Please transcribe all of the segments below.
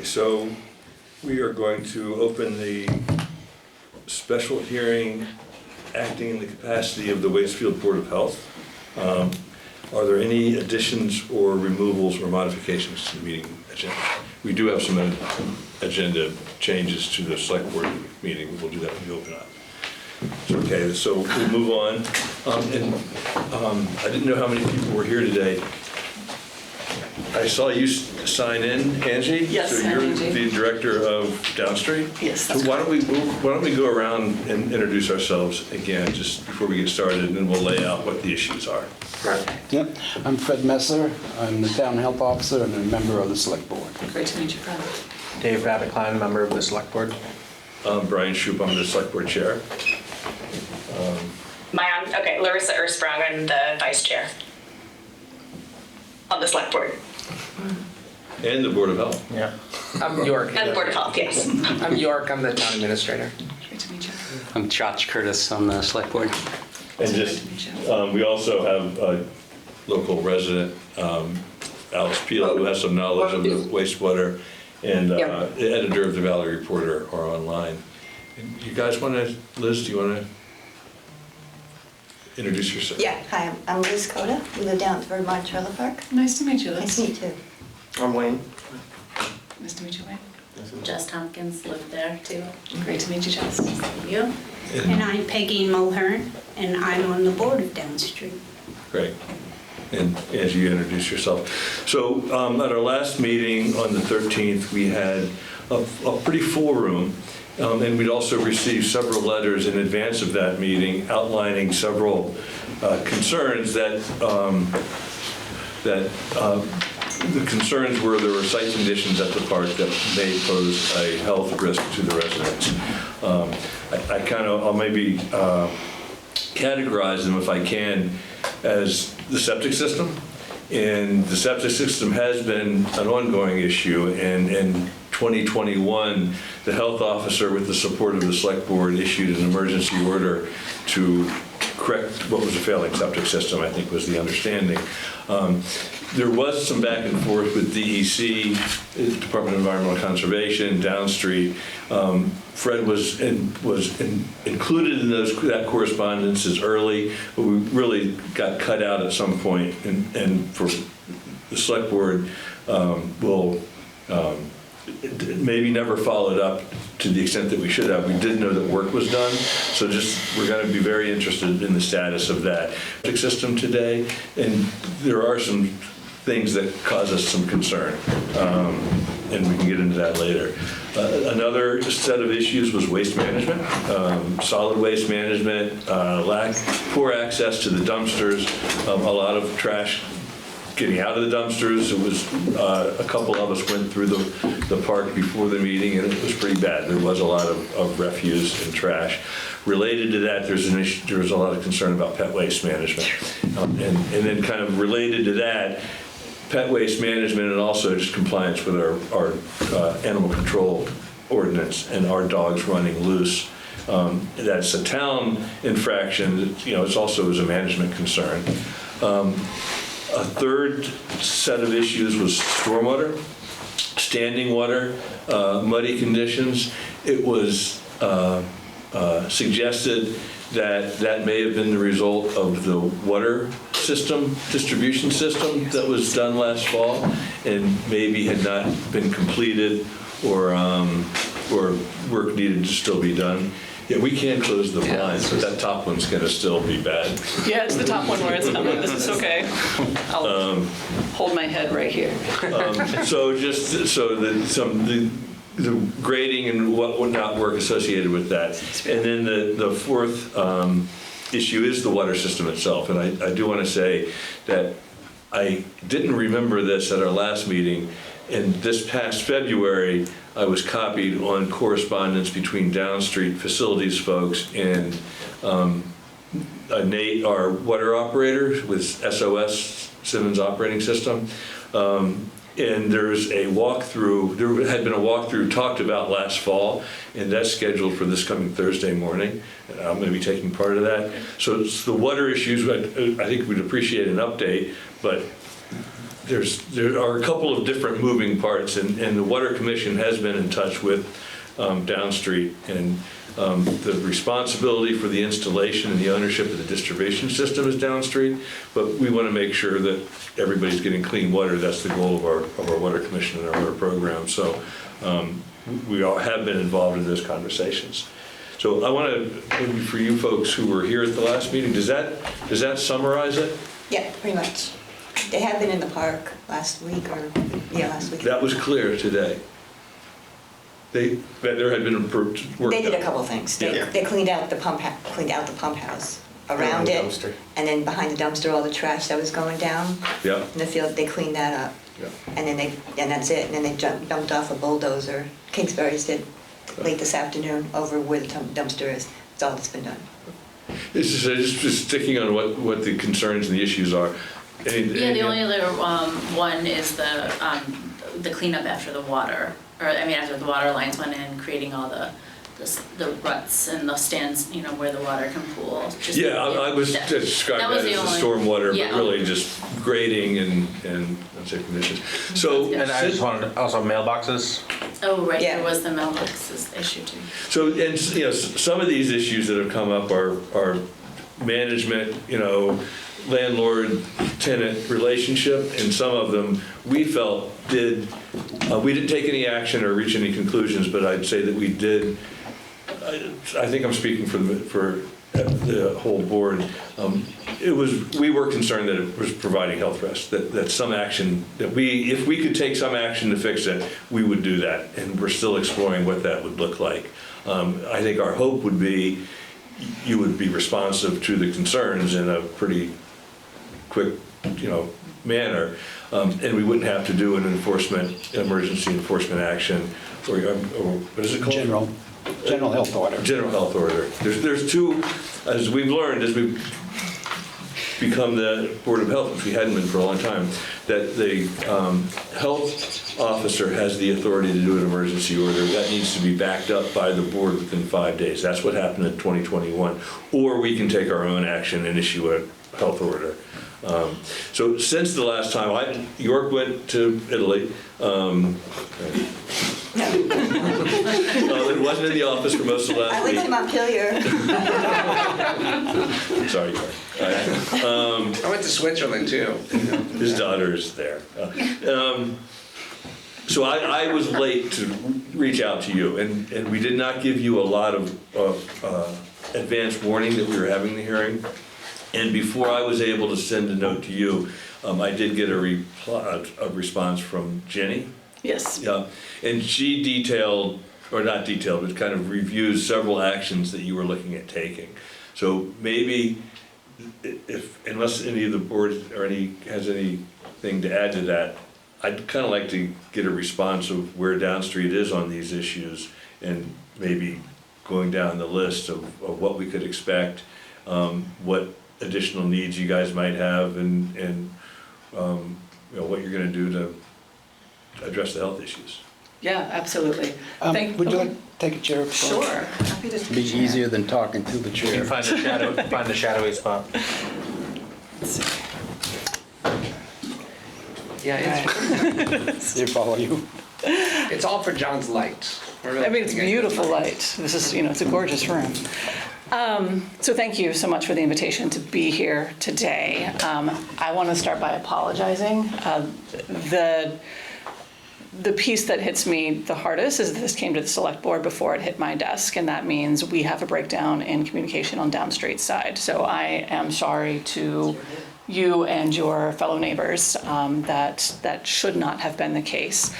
So we are going to open the special hearing acting in the capacity of the Waitsfield Board of Health. Are there any additions or removals or modifications to the meeting agenda? We do have some agenda changes to the select board meeting. We'll do that when we open up. Okay, so we'll move on. I didn't know how many people were here today. I saw you sign in, Angie. Yes, so I'm you're Angie. the director of Downstreet. Yes. So why don't we go around and introduce ourselves again, just before we get started, and then we'll lay out what the issues are. Yep, I'm Fred Messer. I'm the town health officer and a member of the select board. Great to meet you, Fred. Dave Babicline, member of the select board. Brian Shoup, I'm the select board chair. Larissa Ersprung, I'm the vice chair on the select board. And the Board of Health. Yeah. I'm York. And the Board of Health, yes. I'm York, I'm the town administrator. Great to meet you. I'm Josh Curtis on the select board. And just, we also have a local resident, Alice Peel, who has some knowledge of the wastewater, and the editor of the Valley Reporter are online. And you guys want to, Liz, do you want to introduce yourself? Yeah, hi, I'm Liz Coda. We live down at Vermont Trailer Park. Nice to meet you, Nice Liz. to meet you. I'm Wayne. Nice to meet you, Wayne. Jess Tompkins lived there too. Great to meet you, Jess. You? And I'm Peggy Mulhern, and I'm on the board of Downstreet. Great. And as you introduce yourself. So at our last meeting on the 13th, we had a pretty full room. And we'd also received several letters in advance of that meeting outlining several concerns that the concerns were there were site conditions at the park that may pose a health risk to the residents. I'll maybe categorize them, if I can, as the septic system. And the septic system has been an ongoing issue, and in 2021, the health officer, with the support of the select board, issued an emergency order to correct what was a failing septic system, I think was the understanding. There was some back and forth with DEC, Department of Environmental Conservation, Downstreet. Fred was included in that correspondence as early, but we really got cut out at some point, and for the select board will maybe never followed up to the extent that we should have. We did know that work was done, so we're going to be very interested in the status of that system today, and there are some things that cause us some concern, and we can get into that later. Another set of issues was waste management, solid waste management, poor access to the dumpsters, a lot of trash getting out of the dumpsters. It was a couple of us went through the park before the meeting, and it was pretty bad. There was a lot of refuse and trash. Related to that, there was a lot of concern about pet waste management, and then kind of related to that, pet waste management and also just compliance with our animal control ordinance and our dogs running loose. That's a town infraction. It's also a management concern. A third set of issues was stormwater, standing water, muddy conditions. It was suggested that may have been the result of the water system, distribution system that was done last fall and maybe had not been completed, or work needed to still be done. Yeah, we can close the blinds, but that top one's going to still be bad. Yeah, it's the top one where it's coming. This is okay. I'll hold my head right here. The grading and what would not work associated with that. And then the fourth issue is the water system itself. And I do want to say that I didn't remember this at our last meeting. And this past February, I was copied on correspondence between Downstreet facilities folks and Nate, our water operator with SOS, Simmons Operating System. And there's a walkthrough, there had been a walkthrough talked about last fall, and that's scheduled for this coming Thursday morning. And I'm going to be taking part of that. So it's the water issues, I think we'd appreciate an update, but there are a couple of different moving parts, and the Water Commission has been in touch with Down Street, and the responsibility for the installation and the ownership of the distribution system is Down Street, but we want to make sure that everybody's getting clean water. That's the goal of our Water Commission and our water program. So we all have been involved in those conversations. So I want to, maybe for you folks who were here at the last meeting, does that summarize it? Yeah, pretty much. They have been in the park last week last week. That was clear today. There had been work They did a done. couple of things. Yeah. They cleaned out the pump house around the it. dumpster. And then behind the dumpster, all the trash that was going down Yeah, in the field, they cleaned that up. yeah. And that's it. And then they dumped off a bulldozer. Kingsbury's did late this afternoon over where the dumpster is. That's all that's been done. It's just sticking on what the concerns and the issues are. Yeah, the only other one is the cleanup after the water, after the water lines went in, creating all the ruts and the stands, where the water can pool. Yeah, I was describing that as the stormwater, yeah. but really just grading and unsafe conditions. So, And I just wanted, also mailboxes. Oh, right, Yeah. there was the mailboxes issue too. so, and some of these issues that have come up are management, landlord-tenant relationship, and some of them we felt we didn't take any action or reach any conclusions, but I'd say that we did. I think I'm speaking for the whole board. We were concerned that it was providing health risks, that some action, if we could take some action to fix it, we would do that, and we're still exploring what that would look like. I think our hope would be you would be responsive to the concerns in a pretty quick, manner, and we wouldn't have to do an emergency enforcement action, or what is it called? General health order. General health order. There's two, as we've learned, as we've become the Board of Health, which we hadn't been for a long time, that the health officer has the authority to do an emergency order. That needs to be backed up by the board within 5 days. That's what happened in 2021. Or we can take our own action and issue a health order. So since the last time, York went to Italy. It wasn't in the office for most of last I week. went to Montpelier. Sorry, York. I went to Switzerland too. His daughter is there. So I was late to reach out to you, and we did not give you a lot of advance warning that we were having the hearing. And before I was able to send a note to you, I did get a response from Jenny. Yes. Yeah, and she detailed, or not detailed, but kind of reviews several actions that you were looking at taking. So maybe, unless any of the board has anything to add to that, I'd kind of like to get a response of where Down Street is on these issues, and maybe going down the list of what we could expect, what additional needs you guys might have, and what you're going to do to address the health issues. Yeah, absolutely. Would you like to take a chair? Sure. Happy to It'd be easier than talking to the You chair. can find a shadowy spot. Yeah, They follow you. it's all for John's light. I mean, it's beautiful light. This is, it's a gorgeous room. So thank you so much for the invitation to be here today. I want to start by apologizing. The piece that hits me the hardest is that this came to the select board before it hit my desk, and that means we have a breakdown in communication on Down Street's side. So I am sorry to you and your fellow neighbors that should not have been the case.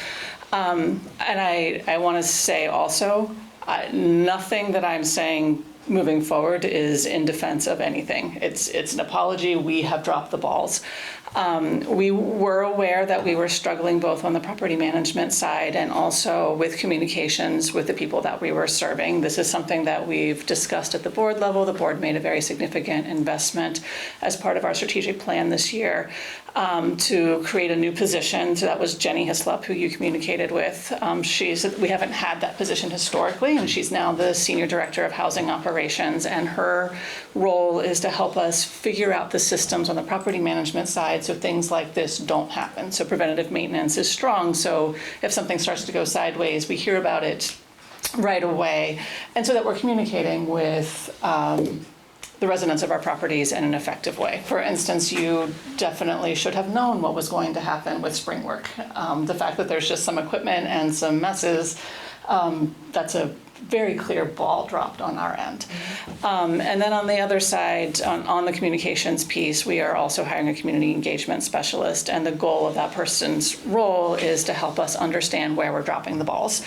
And I want to say also, nothing that I'm saying moving forward is in defense of anything. It's an apology. We have dropped the balls. We were aware that we were struggling both on the property management side and also with communications with the people that we were serving. This is something that we've discussed at the board level. The board made a very significant investment as part of our strategic plan this year to create a new position. So that was Jenny Hislop, who you communicated with. We haven't had that position historically, and she's now the Senior Director of Housing Operations operations, and her role is to help us figure out the systems on the property management side so things like this don't happen. So preventative maintenance is strong, so if something starts to go sideways, we hear about it right away, and so that we're communicating with the residents of our properties in an effective way. For instance, you definitely should have known what was going to happen with spring work. The fact that there's just some equipment and some messes, that's a very clear ball dropped on our end. And then on the other side, on the communications piece, we are also hiring a community engagement specialist, and the goal of that person's role is to help us understand where we're dropping the balls.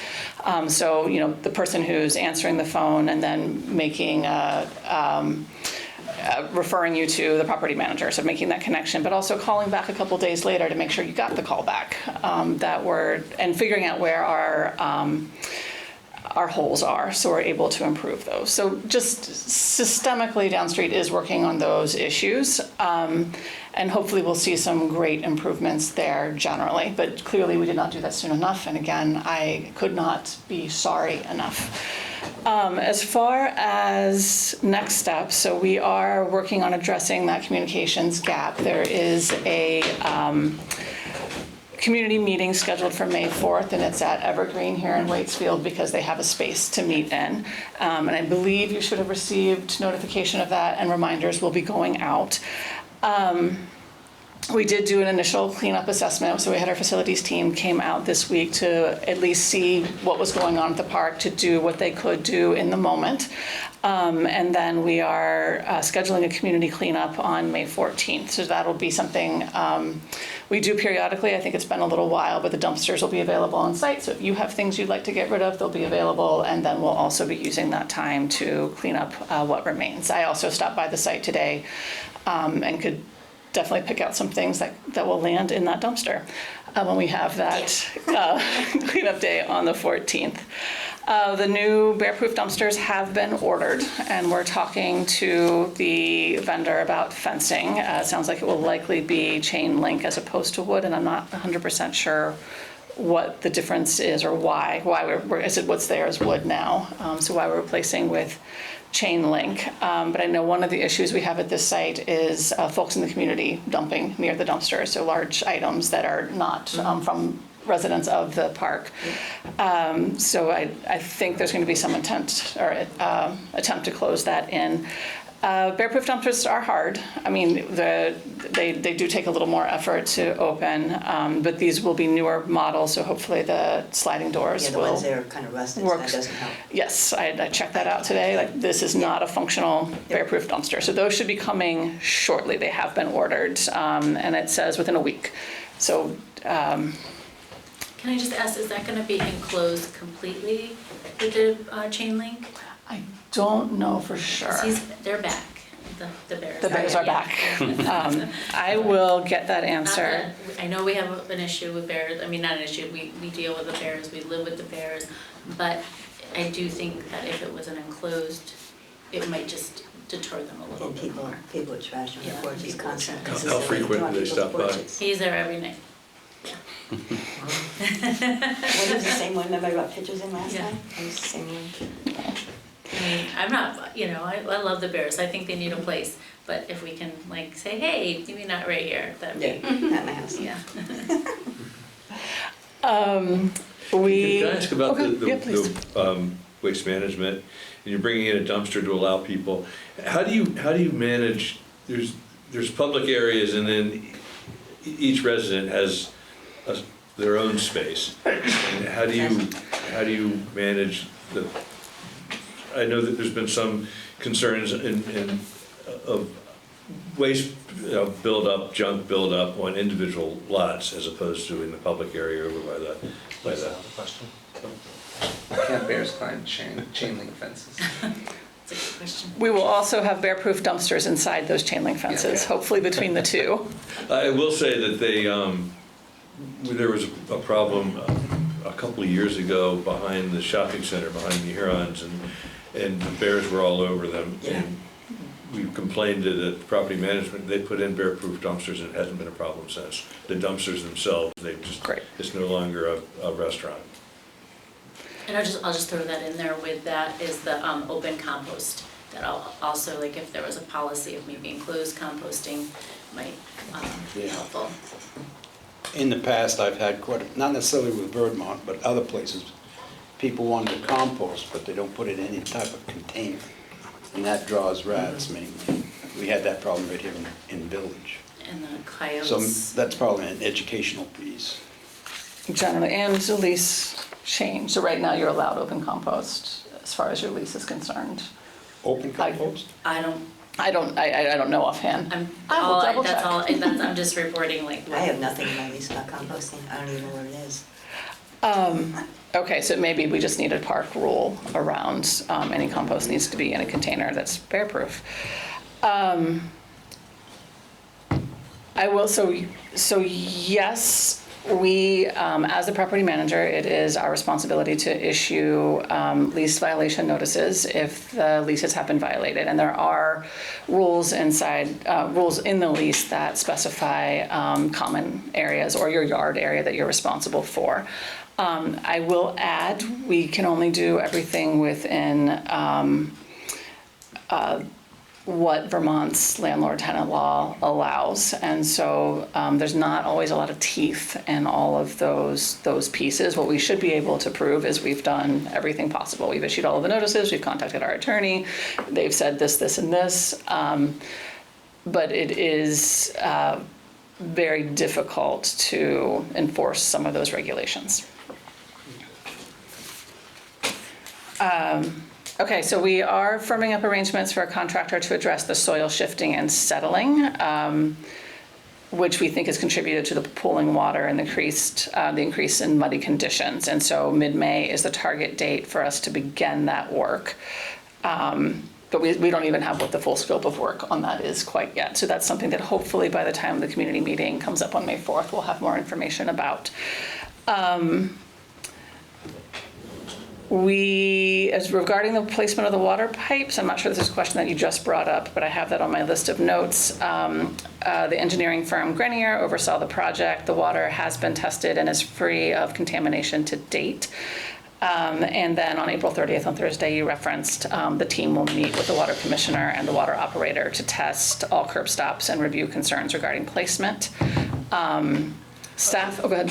So, you know, the person who's answering the phone and then making referring you to the property manager, so making that connection, but also calling back a couple days later to make sure you got the call back, and figuring out where our holes are, so we're able to improve those. So just systemically, Downstreet is working on those issues, and hopefully we'll see some great improvements there generally, but clearly we did not do that soon enough, and again, I could not be sorry enough. As far as next steps, so we are working on addressing that communications gap. There is a community meeting scheduled for May 4th, and it's at Evergreen here in Waitsfield because they have a space to meet in. And I believe you should have received notification of that, and reminders will be going out. We did do an initial cleanup assessment, so we had our facilities team came out this week to at least see what was going on at the park, to do what they could do in the moment. And then we are scheduling a community cleanup on May 14th, so that'll be something we do periodically. I think it's been a little while, but the dumpsters will be available on site, so if you have things you'd like to get rid of, they'll be available, and then we'll also be using that time to clean up what remains. I also stopped by the site today and could definitely pick out some things that will land in that dumpster when we have that cleanup day on the 14th. The new bear-proof dumpsters have been ordered, and we're talking to the vendor about fencing. It sounds like it will likely be chain link as opposed to wood, and I'm not 100% sure what the difference is or why is it what's there is wood now, so why we're replacing with chain link. But I know one of the issues we have at this site is folks in the community dumping near the dumpster, so large items that are not from residents of the park. So I think there's going to be some intent or attempt to close that in. Bear-proof dumpsters are hard. I mean, they do take a little more effort to open, but these will be newer models, so hopefully the sliding doors Yeah, the will ones that are kind of rusted, so work. that doesn't help. Yes, I checked that out today. Like, this is not a functional bear-proof dumpster, so those should be coming shortly. They have been ordered, and it says within a week. So. Can I just ask, is that gonna be enclosed completely with the chain link? I don't know for sure. 'Cause they're back, the bears. The bears are back. I will get that answer. I know we have an issue with bears, I mean, not an issue, we deal with the bears, we live with the bears, but I do think that if it was an enclosed, it might just deter them a little And bit more. people are trashing Yeah, their porches people are constantly. trashing. How frequent do they stop by? He's there every night. What was the same one that I got pictures in last Yeah. time? It was the same one. I mean, I'm not, you know, I love the bears, I think they need a place, but if we can like say, hey, maybe not right here, that'd Yeah, be, not my house. yeah. We. Can I ask about Okay, yeah, please. the waste management, and you're bringing in a dumpster to allow people, how do you manage, there's public areas, and then each resident has their own space, and how do you manage I know that there's been some concerns of waste buildup, junk buildup on individual lots as opposed to in the public area over by the. Question. Why can't bears climb chain link fences? That's a good question. We will also have bear-proof dumpsters inside those chain link fences, okay. hopefully between the two. I will say that there was a problem a couple of years ago behind the shopping center, behind the Hurons, and the bears were all over them. Yeah. And we complained to the property management, they put in bear-proof dumpsters, and it hasn't been a problem since. The dumpsters themselves, Great. it's no longer a restaurant. And I'll just throw that in there with that is the open compost that also, like if there was a policy of maybe enclosed composting might be Yeah. helpful. In the past, I've had not necessarily with Vermont, but other places, people wanted to compost, but they don't put it in any type of container. And that draws rats mainly. We had that problem right here in the village. And the coyotes. So that's probably an educational piece. Generally, and the lease change. So right now, you're allowed open compost as far as your lease is concerned. Open compost? I don't, I don't know offhand. I will double check. I'm just reporting like. I have nothing in my lease about composting. I don't even know what it is. Okay, so maybe we just need a park rule around any compost needs to be in a container that's bear-proof. I will, so yes, we, as the property manager, it is our responsibility to issue lease violation notices if the leases have been violated. And there are rules rules in the lease that specify common areas or your yard area that you're responsible for. I will add, we can only do everything within what Vermont's landlord-tenant law allows. And so there's not always a lot of teeth in all of those pieces. What we should be able to prove is we've done everything possible. We've issued all of the notices, we've contacted our attorney, they've said this, this, and this. But it is very difficult to enforce some of those regulations. Okay, so we are firming up arrangements for a contractor to address the soil shifting and settling, which we think has contributed to the pooling water and the increase in muddy conditions. And so mid-May is the target date for us to begin that work. But we don't even have what the full scope of work on that is quite yet. So that's something that hopefully by the time the community meeting comes up on May 4th, we'll have more information about. As regarding the placement of the water pipes, I'm not sure this is a question that you just brought up, but I have that on my list of notes. The engineering firm Grenier oversaw the project. The water has been tested and is free of contamination to date. And then on April 30th, on Thursday, you referenced the team will meet with the water commissioner and the water operator to test all curb stops and review concerns regarding placement. Staff, go ahead.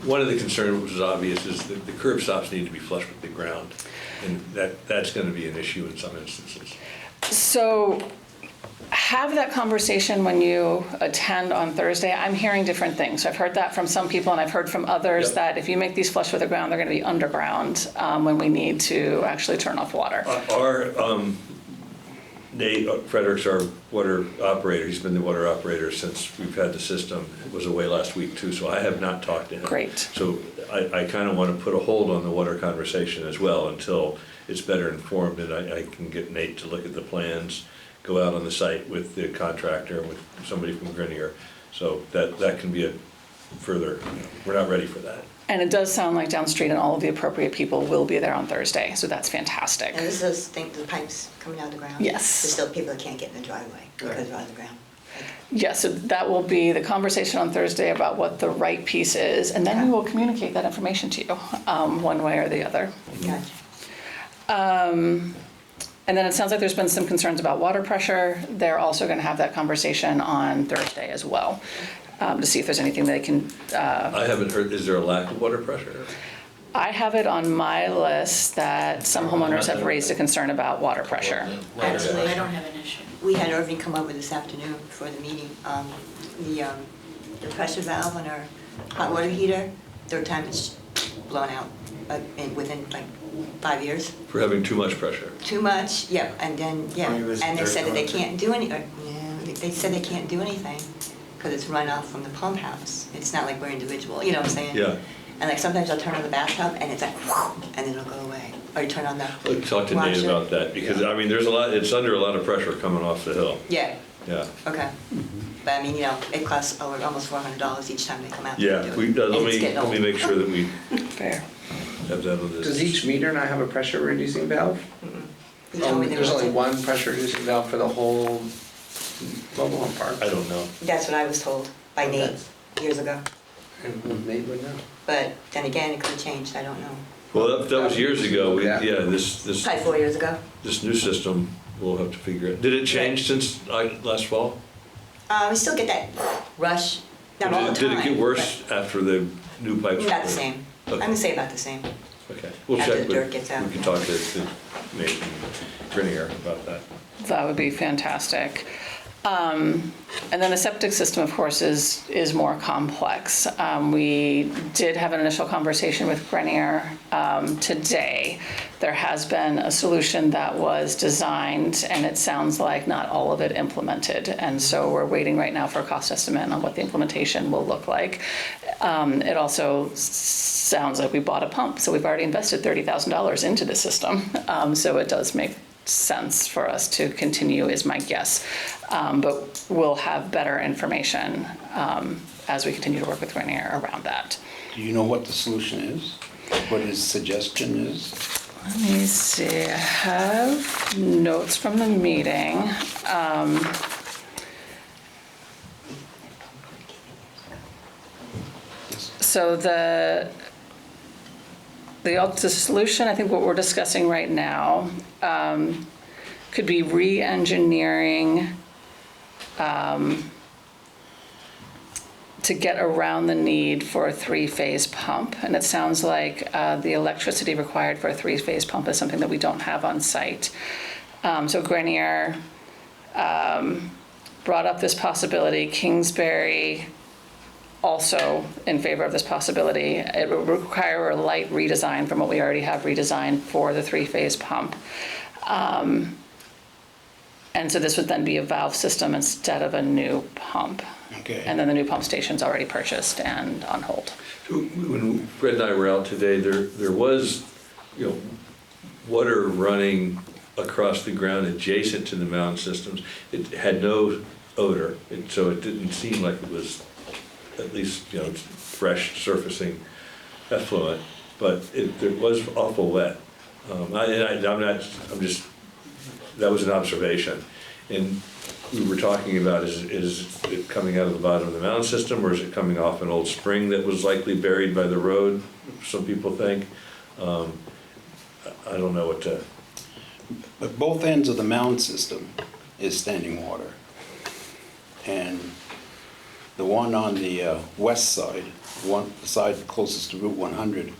One of the concerns, which is obvious, is that the curb stops need to be flush with the ground. And that's going to be an issue in some instances. So have that conversation when you attend on Thursday. I'm hearing different things. So I've heard that from some people and I've heard from others that if you make these flush with the ground, they're going to be underground when we need to actually turn off water. Nate Fredericks, our water operator, he's been the water operator since we've had the system, was away last week too, so I have not talked to him. Great. So I kind of want to put a hold on the water conversation as well until it's better informed and I can get Nate to look at the plans, go out on the site with the contractor and with somebody from Grenier. So that can be a further, we're not ready for that. And it does sound like downstreet and all of the appropriate people will be there on Thursday, so that's fantastic. And this is the pipes coming out of the ground? Yes. There's still people that can't get in the driveway because they're out of the ground. Yeah, so that will be the conversation on Thursday about what the right piece is, and then we will communicate that information to you, one way or the other. Gotcha. And then it sounds like there's been some concerns about water pressure. They're also going to have that conversation on Thursday as well, to see if there's anything they can. I haven't heard, is there a lack of water pressure? I have it on my list that some homeowners have raised a concern about water pressure. Actually, I don't have an issue. we had Irving come over this afternoon for the meeting. The pressure valve on our hot water heater, third time it's blown out within like 5 years. For having too much pressure? Too much, yeah, and then, yeah, and they said that they can't do they said they can't do anything because it's runoff from the pump house. It's not like we're individual, you know what I'm saying? Yeah. And like sometimes I'll turn on the bathtub and it's like, whoo, and then it'll go away. Or you turn on the I'll talk to Nate washer. about that, because, I mean, there's a lot, it's under a lot of pressure coming off the hill. Yeah, Yeah. okay. But I mean, you know, it costs almost $400 each time they come out. Yeah, to do it. And it's getting let me old. make sure that we Fair. have that on this. Does each meter not have a pressure reducing valve? He told me there There's only wasn't. one pressure reducing valve for the whole mobile home park. I don't know. That's what I was told by Nate years ago. And Nate would know. But then again, it could have changed, I don't know. Well, that was years ago. Yeah. Yeah, this, Probably 4 years ago. this new system, we'll have to figure it. Did it change since last fall? We still get that rush, not all the time. Did it get worse after the new pipes? but About the same. I'm Okay. gonna say about the same. Okay, we'll After check the dirt with, gets out. we can talk to Nate and Grenier about that. That would be fantastic. And then the septic system, of course, is more complex. We did have an initial conversation with Grenier today. There has been a solution that was designed, and it sounds like not all of it implemented. And so we're waiting right now for a cost estimate on what the implementation will look like. It also sounds like we bought a pump, so we've already invested $30,000 into the system. So it does make sense for us to continue, is my guess. But we'll have better information as we continue to work with Grenier around that. Do you know what the solution is? What his suggestion is? Let me see, I have notes from the meeting. So the solution, I think what we're discussing right now, could be re-engineering to get around the need for a three-phase pump. And it sounds like the electricity required for a three-phase pump is something that we don't have on site. So Grenier brought up this possibility. Kingsbury also in favor of this possibility. It would require a light redesign from what we already have redesigned for the three-phase pump. And so this would then be a valve system instead of a new pump. Okay. And then the new pump station's already purchased and on hold. So when Fred and I were out today, there was, water running across the ground adjacent to the mound systems. It had no odor, so it didn't seem like it was at least, fresh surfacing effluent, but it was awful wet. That was an observation. And we were talking about, is it coming out of the bottom of the mound system, or is it coming off an old spring that was likely buried by the road, some people think. I don't know what to... But both ends of the mound system is standing water. And the one on the west side, the side closest to Route 100,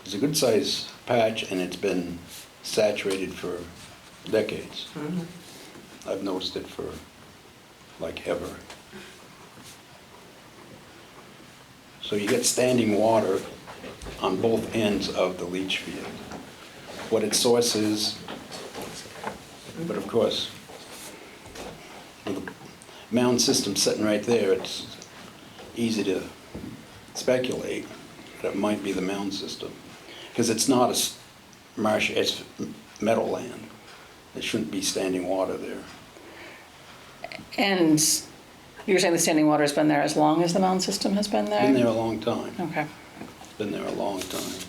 is a good-sized patch, and it's been saturated for decades. Mhm. I've noticed it for like ever. So you get standing water on both ends of the leach field. What its source is, but of course, with the mound system sitting right there, it's easy to speculate that it might be the mound system. Because it's not a marsh, it's meadowland. There shouldn't be standing water there. And you're saying the standing water has been there as long as the mound system has been there? Been there a long time. Okay. Been there a long time.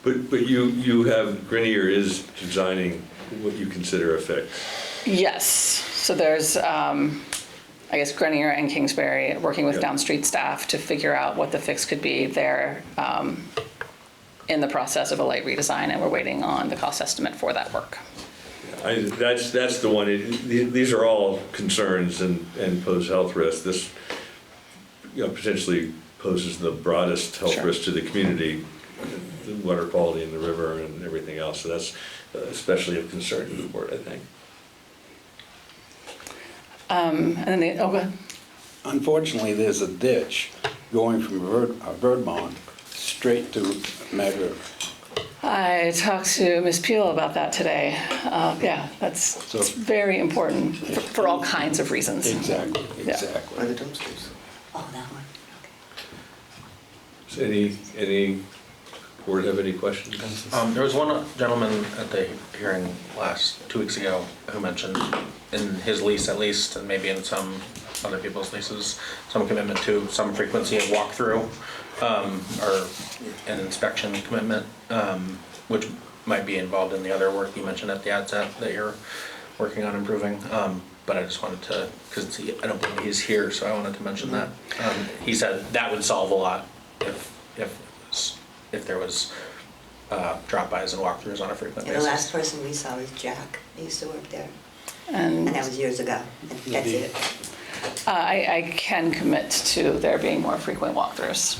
But you have, Grenier is designing what you consider a fix. Yes. So there's, I guess, Grenier and Kingsbury working with Yep. downstreet staff to figure out what the fix could be. They're in the process of a light redesign, and we're waiting on the cost estimate for that work. That's the one, these are all concerns and pose health risks. This, potentially poses the broadest health Sure. risk to the community, the water quality in the river and everything else. So that's especially of concern to the board, I think. And then go ahead. Unfortunately, there's a ditch going from Verdmont straight to Mad River. I talked to Ms. Peel about that today. Yeah, it's very important for all kinds of reasons. Exactly, Yeah. exactly. Where are the dumpsters? Oh, that one, So any board have any questions? There was one gentleman at the hearing 2 weeks ago who mentioned in his lease at least, and maybe in some other people's leases, some commitment to some frequency of walkthrough or an inspection commitment, which might be involved in the other work you mentioned at the outset that you're working on improving. But I just wanted to, because I don't believe he's here, so I wanted to mention that. He said that would solve a lot if there was drop-bys and walkthroughs on a frequent And the basis. last person we saw was Jack. He used to work there. And And that was years ago. And that's it. I can commit to there being more frequent walkthroughs,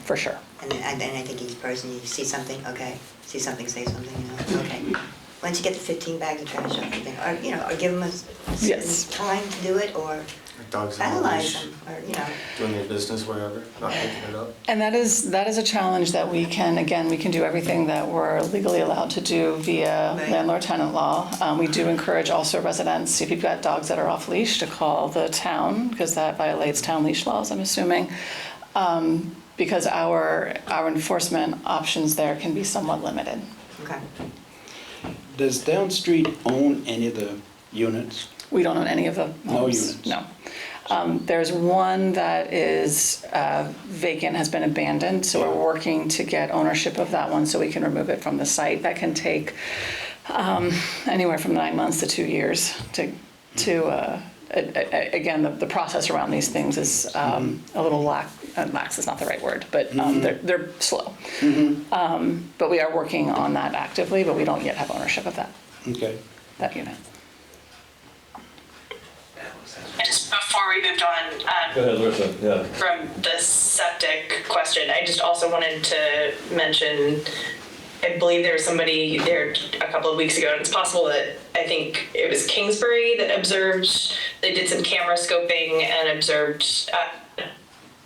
for sure. And then I think each person, you see something, okay, see something, say something, you know, okay. Once you get the 15 bags of trash up, or give them a Yes. time to do it, or Dogs on the analyze leash, them, or, you know. doing their business wherever, not picking it up. And that is a challenge that we can do everything that we're legally allowed to do via Right. landlord-tenant law. We do encourage also residents, if you've got dogs that are off leash, to call the town, because that violates town leash laws, I'm assuming. Because our enforcement options there can be somewhat limited. Okay. Does Down Street own any of the units? We don't own any of the No homes. units. No. There's one that is vacant, has been abandoned, so we're working to get ownership of that one so we can remove it from the site. That can take anywhere from 9 months to 2 years again, the process around these things is a little lax is not the right word, but they're slow. But we are working on that actively, but we don't yet have ownership of Okay. that unit. Just before we moved on, Go ahead, Larissa, yeah. from the septic question, I just also wanted to mention, I believe there was somebody there a couple of weeks ago, and it's possible that I think it was Kingsbury that observed, they did some camera scoping and observed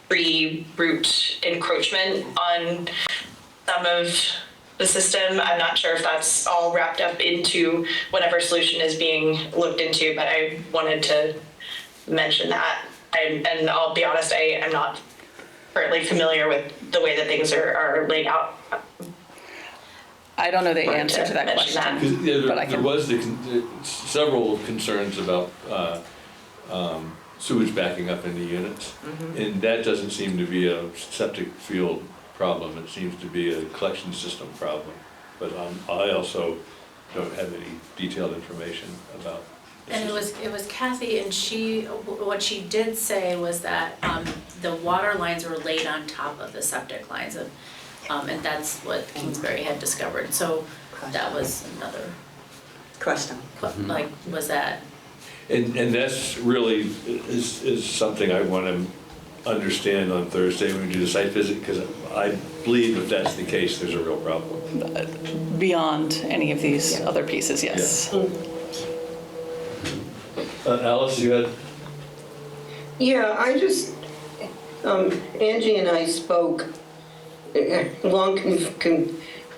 free root encroachment on some of the system. I'm not sure if that's all wrapped up into whatever solution is being looked into, but I wanted to mention that. And I'll be honest, I am not currently familiar with the way that things are laid out. I don't know the answer to that mention that. question, Because, but I there can. was several concerns about sewage backing up into units. And that doesn't seem to be a septic field problem, it seems to be a collection system problem. But I also don't have any detailed information about the And system. it was Kathy, and what she did say was that the water lines were laid on top of the septic lines, and that's what Kingsbury had discovered. So that was another, Crushed them. like, was that? And that's really is something I want to understand on Thursday when we do the site visit, because I believe if that's the case, there's a real problem. Beyond any of these other pieces, yes. Alice, you had? Yeah, I just, Angie and I spoke, long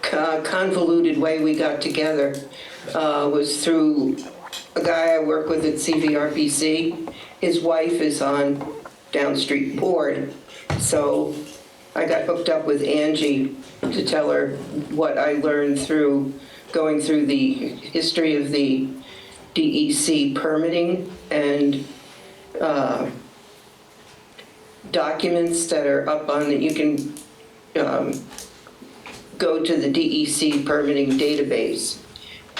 convoluted way we got together was through a guy I work with at CVRPC. His wife is on Down Street Board, so I got hooked up with Angie to tell her what I learned through going through the history of the DEC permitting and documents that are up on that you can go to the DEC permitting database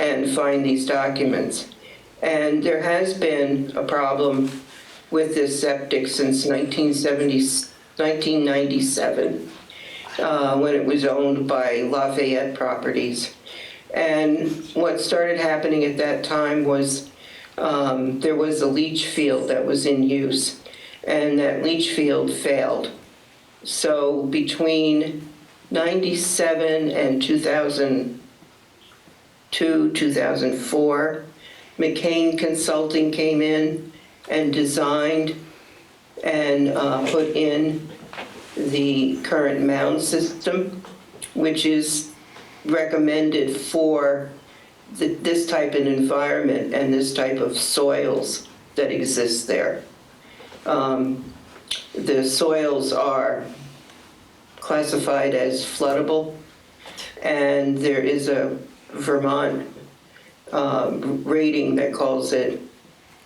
and find these documents. And there has been a problem with this septic since 1997, when it was owned by Lafayette Properties. And what started happening at that time was there was a leach field that was in use, and that leach field failed. So between 97 and 2002, 2004, McCain Consulting came in and designed and put in the current mound system, which is recommended for this type of environment and this type of soils that exist there. The soils are classified as floodable, and there is a Vermont rating that calls it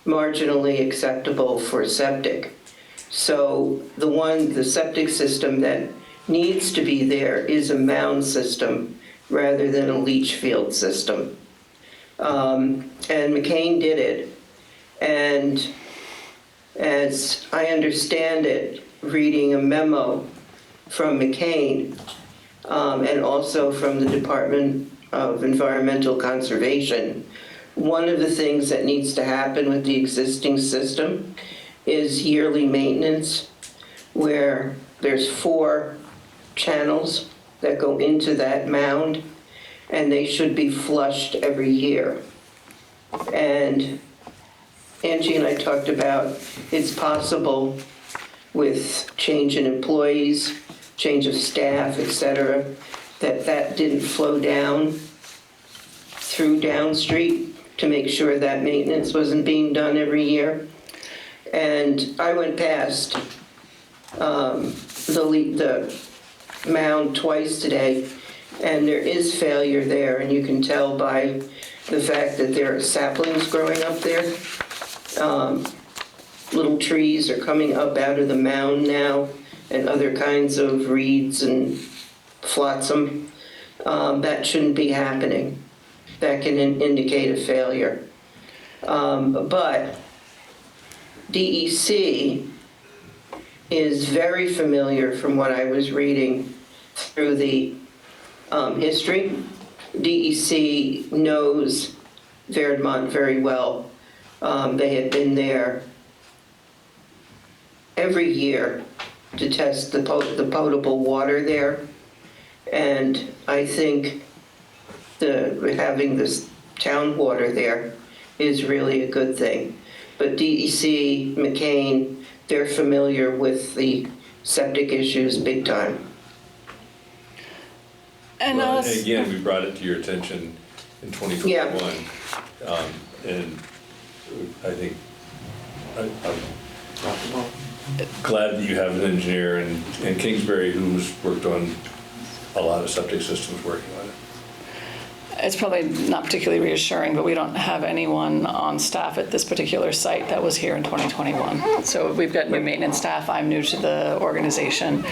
marginally acceptable for septic. So the septic system that needs to be there is a mound system rather than a leach field system. And McCain did it. And as I understand it, reading a memo from McCain, and also from the Department of Environmental Conservation. One of the things that needs to happen with the existing system is yearly maintenance, where there's 4 channels that go into that mound, and they should be flushed every year. And Angie and I talked about it's possible with change in employees, change of staff, et cetera, that didn't flow down through Down Street to make sure that maintenance wasn't being done every year. And I went past the mound twice today, and there is failure there, and you can tell by the fact that there are saplings growing up there. Little trees are coming up out of the mound now, and other kinds of reeds and flotsam. That shouldn't be happening. That can indicate a failure. But DEC is very familiar, from what I was reading through the history. DEC knows Verdmont very well. They had been there every year to test the potable water there. And I think having this town water there is really a good thing. But DEC, McCain, they're familiar with the septic issues big time. And Well, and again, we brought it to your attention in 2021. And I think, I'm glad that you have an engineer in Kingsbury who's worked on a lot of septic systems working on it. it's probably not particularly reassuring, but we don't have anyone on staff at this particular site that was here in 2021. So we've got new maintenance staff. I'm new to the organization.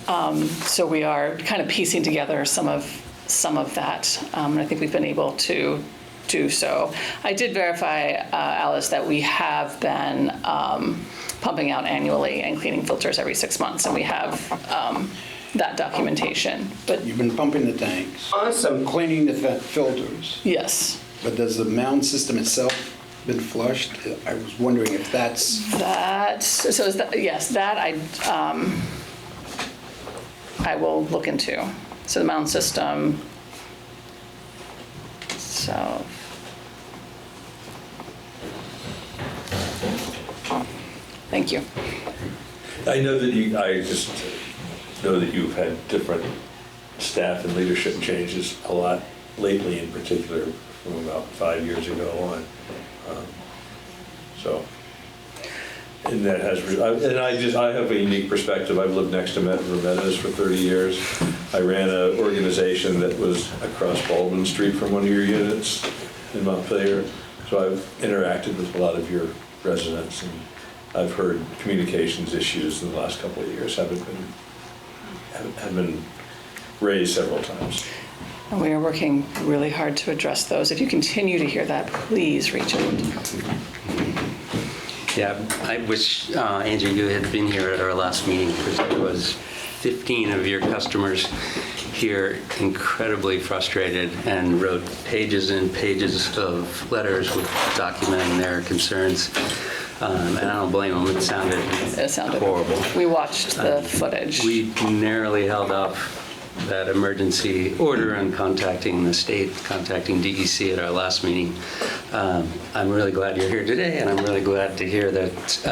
So we are kind of piecing together some of that. And I think we've been able to do so. I did verify, Alice, that we have been pumping out annually and cleaning filters every 6 months, and we have that documentation. But You've been pumping the tanks. Awesome. Cleaning the filters. yes, But does the mound system itself been flushed? I was wondering if that's... so is that, yes, that I will look into. So the mound system, so. Thank you. I just know that you've had different staff and leadership changes a lot lately, in particular from about 5 years ago on. And that has, I have a unique perspective. I've lived next to Meadows for 30 years. I ran an organization that was across Baldwin Street from one of your units in Montpelier. So I've interacted with a lot of your residents, and I've heard communications issues in the last couple of years have been raised several times. And we are working really hard to address those. If you continue to hear that, please reach out. Yeah, I wish, Angie, you had been here at our last meeting, because there was 15 of your customers here incredibly frustrated and wrote pages and pages of letters documenting their concerns. And I don't blame them, it sounded horrible. We watched the footage. We narrowly held up that emergency order and contacting the state, contacting DEC at our last meeting. I'm really glad you're here today, and I'm really glad to hear that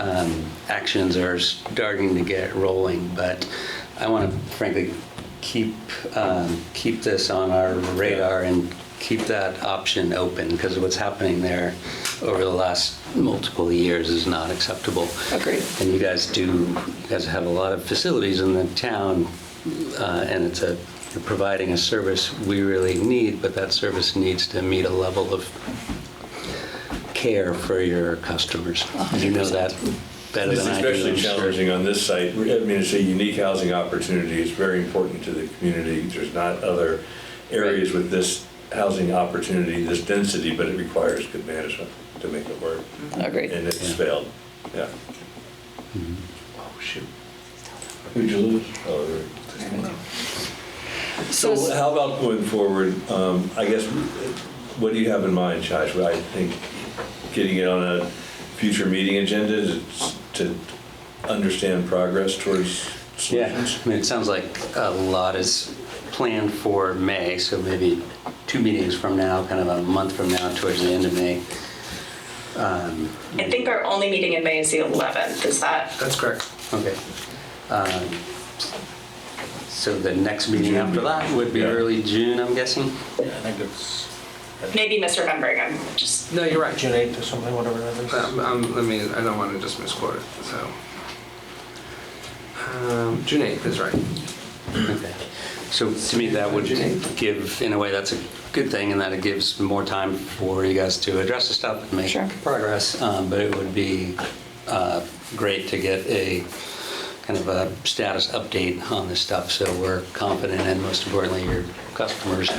actions are starting to get rolling. But I want to frankly keep this on our radar and keep that option open, because what's happening there over the last multiple years is not acceptable. Agreed. And you guys have a lot of facilities in the town, and you're providing a service we really need, but that service needs to meet a level of care for your customers. 100%. You know that better It's than I do. especially I'm sure. challenging on this site. I mean, it's a unique housing opportunity. It's very important to the community. There's not other areas with this housing opportunity, this density, but it requires good management to make it work. Agreed. And it's failed, yeah. Mm-hmm. Oh, shoot. Who'd you lose? Oh, So how about going forward, I guess, what do you have in mind, Josh? I think getting it on a future meeting agenda to understand progress towards Yeah, solutions? I mean, it sounds like a lot is planned for May, so maybe 2 meetings from now, kind of a month from now, towards the end of May. I think our only meeting in May is the 11th, is that? That's correct. Okay. So the next meeting after that would be Yeah. early June, I'm guessing? Yeah, I think it's Maybe misremembering, I'm just, No, you're right. June 8th or something, whatever that is. I mean, I don't want to just misquote it, so. June 8th is right. Okay. So to me, that would give, in a way, that's a good thing, in that it gives more time for you guys to address the stuff and make Sure. progress. But it would be great to get a kind of a status update on this stuff, so we're confident, and most importantly, your customers,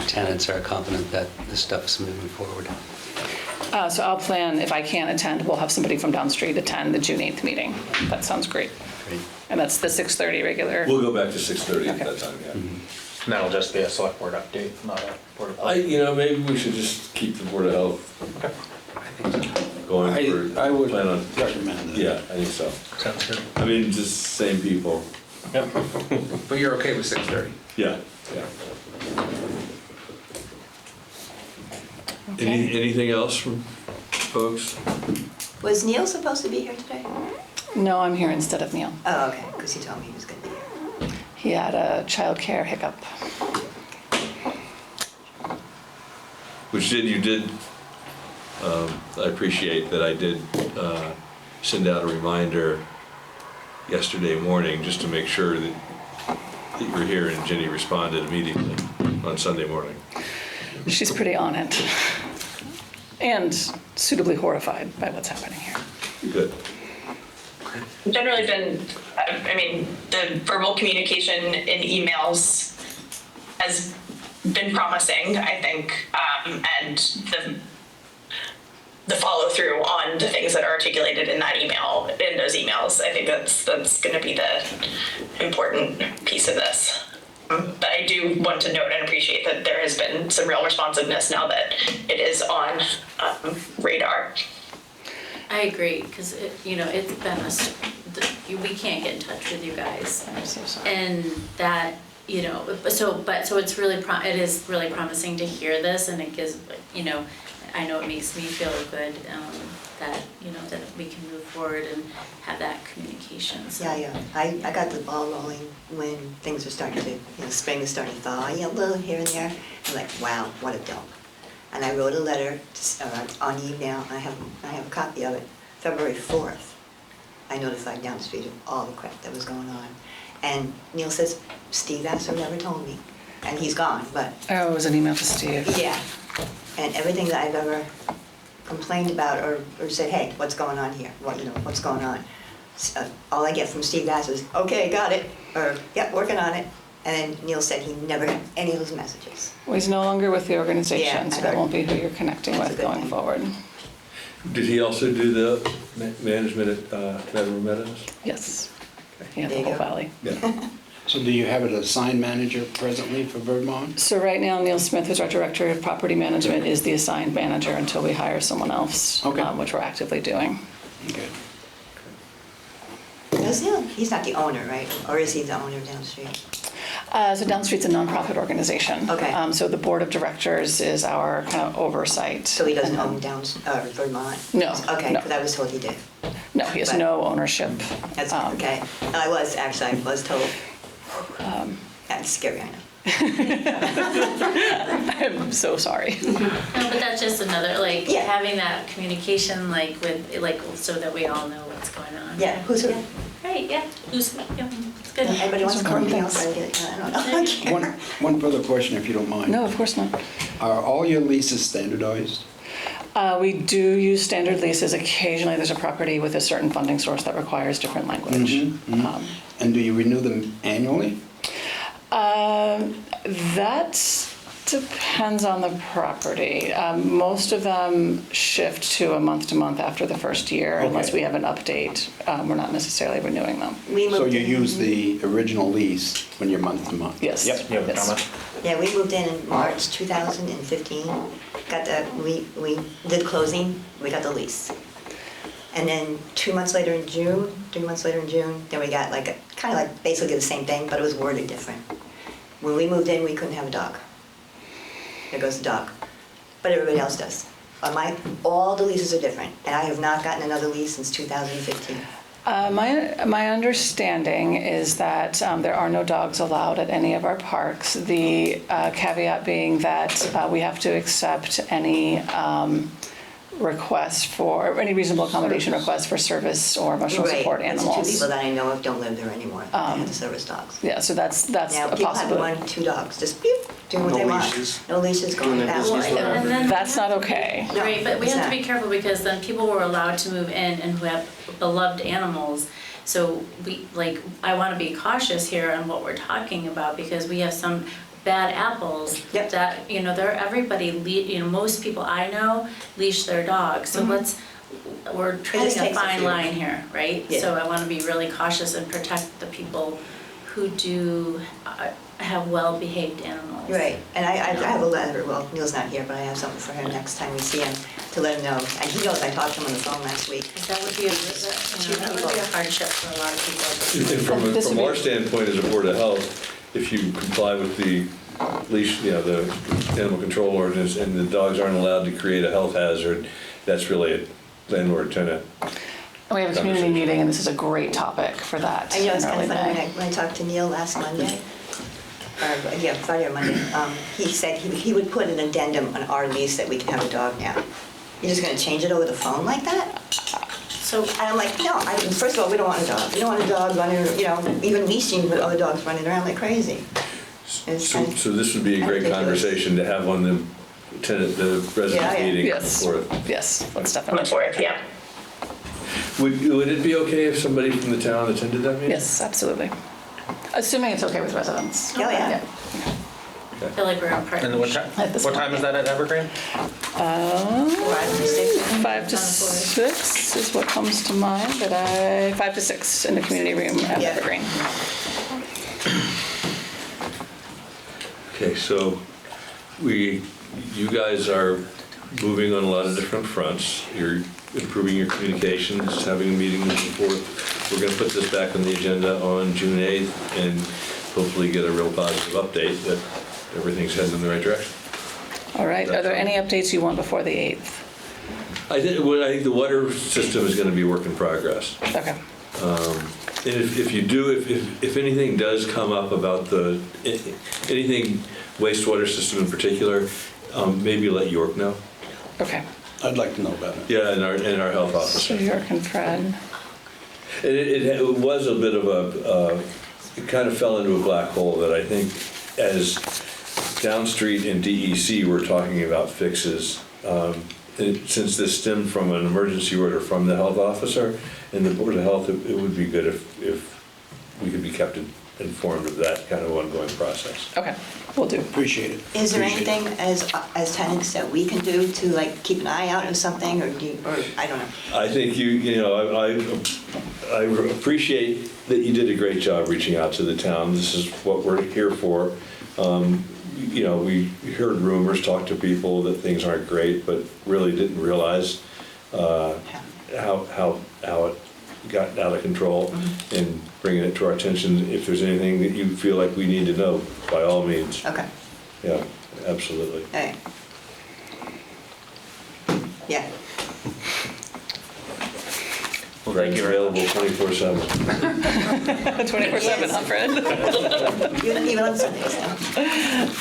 tenants are confident that this stuff is moving forward. So I'll plan, if I can't attend, we'll have somebody from downstreet attend the June 8th meeting. That sounds great. Great. And that's the 6:30 regular. We'll go back to 6:30 at Okay. that time, yeah. And that'll just be a select board update, not a board of health. Maybe we should just keep the Board of Health going for. I would plan on. recommend that. Yeah, I think so. Sounds good. I mean, just same people. Yep. But you're okay with 6:30? Yeah, yeah. Anything else from folks? Was Neil supposed to be here today? No, I'm here instead of Neil. Oh, okay, because he told me he was going to be here. He had a childcare hiccup. Which you did, I appreciate that I did send out a reminder yesterday morning just to make sure that you were here, and Jenny responded immediately on Sunday morning. She's pretty on it. And suitably horrified by what's happening here. Good. generally been, I mean, the verbal communication in emails has been promising, I think, and the follow through on the things that are articulated in that email, in those emails, I think that's going to be the important piece of this. But I do want to note and appreciate that there has been some real responsiveness now that it is on radar. I agree, because it's been we can't get in touch with you guys. I'm so sorry. And that, so it's really, it is really promising to hear this, and it gives, I know it makes me feel good, that, that we can move forward and have that communication, so. Yeah, I got the ball rolling when things were starting to, spring was starting to thaw, a little here and there. I'm like, wow, what a dump. And I wrote a letter on email, I have a copy of it, February 4th. I notified Downstreet of all the crap that was going on. And Neil says, Steve Asser never told me. And he's gone, but. Oh, it was an email to Steve. Yeah. And everything that I've ever complained about or said, hey, what's going on here? What's going on? All I get from Steve Asser is, okay, got it, or, yep, working on it. And then Neil said he never got any of those messages. Well, he's no longer with the organization, Yeah, so I that heard. won't be who you're connecting That's a with good going thing. forward. Did he also do the management at Meadow Meadows? Yes. Yeah, There the you whole go. valley. Yeah. So do you have an assigned manager presently for Vermont? So right now, Neil Smith, who's our Director of Property Management, is the assigned manager until we hire someone else, Okay. which we're actively doing. Okay. He's not the owner, right? Or is he the owner of Downstreet? So Downstreet's a nonprofit organization. Okay. So the board of directors is our kind of oversight. So he doesn't And own Vermont? No, Okay, no. because I was told he did. No, he has But- no ownership. That's okay. I was told. That's scary, I know. I'm so sorry. No, but that's just another, Yeah. having that communication, so that we all know what's going on. Yeah, who's who? Right, yeah, it's good. Anybody wants to call me else? Important I don't know. I can't. One further question, if you don't mind. No, of course not. Are all your leases standardized? We do use standard leases. Occasionally, there's a property with a certain funding source that requires different language. And do you renew them annually? That depends on the property. Most of them shift to a month-to-month after the first year, unless Okay. we have an update. We're not necessarily renewing them. We So moved you in- use the original lease when you're month to month? Yes. Yep. You have a Yes. comment? Yeah, we moved in March 2015. We did closing, we got the lease. And then 2 months later in June, 3 months later in June, then we got kind of like basically the same thing, but it was worded different. When we moved in, we couldn't have a dog. There goes the dog. But everybody else does. All the leases are different, and I have not gotten another lease since 2015. My understanding is that there are no dogs allowed at any of our parks. The caveat being that we have to accept any request for, any reasonable accommodation request for service or emotional support Right, animals. that's the 2 people that I know of don't live there anymore. They have the service dogs. Yeah, so that's Now, a people have possibility. 1, 2 dogs, just beep, doing what No they want. leashes. No leashes, going Doing their that business way. whatever. And then- That's not okay. No, Right, but we it's have to be not. careful because then people were allowed to move in and who have beloved animals. So I wanna be cautious here on what we're talking about because we have some bad apples Yep. that, most people I know leash their dogs. So we're treading a takes a fine few. line here, right? Yeah. So I wanna be really cautious and protect the people who do have well-behaved animals. Right, and I have a letter, well, Neil's not here, but I have something for him next time we see him to let him know. And he knows I talked to him on the phone last week. Because that would be a hardship for a lot of people. And This would from be- our standpoint as a Board of Health, if you comply with the leash, the animal control ordinance, and the dogs aren't allowed to create a health hazard, that's really a landlord-tenant. We have a community Conversation. meeting, and this is a great topic for that. I know it's in kind of early funny, May. when I talked to Neil last Monday, or, yeah, Friday or Monday, he said he would put an addendum on our lease that we can have a dog now. You're just gonna change it over the phone like that? So And I'm like, no, first of all, we don't want a dog. We don't want a dog running, even leashing with other dogs running around like crazy. It's So kind of- so this would be a great ridiculous. conversation to have on the resident Yeah, yeah. meeting. Yes, for it. yes, let's On definitely. the 4th, yeah. Would it be okay if somebody from the town attended that meeting? Yes, absolutely. Assuming it's okay with residents. Oh, yeah. I feel like we're on partnership. And what time is that at Evergreen? 5 to 6. 5 to 6 is what comes to mind, but 5 to 6 in the community room at Yeah. Evergreen. Okay, so you guys are moving on a lot of different fronts. You're improving your communications, having a meeting moving forward. We're going to put this back on the agenda on June 8th and hopefully get a real positive update that everything's heading in the right direction. All right, are there any updates you want before the 8th? I think the water system is going to be a work in progress. Okay. And if anything does come up about anything wastewater system in particular, maybe let York know. Okay. I'd like to know about it. Yeah, and our health So officer. York and Fred. And it was a bit of it kind of fell into a black hole that I think as Downstreet and DEC were talking about fixes, since this stemmed from an emergency order from the health officer and the Board of Health, it would be good if we could be kept informed of that kind of ongoing process. Okay, will do. Appreciate it. Is there Appreciate it. anything as tenants that we can do to keep an eye out of something or I don't know. I think I appreciate that you did a great job reaching out to the town. This is what we're here for. We heard rumors, talked to people that things aren't great, but really didn't realize how it got out of control, and bringing it to our attention. If there's anything that you feel like we need to know, by all means. Okay, Yeah, absolutely. all right. Yeah. Well, thank Greg's you very available much. 24/7. 24/7, huh, Fred? Even on Sundays now.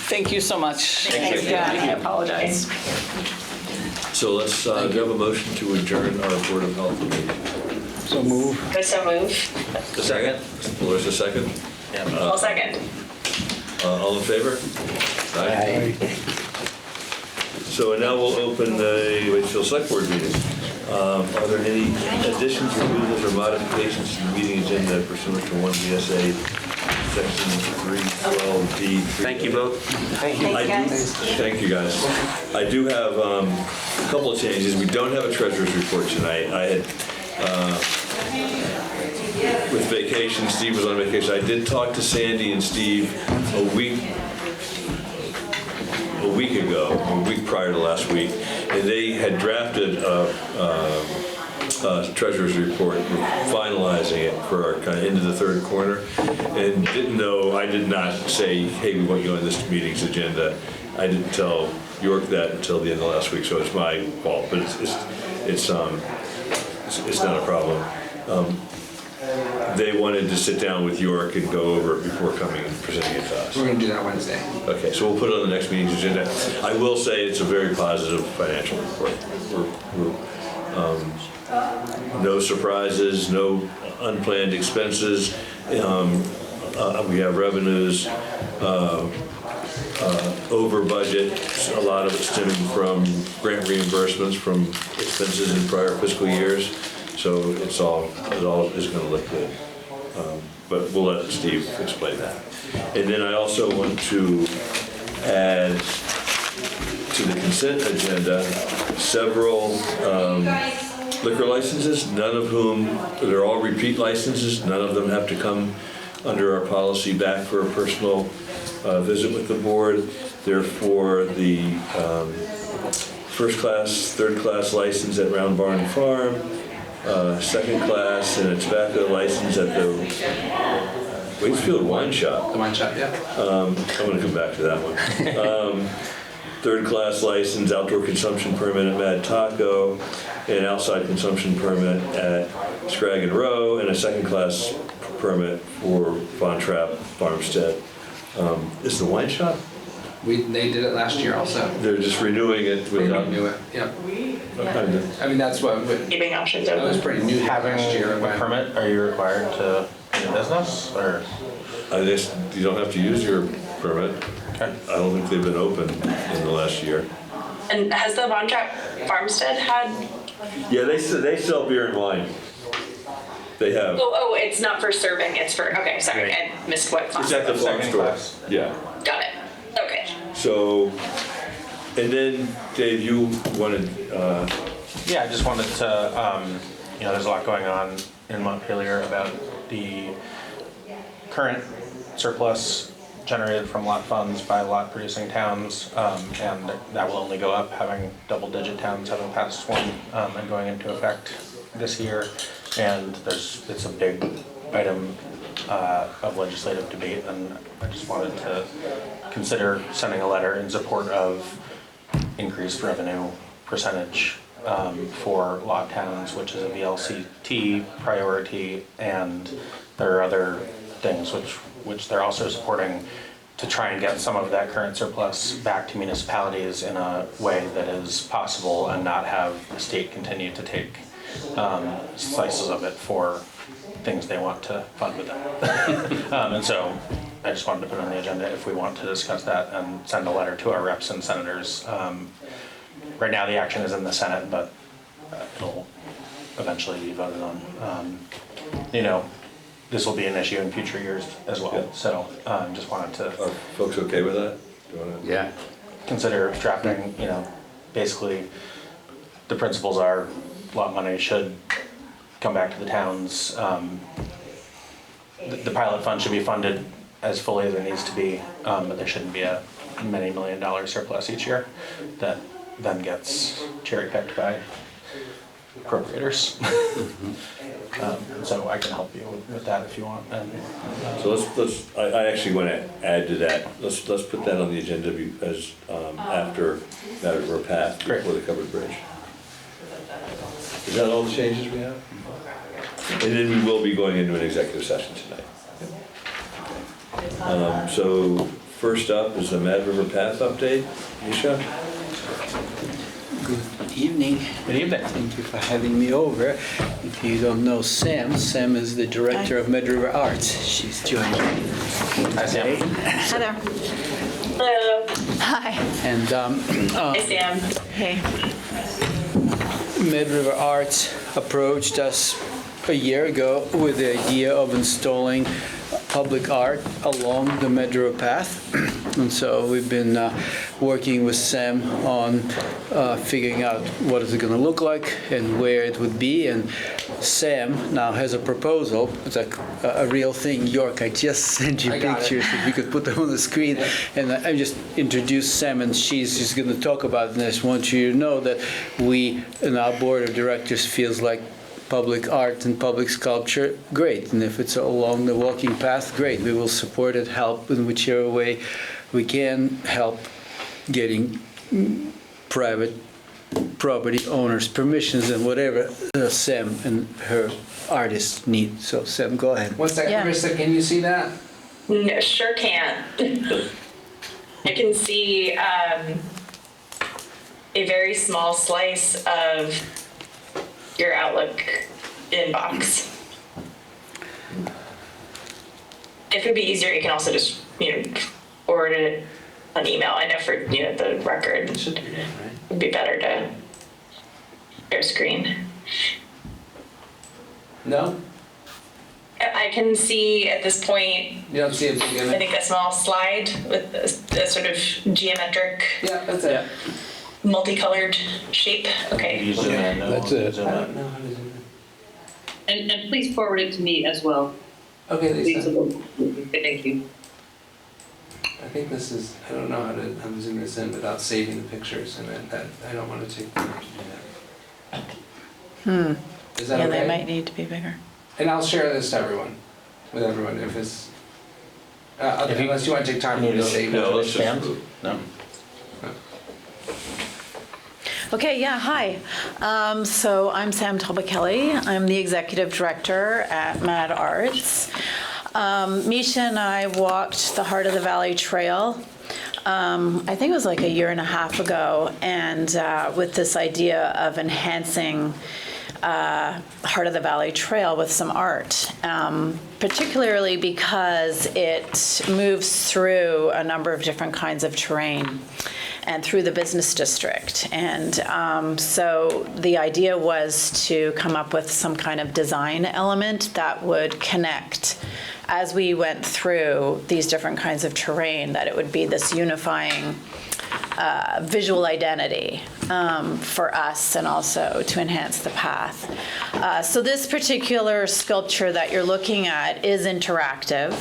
Thank you so much. Thank you. Yeah, I apologize. So let's do you have a motion to adjourn our Board of Health meeting. So move. So move. A second? Melissa, second? Yeah. I'll second. All in favor? Aye. So now we'll open the Waitsfield Selectboard meeting. Are there any additions, removals, or modifications to the meeting agenda pursuant to 1 VSA section 312D. Thank you both. Thanks, guys. Thank you, guys. I do have a couple of changes. We don't have a treasurer's report tonight. I had, with vacation, Steve was on vacation. I did talk to Sandy and Steve a week prior to last week, and they had drafted a treasurer's report. We're finalizing it for our kind of into the third quarter, and didn't know, I did not say, hey, we want you on this meeting's agenda. I didn't tell York that until the end of last week, so it's my fault, but it's not a problem. They wanted to sit down with York and go over it before coming and presenting it to us. We're gonna do that Wednesday. Okay, so we'll put it on the next meeting's agenda. I will say it's a very positive financial report. No surprises, no unplanned expenses. We have revenues over budget, a lot of it stemming from grant reimbursements from expenses in prior fiscal years. So it all is going to look good. But we'll let Steve explain that. And then I also want to add to the consent agenda several liquor licenses, none of whom, they're all repeat licenses, none of them have to come under our policy back for a personal visit with the board. They're for the first class, third class license at Round Barn Farm, second class and a tobacco license at the Waitsfield Wine Shop. The wine shop, yeah. I'm going to come back to that one. Third class license, outdoor consumption permit at Mad Taco, an outside consumption permit at Scrag and Row, and a second class permit for Von Trapp Farmstead. Is the wine shop? They did it last year also. They're just renewing it They without. renew it, yep. Okay. I mean, that's what, Keeping options that was open. pretty new Having last year. a when- permit, are you required to do business, or? I guess you don't have to use your permit. Okay. I don't think they've been open in the last year. And has the Von Trapp Farmstead had? Yeah, they sell beer and wine. They have. Oh, it's not for serving. It's for. Okay, sorry, I missed what class. It's at the farm Second store. class. Yeah. Got it. Okay. So, and then Dave, you wanted. Yeah, I just wanted to, there's a lot going on in Montpelier about the current surplus generated from lot funds by lot producing towns, and that will only go up, having double-digit towns having passed one and going into effect this year. And it's a big item of legislative debate, and I just wanted to consider sending a letter in support of increased revenue percentage for lot towns, which is a VLCT priority, and there are other things which they're also supporting to try and get some of that current surplus back to municipalities in a way that is possible and not have the state continue to take slices of it for things they want to fund with it. And so I just wanted to put it on the agenda if we want to discuss that and send a letter to our reps and senators. Right now the action is in the Senate, but it'll eventually be voted on. This will be an issue in future years as well. Yeah. So just wanted to Are folks okay with that? Do you wanna- Yeah. consider drafting, basically the principles are lot money should come back to the towns. The pilot fund should be funded as fully as it needs to be, but there shouldn't be a many $million surplus each year that then gets cherry picked by appropriators. So I can help you with that if you want. And, So I actually want to add to that. Let's put that on the agenda as after that River Path Great. before the covered bridge. Is that all the changes we have? And then we will be going into an executive session tonight. So first up is the Mad River Path update. Nisha? Good evening. Good evening. Thank you for having me over. If you don't know Sam is the director of Mad River Arts. She's joining me. Hi, Sam. Hi there. Hello. Hi. And Hi, Sam. Hey. Mad River Arts approached us a year ago with the idea of installing public art along the Medro path. And so we've been working with Sam on figuring out what is it going to look like and where it would be. And Sam now has a proposal. It's a real thing. York, I just sent you I got it. pictures. If you could put them on the screen. Yeah. And I just introduced Sam, and she's just going to talk about it. And I just want you to know that we, in our board of directors, feels like public art and public sculpture, great. And if it's along the walking path, great. We will support it, help in whichever way we can, help getting private property owners permissions and whatever Sam and her artists need. So Sam, go ahead. One second, Yeah. Marissa, can you see that? No, sure can. I can see a very small slice of your Outlook inbox. If it'd be easier, you can also just, forward it on email. I know for, the record, It should be there, right? it'd be better to share screen. No? I can see at this point, You don't see a big I image? think a small slide with a sort of geometric, Yeah, that's it. multicolored shape. Okay. That's it. I don't know how to do And please forward it to me as well. that. Okay, Please. Lisa. Thank you. I think this is, I don't know how to zoom this in without saving the pictures, and I don't want to take time to do that. Is that Yeah, okay? they might need to be bigger. And I'll share this to everyone, with everyone, if it's, If you- unless you want to take time for me to save it. No, let's just, Expand? No. Okay, yeah, hi. So I'm Sam Talbot-Kelly. I'm the executive director at Mad Arts. Misha and I walked the Heart of the Valley Trail, I think it was like a year and a half ago, and with this idea of enhancing Heart of the Valley Trail with some art, particularly because it moves through a number of different kinds of terrain and through the business district. And so the idea was to come up with some kind of design element that would connect as we went through these different kinds of terrain, that it would be this unifying visual identity for us, and also to enhance the path. So this particular sculpture that you're looking at is interactive.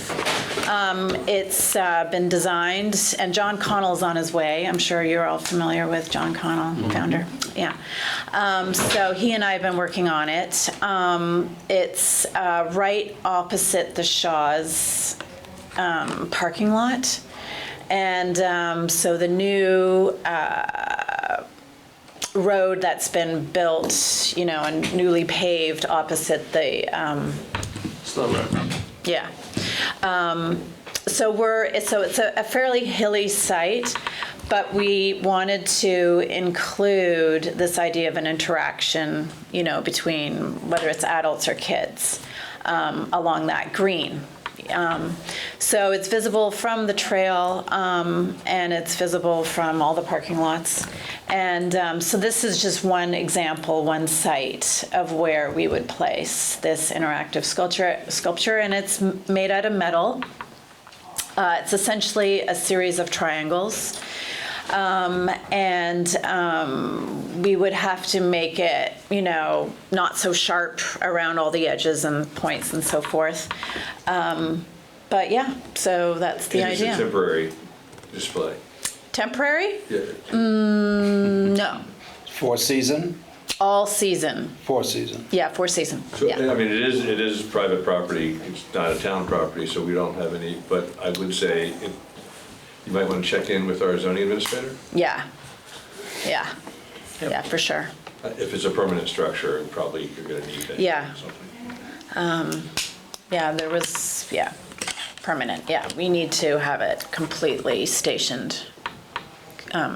It's been designed, and John Connell's on his way. I'm sure you're all familiar with John Connell, founder. Yeah. So he and I have been working on it. It's right opposite the Shaw's parking lot. And so the new road that's been built, and newly paved opposite the, Slow road. yeah. So it's a fairly hilly site, but we wanted to include this idea of an interaction, between whether it's adults or kids, along that green. So it's visible from the trail, and it's visible from all the parking lots. And so this is just one example, one site of where we would place this interactive sculpture, and it's made out of metal. It's essentially a series of triangles. We would have to make it, not so sharp around all the edges and points and so forth. But yeah, so that's the and it's idea. a temporary display. Temporary? Yeah. No, Four season? all season. Four season. Yeah, 4 season. So, Yeah. I mean, it is private property, it's not a town property, so we don't have any, but I would say you might want to check in with our zoning administrator. Yeah, for sure. If it's a permanent structure, probably you're going to need that. Yeah. or something. Permanent, yeah. We need to have it completely stationed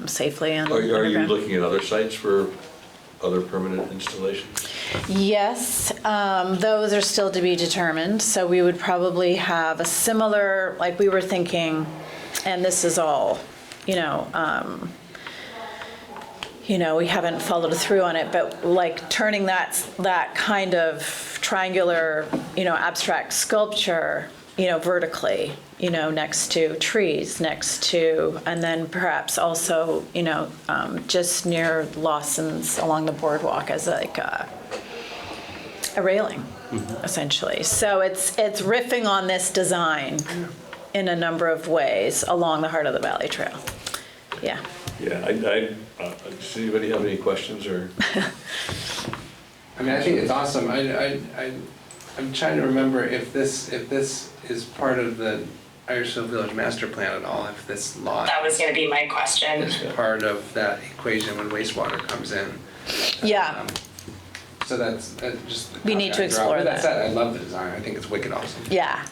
safely and Are you underground. looking at other sites for other permanent installations? Yes, those are still to be determined. So we would probably have a similar, like we were thinking, and this is all, we haven't followed through on it, but like turning that kind of triangular, abstract sculpture vertically, next to trees, and then perhaps also, just near Lawson's along the boardwalk as like a railing, essentially. So it's riffing on this design in a number of ways along the Heart of the Valley Trail. Yeah. Yeah, does anybody have any questions or? I mean, I think it's awesome. I'm trying to remember if this is part of the Irishville Village Master Plan at all, if this lot That was going to be my question. is part of that equation when wastewater comes in. Yeah. So that's just. We need to explore That that. said, I love the design. I think it's wicked awesome. Yeah.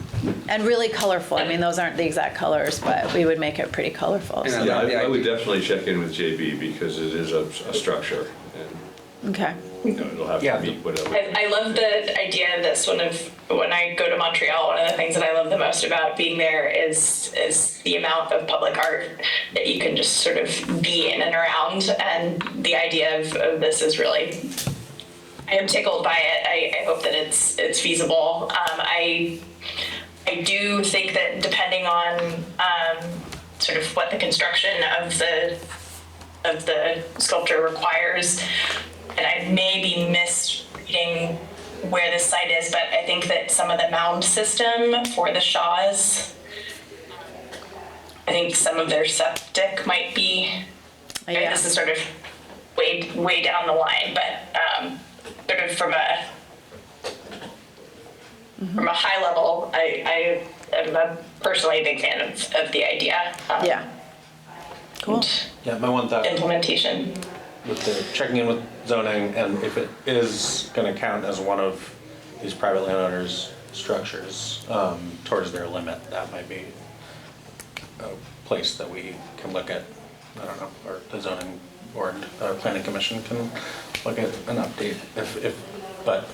And really colorful. I mean, those aren't the exact colors, but we would make it pretty colorful. Yeah. Yeah, I would definitely check in with JB because it is a structure and Okay. it'll have to meet whatever. I love the idea of this. When I go to Montreal, one of the things that I love the most about being there is the amount of public art that you can just sort of be in and around. And the idea of this is really, I am tickled by it. I hope that it's feasible. I do think that depending on sort of what the construction of the sculpture requires, and I may be misreading where this site is, but I think that some of the mound system for the Shaws, I think some of their septic might be, this is sort of way down the line, but sort of from a high level, I am personally a big fan of the idea. Yeah. Cool. Yeah, my one thought Implementation. with the checking in with zoning, and if it is going to count as one of these private landowners' structures towards their limit, that might be a place that we can look at. I don't know, or the zoning board, planning commission can look at an update but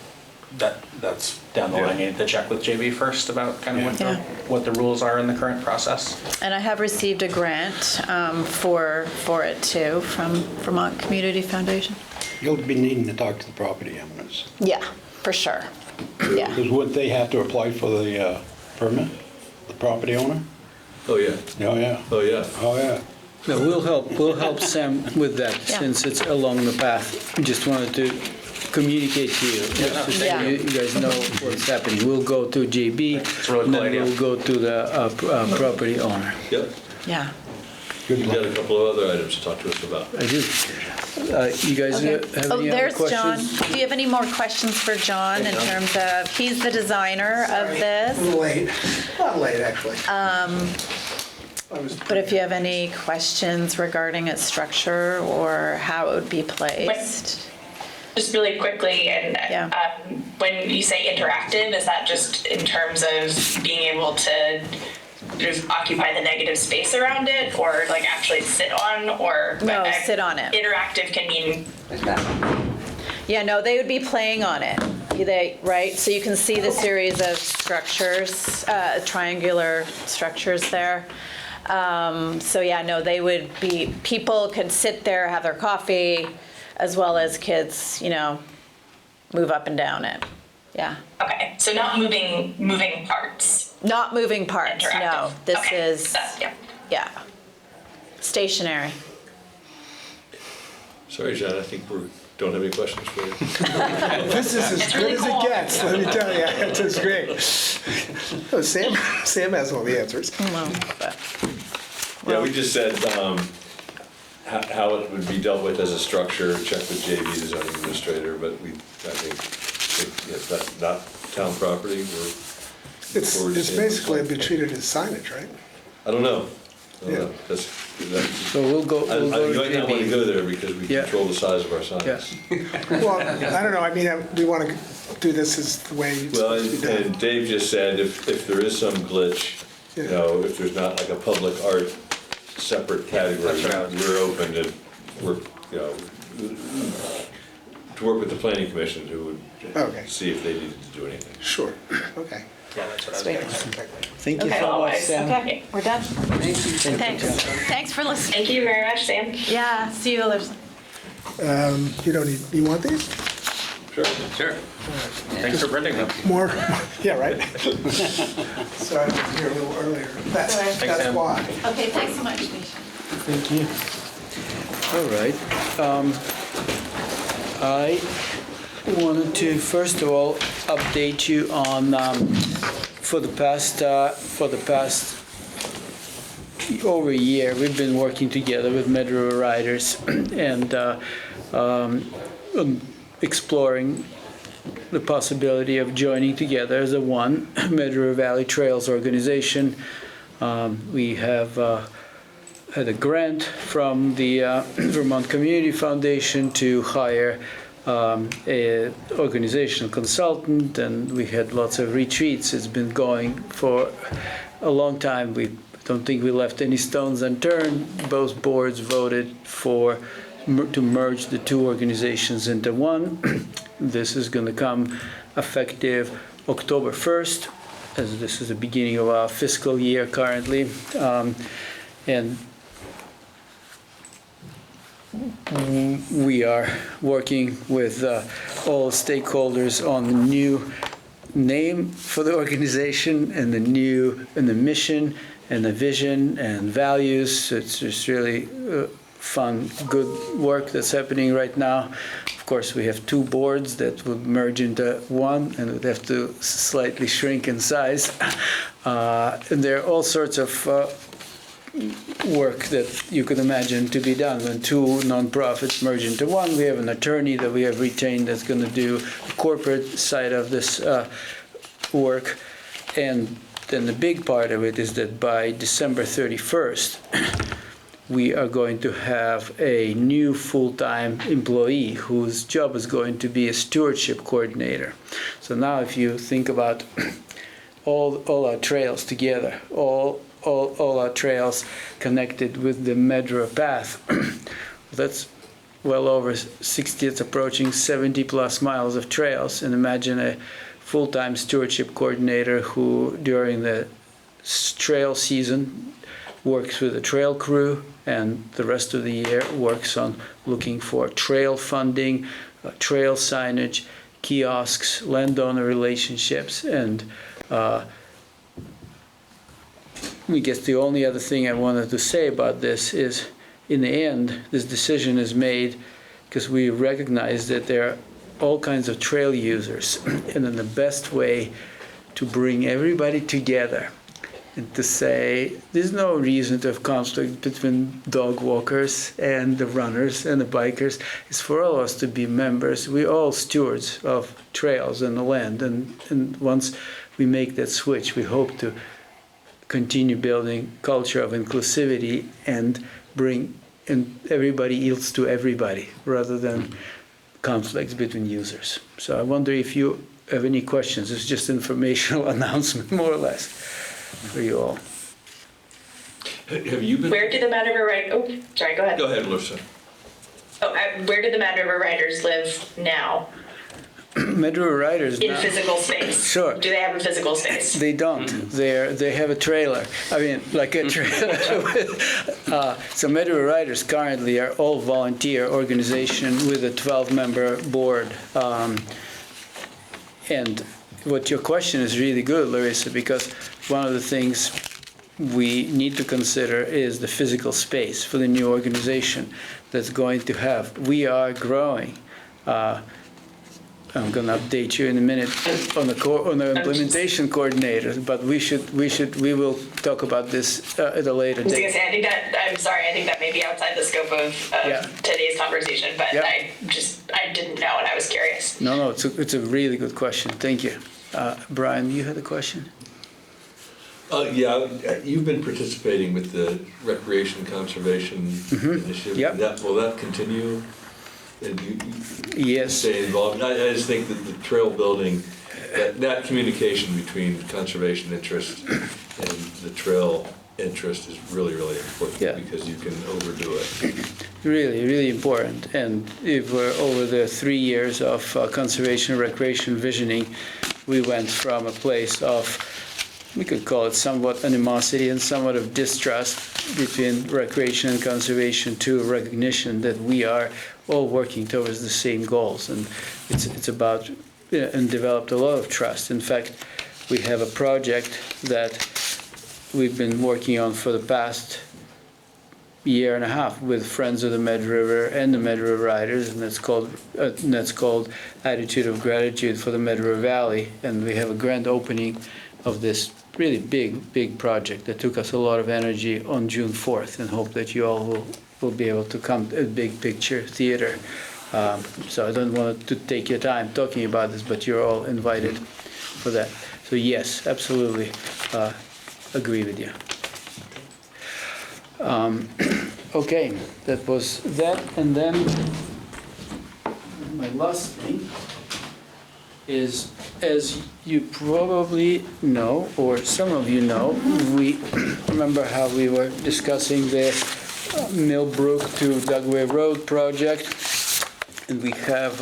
that's down the line. You need to check with JB first about kind of what the rules are in the current process. And I have received a grant for it too from Vermont Community Foundation. You'll be needing to talk to the property owners. Yeah, for sure. Yeah. Because wouldn't they have to apply for the permit, the property owner? Oh, yeah. Oh, yeah. Oh, yeah. Oh, yeah. No, we'll help Sam with that since it's along the path. We just wanted to communicate to you, just so you guys know what's happening. We'll go to JB, and then we'll go to the property owner. Yep. Yeah. You've got a couple of other items to talk to us about. I do. You guys have any other There's questions? John. Do you have any more questions for John in terms of, he's the designer of this? A little late. Not late, actually. But if you have any questions regarding its structure or how it would be placed. Just really quickly, and when you say interactive, is that just in terms of being able to sort of occupy the negative space around it, or like actually sit on, or No, sit on it. Interactive can mean Yeah, no, they would be playing on it. Right? So you can see the series of structures, triangular structures there. So yeah, no, they would be, people could sit there, have their coffee, as well as kids, move up and down it. Yeah. okay. So not moving parts. Not moving parts, no. Interactive. This Okay. is, yeah, stationary. Sorry, John, I think we don't have any questions for you. This is as good as it gets, let me tell you. It's great. Oh, Sam has all the answers. Yeah, we just said how it would be dealt with as a structure, check with JB, the zoning administrator, but I think if that's not town property, It's basically be treated as signage, right? I don't know. Yeah. So we'll go I to might not want to JB. go there because we control the size of our signs. Well, I don't know, I mean, we want to do this as the way it's Well, supposed to be done. and Dave just said if there is some glitch, if there's not like a public art separate category, we're open to work, to work with the planning commission who would see if they needed to do anything. Sure, okay. Yeah, that's what Sweet. I was thinking. Thank you so much, Sam. Okay, we're done. Thanks. Thanks for listening. Thank you very much, Sam. Yeah, see you later. You don't need, you want these? Sure. Sure. Thanks for printing them. More, yeah, right? Sorry, I was here a little earlier. That's Sam. why. Okay, thanks so much, Nisha. Thank you. All right. I wanted to, first of all, update you on, for the past over a year, we've been working together with Mid River Riders and exploring the possibility of joining together as a one Mid River Valley Trails organization. We have had a grant from the Vermont Community Foundation to hire a organizational consultant, and we had lots of retreats. It's been going for a long time. We don't think we left any stones unturned. Both boards voted to merge the two organizations into one. This is going to come effective October 1st, as this is the beginning of our fiscal year currently. And we are working with all stakeholders on the new name for the organization and the mission and the vision and values. It's just really fun, good work that's happening right now. Of course, we have two boards that would merge into one and would have to slightly shrink in size. And there are all sorts of work that you could imagine to be done when two nonprofits merge into one. We have an attorney that we have retained that's going to do the corporate side of this work. And then the big part of it is that by December 31st, we are going to have a new full-time employee whose job is going to be a stewardship coordinator. So now if you think about all our trails together, all our trails connected with the Medra path, that's well over 60, it's approaching 70 plus miles of trails. And imagine a full-time stewardship coordinator who during the trail season works with a trail crew and the rest of the year works on looking for trail funding, trail signage, kiosks, landowner relationships, and I guess the only other thing I wanted to say about this is, in the end, this decision is made because we recognize that there are all kinds of trail users, and then the best way to bring everybody together and to say there's no reason to have conflict between dog walkers and the runners and the bikers is for all of us to be members. We're all stewards of trails and the land, and once we make that switch, we hope to continue building culture of inclusivity and bring and everybody yields to everybody rather than conflicts between users. So I wonder if you have any questions. It's just informational announcement, more or less, for you all. Have you been? Where do the Mad River Riders, oh, sorry, go ahead. Go ahead, Larissa. Oh, where do the Mad River Riders live now? Mid River Riders In now, physical space? Sure. Do they have a physical space? They don't. They have a trailer. I mean, like a trailer. So Mid River Riders currently are all volunteer organization with a 12-member board. And what your question is really good, Larissa, because one of the things we need to consider is the physical space for the new organization that's going to have. We are growing. I'm going to update you in a minute on the implementation coordinator, but we will talk about this at a later I was date. gonna say, I think that may be outside the scope of today's conversation, but I didn't know and I was curious. No, it's a really good question. Thank you. Brian, you had a question? Yeah, you've been participating with the Recreation Conservation Initiative. Yep. Will that continue? And you Yes. stay involved? I just think that the trail building, that communication between conservation interest and the trail interest is really, really important because you can overdo it. Really, really important. And if we're over the 3 years of conservation and recreation visioning, we went from a place of we could call it somewhat animosity and somewhat of distrust between recreation and conservation to recognition that we are all working towards the same goals. And it's about, and developed a lot of trust. In fact, we have a project that we've been working on for the past year and a half with Friends of the Med River and the Med River Riders, and that's called Attitude of Gratitude for the Med River Valley. And we have a grand opening of this really big project that took us a lot of energy on June 4th, and hope that you all will be able to come to a Big Picture Theater. So I don't want to take your time talking about this, but you're all invited for that. So yes, absolutely agree with you. Okay, that was that. And then my last thing is, as you probably know, or some of you know, we remember how we were discussing the Millbrook to Dugway Road project, and we have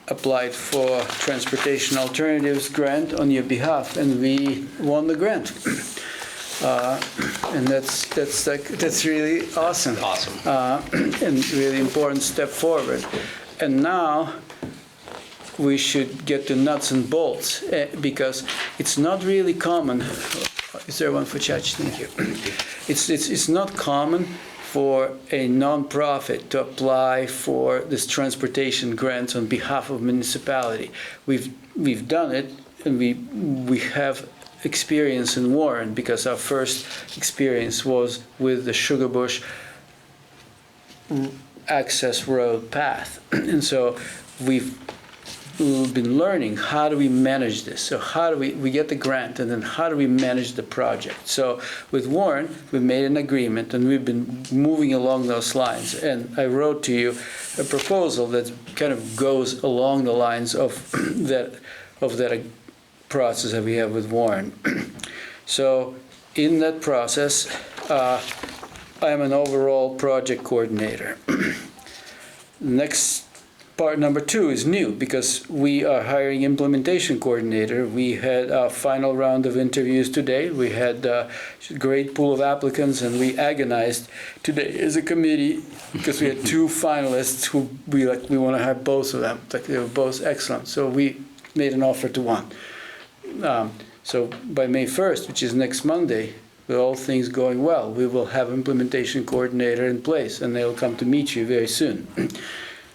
applied for Transportation Alternatives grant on your behalf, and we won the grant. And that's really awesome. And really important step forward. And now we should get to nuts and bolts, because it's not really common. Is there one for Church? Thank you. It's not common for a nonprofit to apply for this transportation grant on behalf of municipality. We've done it, and we have experience in Warren, because our first experience was with the Sugarbush access road path. And so we've been learning, how do we manage this? So how do we get the grant, and then how do we manage the project? So with Warren, we made an agreement, and we've been moving along those lines. And I wrote to you a proposal that kind of goes along the lines of that process that we have with Warren. So in that process, I am an overall project coordinator. Next part, number 2, is new, because we are hiring implementation coordinator. We had our final round of interviews today. We had a great pool of applicants, and we agonized today as a committee, because we had 2 finalists who we want to have both of them. They were both excellent. So we made an offer to one. So by May 1st, which is next Monday, with all things going well, we will have implementation coordinator in place, and they'll come to meet you very soon.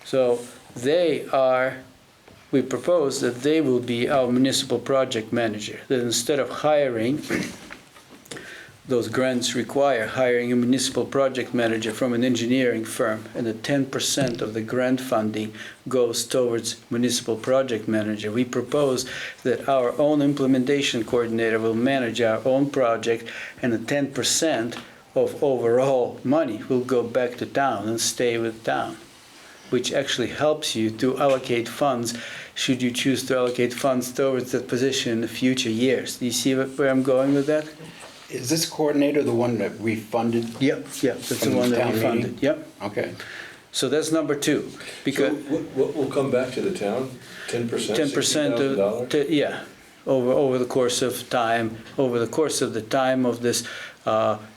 So we propose that they will be our municipal project manager, that instead of hiring, those grants require hiring a municipal project manager from an engineering firm, and that 10% of the grant funding goes towards municipal project manager. We propose that our own implementation coordinator will manage our own project, and the 10% of overall money will go back to town and stay with town, which actually helps you to allocate funds, should you choose to allocate funds towards that position in the future years. Do you see where I'm going with that? Is this coordinator the one that we funded? Yep, that's the one that we funded. Yep. Okay. So that's number 2. Because So we'll come back to the town, 10%, $10% $60,000? yeah, over the course of time, over the course of the time of this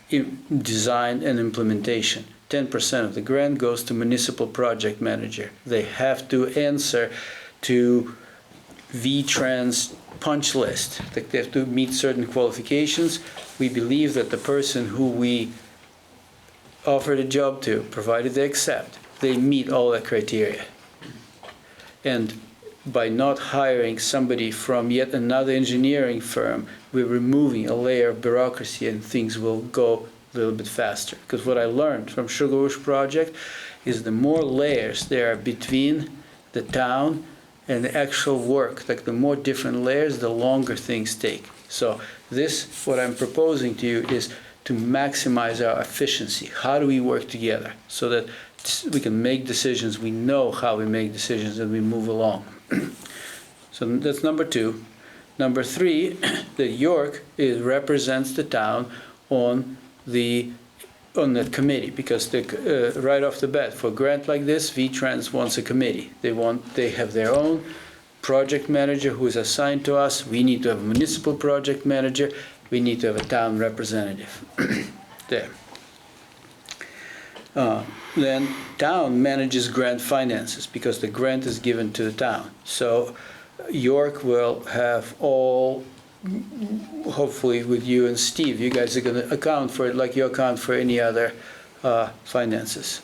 design and implementation. 10% of the grant goes to municipal project manager. They have to answer to VTrans punch list. They have to meet certain qualifications. We believe that the person who we offered a job to, provided they accept, they meet all the criteria. And by not hiring somebody from yet another engineering firm, we're removing a layer of bureaucracy, and things will go a little bit faster. Because what I learned from Sugarbush project is the more layers there are between the town and the actual work, like the more different layers, the longer things take. So this, what I'm proposing to you, is to maximize our efficiency. How do we work together so that we can make decisions, we know how we make decisions, and we move along. So that's number 2. Number 3, that York represents the town on that committee, because right off the bat, for a grant like this, VTrans wants a committee. They have their own project manager who is assigned to us. We need to have a municipal project manager. We need to have a town representative. There. Then town manages grant finances because the grant is given to the town. So York will have all, hopefully with you and Steve, you guys are going to account for it like you account for any other finances.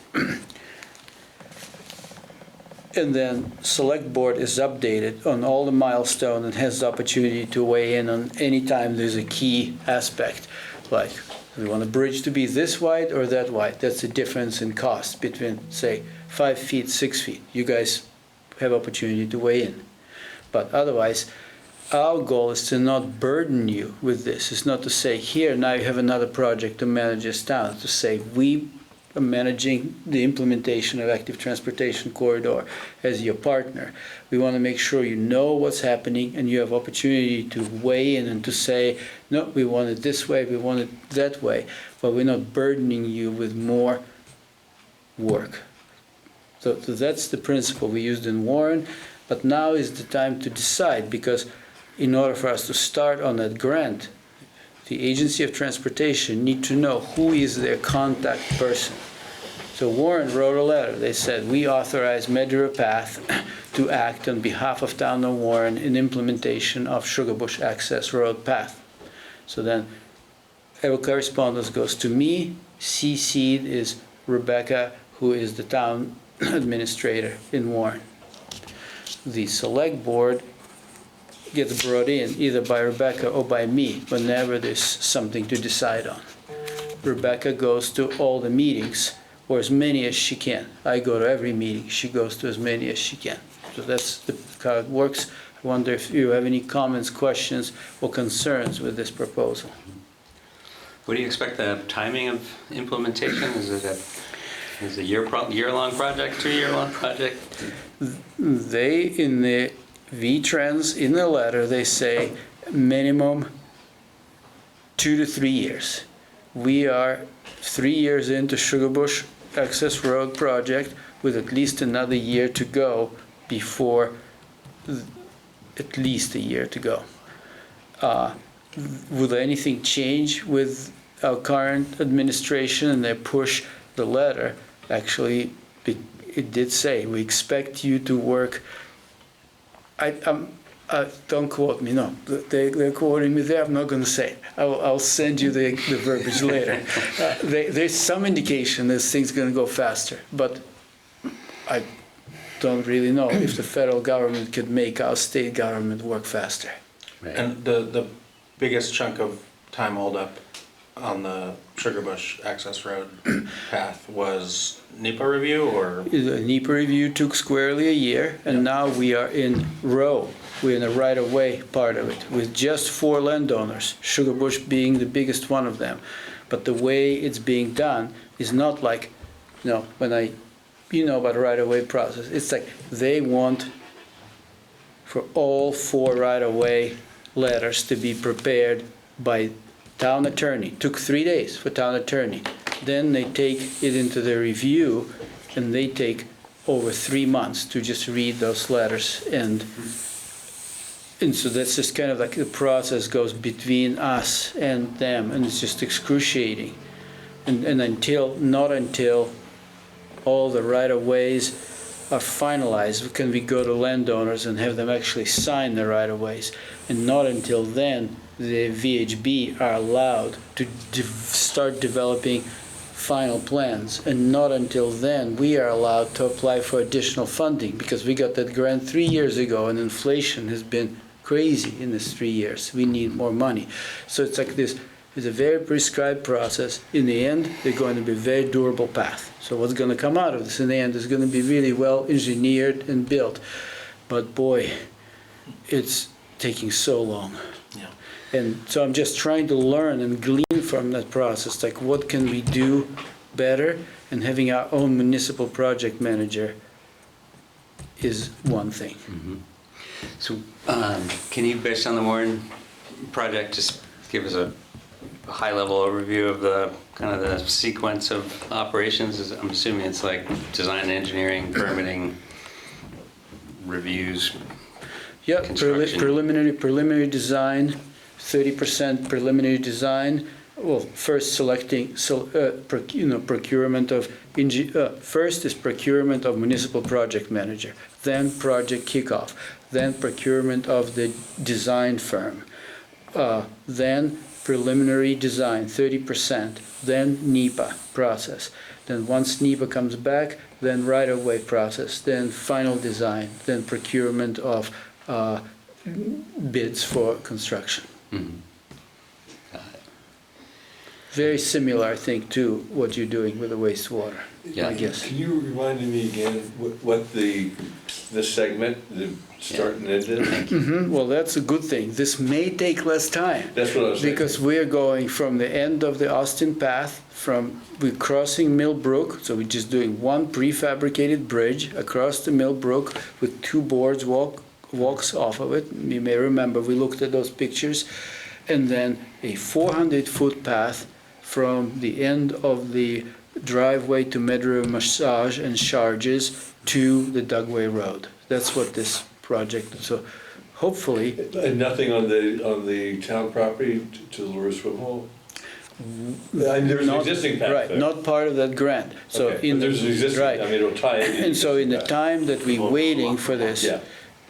And then select board is updated on all the milestones and has the opportunity to weigh in on any time there's a key aspect, like we want a bridge to be this wide or that wide. That's the difference in cost between, say, 5 feet, 6 feet. You guys have opportunity to weigh in. But otherwise, our goal is to not burden you with this. It's not to say, here, now you have another project to manage this town. It's to say, we are managing the implementation of active transportation corridor as your partner. We want to make sure you know what's happening and you have opportunity to weigh in and to say, no, we want it this way, we want it that way, but we're not burdening you with more work. So that's the principle we used in Warren, but now is the time to decide, because in order for us to start on that grant, the Agency of Transportation need to know who is their contact person. So Warren wrote a letter. They said, we authorize Medura Path to act on behalf of Town of Warren in implementation of Sugarbush Access Road Path. So then our correspondence goes to me. CC'd is Rebecca, who is the town administrator in Warren. The select board gets brought in either by Rebecca or by me whenever there's something to decide on. Rebecca goes to all the meetings, or as many as she can. I go to every meeting. She goes to as many as she can. So that's how it works. I wonder if you have any comments, questions, or concerns with this proposal. What do you expect the timing of implementation? Is it a year-long project, 2-year-long project? They, in the V-Trans, in the letter, they say minimum 2 to 3 years. We are 3 years into Sugarbush Access Road project with at least another year to go before, at least a year to go. Will anything change with our current administration and they push the letter? Actually, it did say, we expect you to work. Don't quote me, no. They're quoting me there, I'm not going to say it. I'll send you the verbiage later. There's some indication this thing's going to go faster, but I don't really know if the federal government could make our state government work faster. Right. And the biggest chunk of time holdup on the Sugarbush Access Road path was NEPA review, or? The NEPA review took squarely a year, and now we are in row. We're in the right-of-way part of it, with just 4 landowners, Sugarbush being the biggest one of them. But the way it's being done is not like, when you know about the right-of-way process. It's like they want for all 4 right-of-way letters to be prepared by town attorney. Took 3 days for town attorney. Then they take it into the review, and they take over 3 months to just read those letters. And so that's just kind of like the process goes between us and them, and it's just excruciating. And not until all the right-of-ways are finalized can we go to landowners and have them actually sign the right-of-ways. And not until then the VHB are allowed to start developing final plans, and not until then we are allowed to apply for additional funding, because we got that grant 3 years ago and inflation has been crazy in this 3 years. We need more money. So it's like this is a very prescribed process. In the end, they're going to be a very durable path. So what's going to come out of this in the end is going to be really well engineered and built. But boy, it's taking so long. Yeah. And so I'm just trying to learn and glean from that process, like what can we do better, and having our own municipal project manager is one thing. Mm-hmm. So can you, based on the Warren project, just give us a high-level overview of the kind of the sequence of operations? I'm assuming it's like design, engineering, permitting, reviews. Yeah, construction. preliminary design, 30% preliminary design. Well, first selecting, procurement of, first is procurement of municipal project manager, then project kickoff, then procurement of the design firm, then preliminary design, 30%, then NEPA process. Then once NEPA comes back, then right-of-way process, then final design, then procurement of bids for construction. Mhm. Very similar, I think, to what you're doing with the wastewater, Yeah. I guess. Can you remind me again what this segment, the start and end is? Well, that's a good thing. This may take less time. That's what I was thinking. Because we're going from the end of the Austin Path, we're crossing Mill Brook, so we're just doing one prefabricated bridge across the Mill Brook with two boards walks off of it. You may remember, we looked at those pictures. And then a 400-foot path from the end of the driveway to Medriver Massage and Charges to the Dugway Road. That's what this project, so hopefully. And nothing on the town property to the Lure Swim Hole? There's an existing path Right, there. not part of that grant. So Okay, in but there's an existing, right. I mean, it'll tie in. And so in the time that we're waiting for this, Yeah.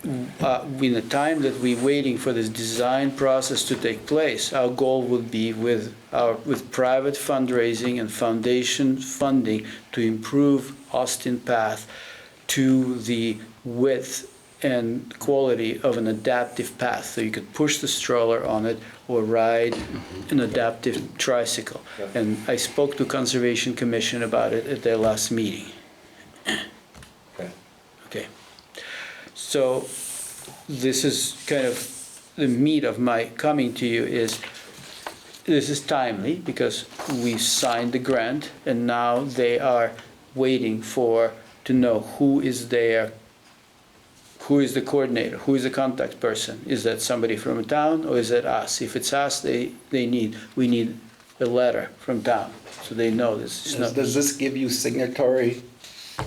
in the time that we're waiting for this design process to take place, our goal would be with private fundraising and foundation funding to improve Austin Path to the width and quality of an adaptive path. So you could push the stroller on it or ride an adaptive tricycle. And I spoke to Conservation Commission about it at their last meeting. Okay. So this is kind of the meat of my coming to you is, this is timely because we signed the grant and now they are waiting to know who is there, who is the coordinator, who is the contact person. Is that somebody from a town or is it us? If it's us, we need a letter from town so they know this is not. Does this give you signatory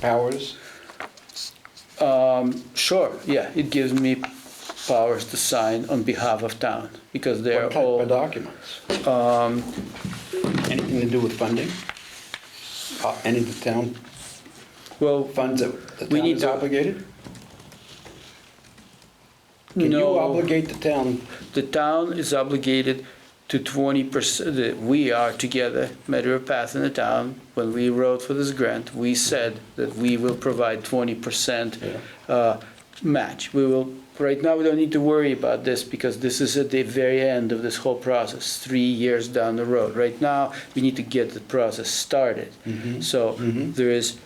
powers? Sure, yeah, it gives me powers to sign on behalf of town, because they're all... What type of documents? Anything to do with funding? Any of the town funds that the we town need is to- obligated? Can you No. obligate the town? The town is obligated to 20%, we are together, Medriver Path in the town, when we wrote for this grant, we said that we will provide 20% match. We will, right now we don't need to worry about this because this is at the very end of this whole process, 3 years down the road. Right now, we need to get the process started. So there is,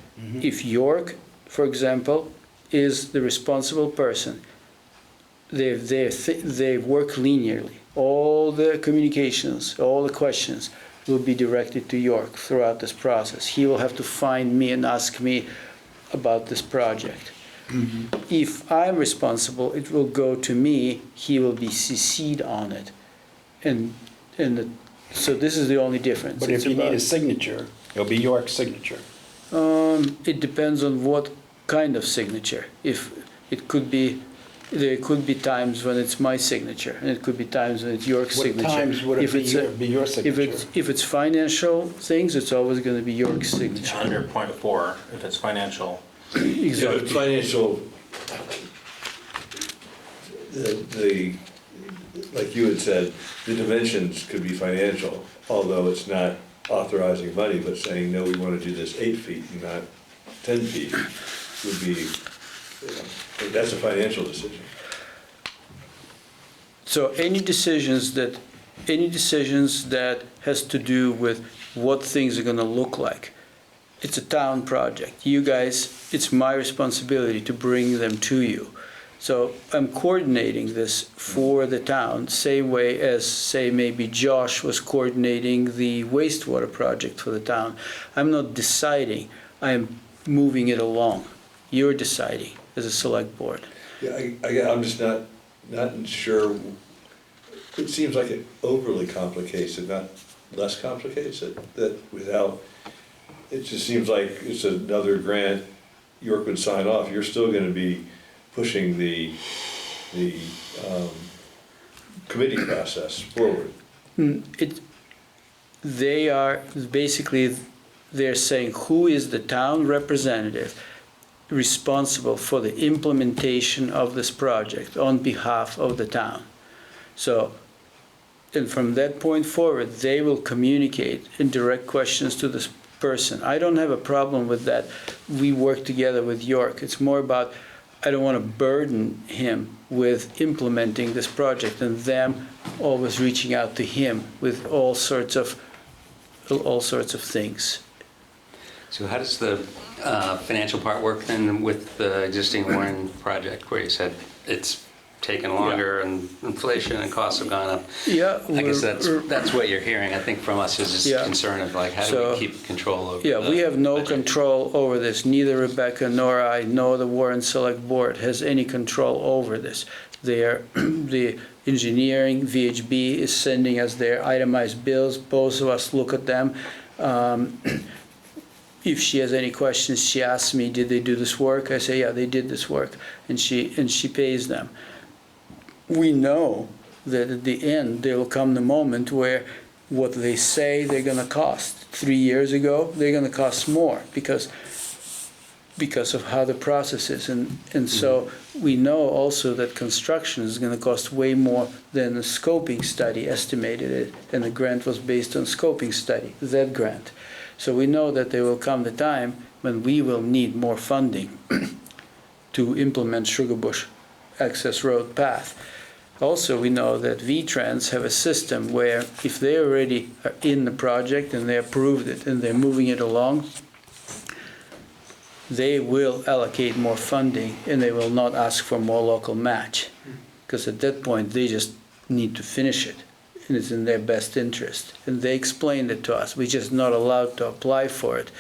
if York, for example, is the responsible person, they work linearly. All the communications, all the questions will be directed to York throughout this process. He will have to find me and ask me about this project. If I'm responsible, it will go to me, he will be CC'd on it. So this is the only difference. But if you need a signature, it'll be York's signature. It depends on what kind of signature. There could be times when it's my signature, and it could be times when it's York's signature. What times would it be your signature? If it's financial things, it's always going to be York's signature. Under point 4, if it's financial. Yeah, but financial, like you had said, the dimensions could be financial, although it's not authorizing money, but saying, no, we want to do this 8 feet and not 10 feet would be, that's a financial decision. So any decisions that has to do with what things are going to look like, it's a town project. You guys, it's my responsibility to bring them to you. So I'm coordinating this for the town, same way as, say, maybe Josh was coordinating the wastewater project for the town. I'm not deciding, I'm moving it along. You're deciding as a select board. Yeah, I'm just not sure. It seems like it overly complicates it, not less complicates it, that without, it just seems like it's another grant York would sign off. You're still going to be pushing the the committee process forward? They are, basically, they're saying who is the town representative responsible for the implementation of this project on behalf of the town. So, and from that point forward, they will communicate and direct questions to this person. I don't have a problem with that. We work together with York. It's more about, I don't want to burden him with implementing this project and them always reaching out to him with all sorts of things. So how does the financial part work then with the existing Warren project, where you said it's taken longer and inflation and costs have gone up? Yeah. I guess that's what you're hearing, I think, from us, is this concern of like, how do we keep control over Yeah, we have no budget? control over this. Neither Rebecca nor I, nor the Warren Select Board has any control over this. The engineering, VHB is sending us their itemized bills. Both of us look at them. If she has any questions, she asks me, did they do this work? I say, yeah, they did this work. And she pays them. We know that at the end, there will come the moment where what they say they're going to cost 3 years ago, they're going to cost more because of how the process is. And so we know also that construction is going to cost way more than the scoping study estimated it, and the grant was based on scoping study, that grant. So we know that there will come the time when we will need more funding to implement Sugarbush access road path. Also, we know that V-Trans have a system where if they already are in the project and they approved it and they're moving it along, they will allocate more funding and they will not ask for more local match. Because at that point, they just need to finish it. And it's in their best interest. And they explained it to us. We're just not allowed to apply for it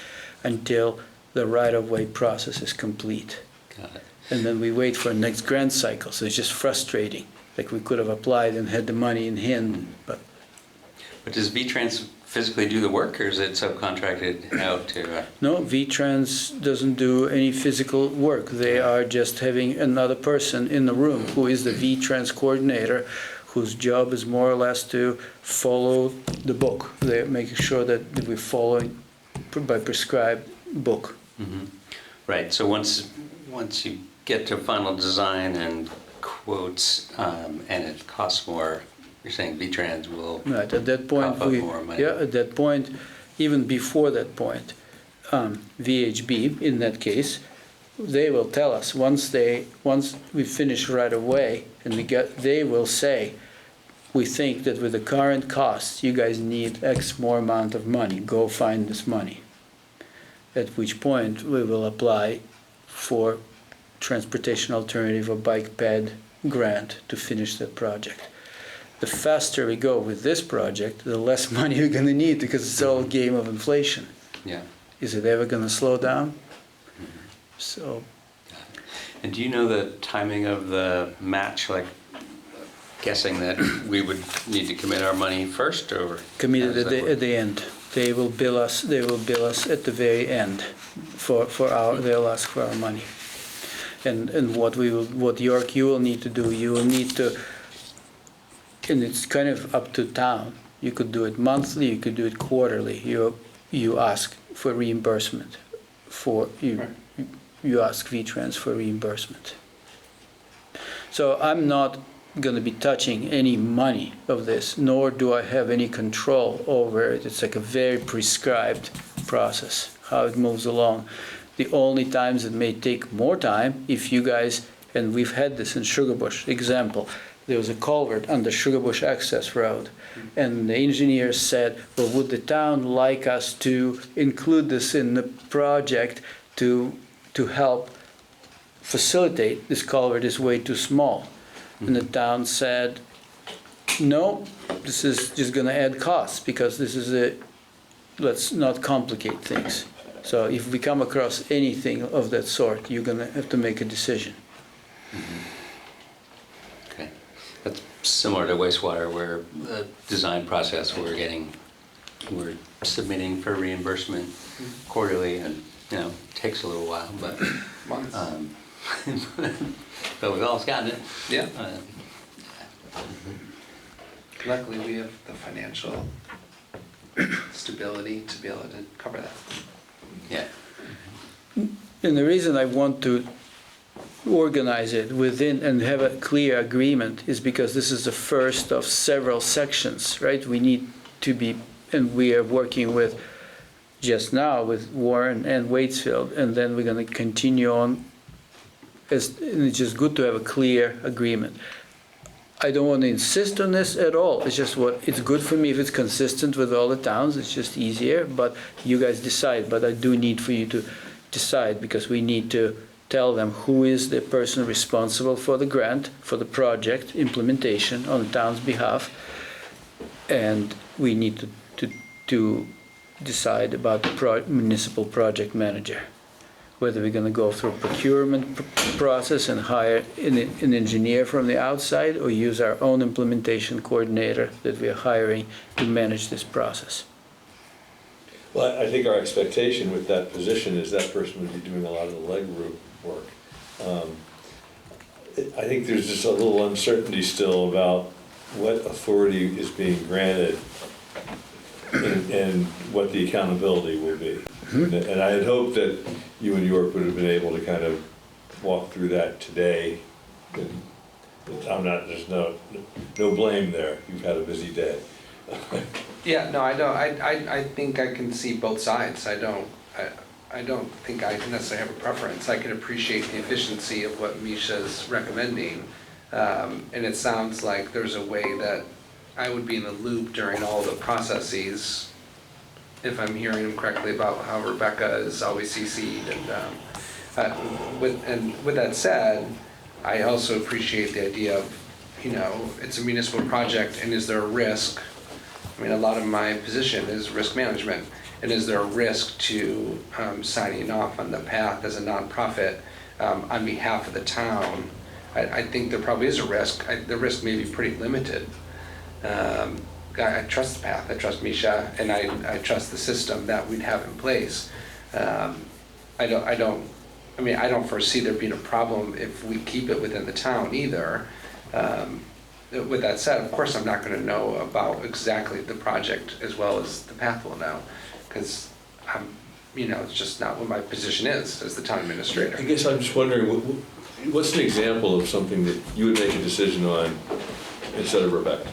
until the right-of-way process is complete. Got it. And then we wait for the next grant cycle. So it's just frustrating. Like we could have applied and had the money in hand, but. But does V-Trans physically do the work, or is it subcontracted out to? No, V-Trans doesn't do any physical work. They are just having another person in the room who is the V-Trans coordinator, whose job is more or less to follow the book. They're making sure that we're following by prescribed book. Mm-hmm. Right, so once you get to final design and quotes, and it costs more, you're saying V-Trans will Right, at that point, cough up more money. yeah, at that point, even before that point, VHB, in that case, they will tell us, once we finish right away, and they will say, we think that with the current costs, you guys need X more amount of money, go find this money. At which point, we will apply for transportation alternative or bike ped grant to finish that project. The faster we go with this project, the less money we're going to need, because it's all a game of inflation. Yeah. Is it ever going to slow down? Mm-hmm. So. And do you know the timing of the match? Like, guessing that we would need to commit our money first, or Committed at the end. They will bill us. They will bill us at the very end for our. They'll ask for our money. And what York, you will need to do. You will need to. And it's kind of up to town. You could do it monthly. You could do it quarterly. You ask for reimbursement. You ask V-Trans for reimbursement. So I'm not going to be touching any money of this, nor do I have any control over it. It's like a very prescribed process, how it moves along. The only times it may take more time, if you guys, and we've had this in Sugarbush, example, there was a culvert on the Sugarbush access road, and the engineer said, well, would the town like us to include this in the project to help facilitate this culvert is way too small. And the town said, no, this is just going to add costs because this is let's not complicate things. So if we come across anything of that sort, you're going to have to make a decision. Mm-hmm. Okay. That's similar to wastewater, where the design process we're submitting for reimbursement quarterly, and takes a little while, but But we've always gotten it. Yeah. Luckily, we have the financial stability to be able to cover that. Yeah. And the reason I want to organize it within and have a clear agreement is because this is the first of several sections, right? We need to be, and we are working with, just now, with Warren and Waitsfield, and then we're going to continue on. And it's just good to have a clear agreement. I don't want to insist on this at all. It's just it's good for me if it's consistent with all the towns. It's just easier, but you guys decide. But I do need for you to decide, because we need to tell them who is the person responsible for the grant, for the project implementation on the town's behalf. And we need to decide about the municipal project manager, whether we're going to go through a procurement process and hire an engineer from the outside, or use our own implementation coordinator that we are hiring to manage this process. Well, I think our expectation with that position is that person would be doing a lot of the legwork. I think there's just a little uncertainty still about what authority is being granted and what the accountability will be. And I had hoped that you and York would have been able to kind of walk through that today. There's no blame there. You've had a busy day. Yeah, no, I don't. I think I can see both sides. I don't think I necessarily have a preference. I can appreciate the efficiency of what Misha's recommending, and it sounds like there's a way that I would be in the loop during all the processes, if I'm hearing him correctly, about how Rebecca is always CC'd. And with that said, I also appreciate the idea of, it's a municipal project, and is there a risk? I mean, a lot of my position is risk management, and is there a risk to signing off on the path as a nonprofit on behalf of the town? I think there probably is a risk. The risk may be pretty limited. I trust the path, I trust Misha, and I trust the system that we'd have in place. I don't foresee there being a problem if we keep it within the town either. With that said, of course, I'm not going to know about exactly the project as well as the path will know, because it's just not what my position is as the town administrator. I guess I'm just wondering, what's an example of something that you would make a decision on instead of Rebecca?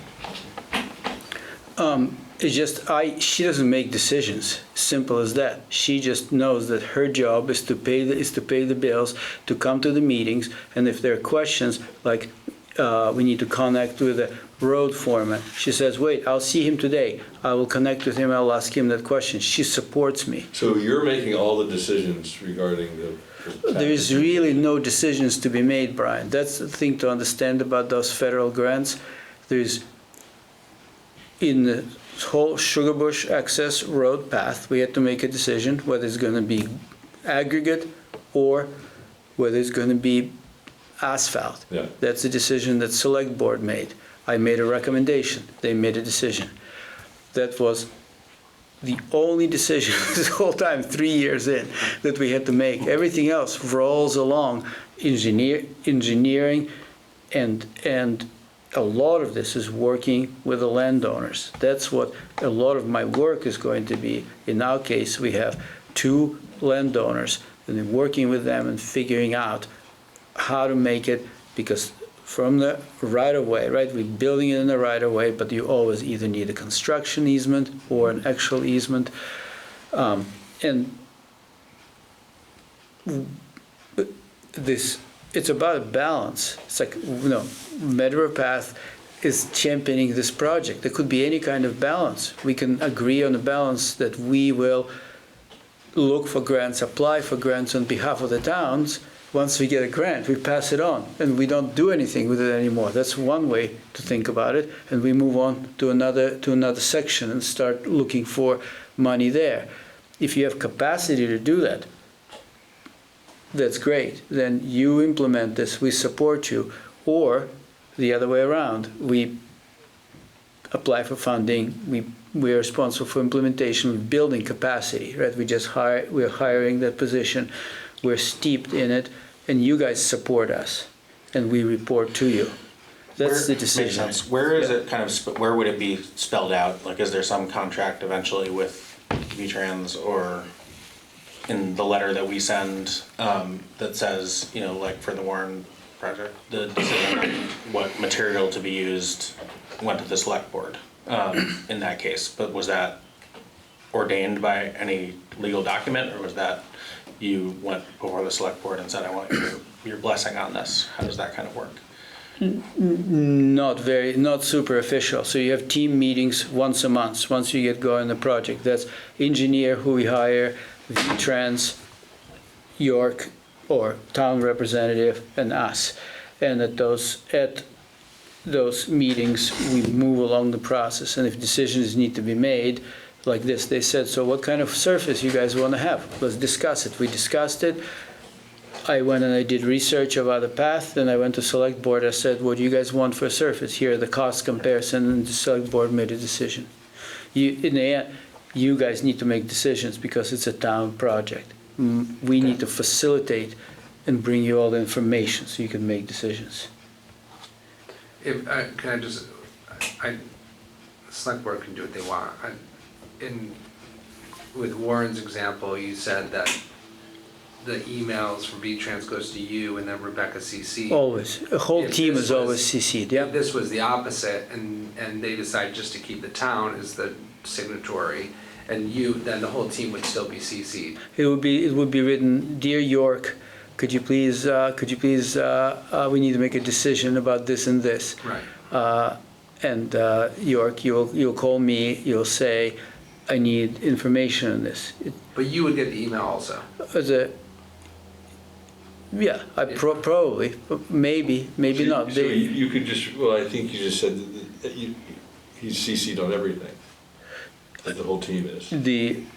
It's just she doesn't make decisions. Simple as that. She just knows that her job is to pay the bills, to come to the meetings, and if there are questions like we need to connect with the road foreman, she says, "Wait, I'll see him today. I will connect with him. I'll ask him that question." She supports me. So you're making all the decisions regarding the There's really no decisions to be made, Brian. That's the thing to understand about those federal grants. There's in the whole Sugarbush access road path, we had to make a decision whether it's going to be aggregate or whether it's going to be asphalt. Yeah. That's a decision that Select Board made. I made a recommendation. They made a decision. That was the only decision this whole time, 3 years in, that we had to make. Everything else rolls along, engineering, and a lot of this is working with the landowners. That's what a lot of my work is going to be. In our case, we have 2 landowners, and then working with them and figuring out how to make it, because from the right-of-way, right, we're building it in the right-of-way, but you always either need a construction easement or an actual easement. And it's about a balance. It's like, Meadow Path is championing this project. There could be any kind of balance. We can agree on a balance that we will look for grants, apply for grants on behalf of the towns. Once we get a grant, we pass it on, and we don't do anything with it anymore. That's one way to think about it, and we move on to another section and start looking for money there. If you have capacity to do that, that's great. Then you implement this, we support you. Or the other way around, we apply for funding, we are responsible for implementation, we're building capacity, right? We're hiring that position, we're steeped in it, and you guys support us, and we report to you. That's the decision. Makes sense. Where is it kind of, where would it be spelled out? Like, is there some contract eventually with V-Trans or in the letter that we send that says, you know, like for the Warren project, the decision on what material to be used went to the select board in that case? But was that ordained by any legal document, or was that you went before the select board and said, I want your blessing on this? How does that kind of work? Not super official. So you have team meetings once a month, once you get going the project. That's engineer who we hire, V-Trans, York, or town representative, and us. And at those meetings, we move along the process. And if decisions need to be made, like this, they said, so what kind of surface you guys want to have? Let's discuss it. We discussed it. I went and I did research about the path, then I went to select board. I said, what do you guys want for a surface? Here are the cost comparison, and the select board made a decision. In the end, you guys need to make decisions because it's a town project. We need to facilitate and bring you all the information so you can make decisions. If, can I just, the select board can do what they want. With Warren's example, you said that the emails from V-Trans goes to you and then Rebecca CC. Always. A whole team is always CC'd, yeah. If this was the opposite and they decide just to keep the town as the signatory and then the whole team would still be CC'd. It would be written, Dear York, could you please, we need to make a decision about this and this. Right. And York, you'll call me, you'll say, I need information on this. But you would get the email also? Probably, maybe not. So you could just, well, I think you just said that he's CC'd on everything, that the whole team is.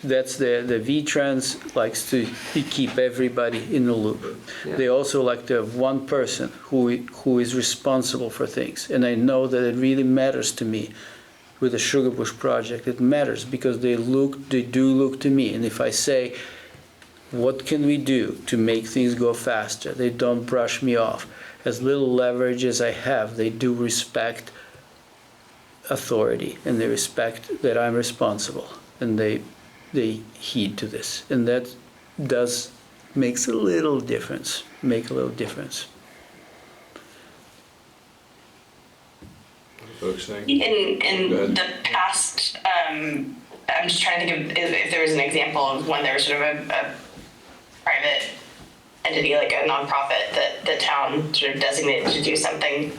That's the V-Trans likes to keep everybody in the loop. Yeah. They also like to have one person who is responsible for things. And I know that it really matters to me with the Sugar Bush project. It matters because they do look to me. And if I say, what can we do to make things go faster? They don't brush me off. As little leverage as I have, they do respect authority and they respect that I'm responsible, and they heed to this, and that makes a little difference. Folks think? In the past, I'm just trying to think of if there was an example of when there was sort of a private entity, like a nonprofit, that the town sort of designated to do something.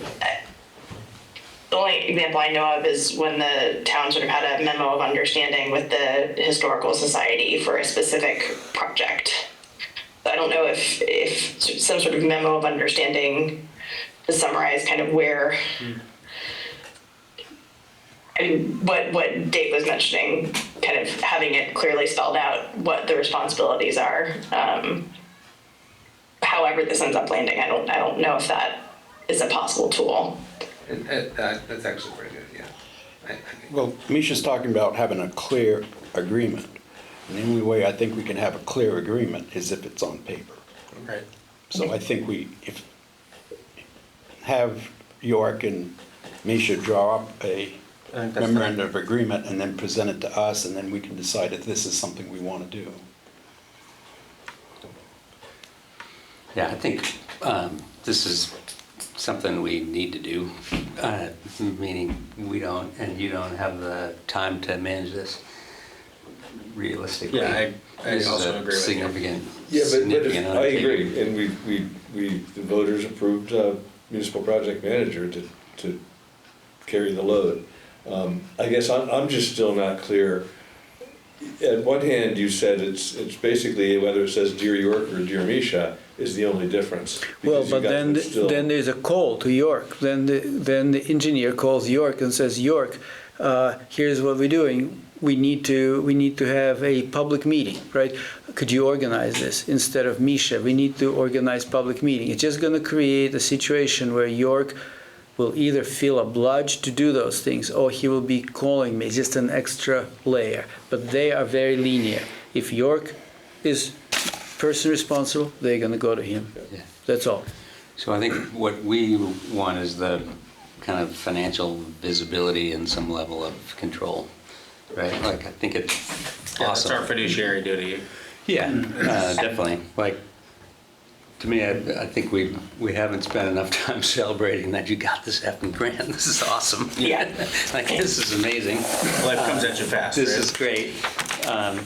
The only example I know of is when the town sort of had a memo of understanding with the Historical Society for a specific project. So I don't know if some sort of memo of understanding to summarize kind of where, I mean, what Dave was mentioning, kind of having it clearly spelled out what the responsibilities are. However this ends up landing, I don't know if that is a possible tool. That's actually pretty good, yeah. Well, Misha's talking about having a clear agreement. And the only way I think we can have a clear agreement is if it's on paper. Right. So I think have York and Misha draw up a memorandum of agreement and then present it to us, and then we can decide if this is something we want to do. Yeah, I think this is something we need to do, meaning we don't, and you don't have the time to manage this realistically. Yeah, I also agree with you. Significant. Yeah, but significant I agree, and the voters approved municipal project manager to carry the load. I guess I'm just still not clear. At one hand, you said it's basically whether it says Dear York or Dear Misha is the only difference. Well, but then there's a call to York. Then the engineer calls York and says, York, here's what we're doing. We need to have a public meeting, right? Could you organize this instead of Misha? We need to organize public meeting. It's just going to create a situation where York will either feel obliged to do those things or he will be calling me, just an extra layer. But they are very linear. If York is person responsible, they're gonna go to him. Yeah. That's all. So I think what we want is the kind of financial visibility and some level of control, right? Like, I think it's Yeah, that's awesome. our fiduciary duty. Yeah, definitely. Like, to me, I think we haven't spent enough time celebrating that you got this effing grant. This is awesome. Yeah. Like, this is amazing. Life comes at you fast, This right? is great.